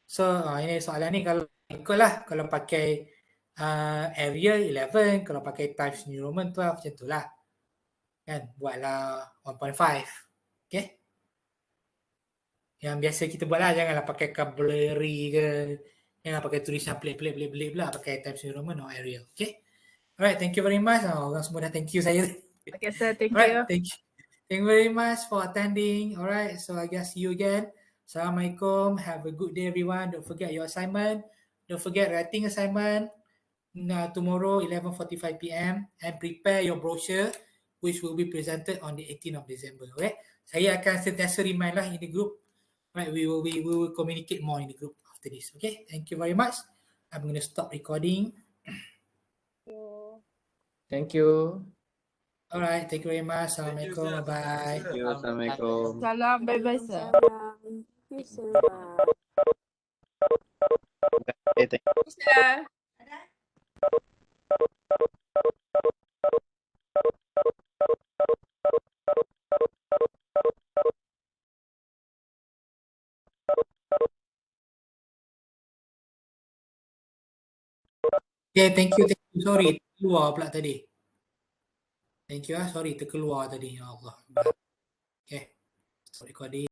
So ini soalan ni kalau ikutlah, kalau pakai Arial 11, kalau pakai Times New Roman 12 macam tu lah. Kan, buatlah 1.5. Okay. Yang biasa kita buat lah, janganlah pakai Caballary ke, jangan pakai tulisan pelik-pelik pula, pakai Times New Roman or Arial. Okay. Alright, thank you very much. Orang semua dah thank you saya. Okay, sir. Thank Alright, you. thank you. Thank you very much for attending. Alright, so I guess see you again. Assalamualaikum. Have a good day, everyone. Don't forget your assignment. Don't forget writing assignment tomorrow 11:45 p.m. and prepare your brochure which will be presented on the 18th of December. Okay, saya akan sentiasa remind lah in the group. Right, we will communicate more in the group after this. Okay, thank you very much. I'm going to stop recording. Thank you. Alright, thank you very much. Assalamualaikum. Bye. Thank you. Assalamualaikum. Salam. Bye-bye, sir. Thank you, sir. Okay, thank you. Sir. Okay, thank you. Sorry, terkeluar pula tadi. Thank you. Sorry, terkeluar tadi. Ya Allah. Okay, stop recording.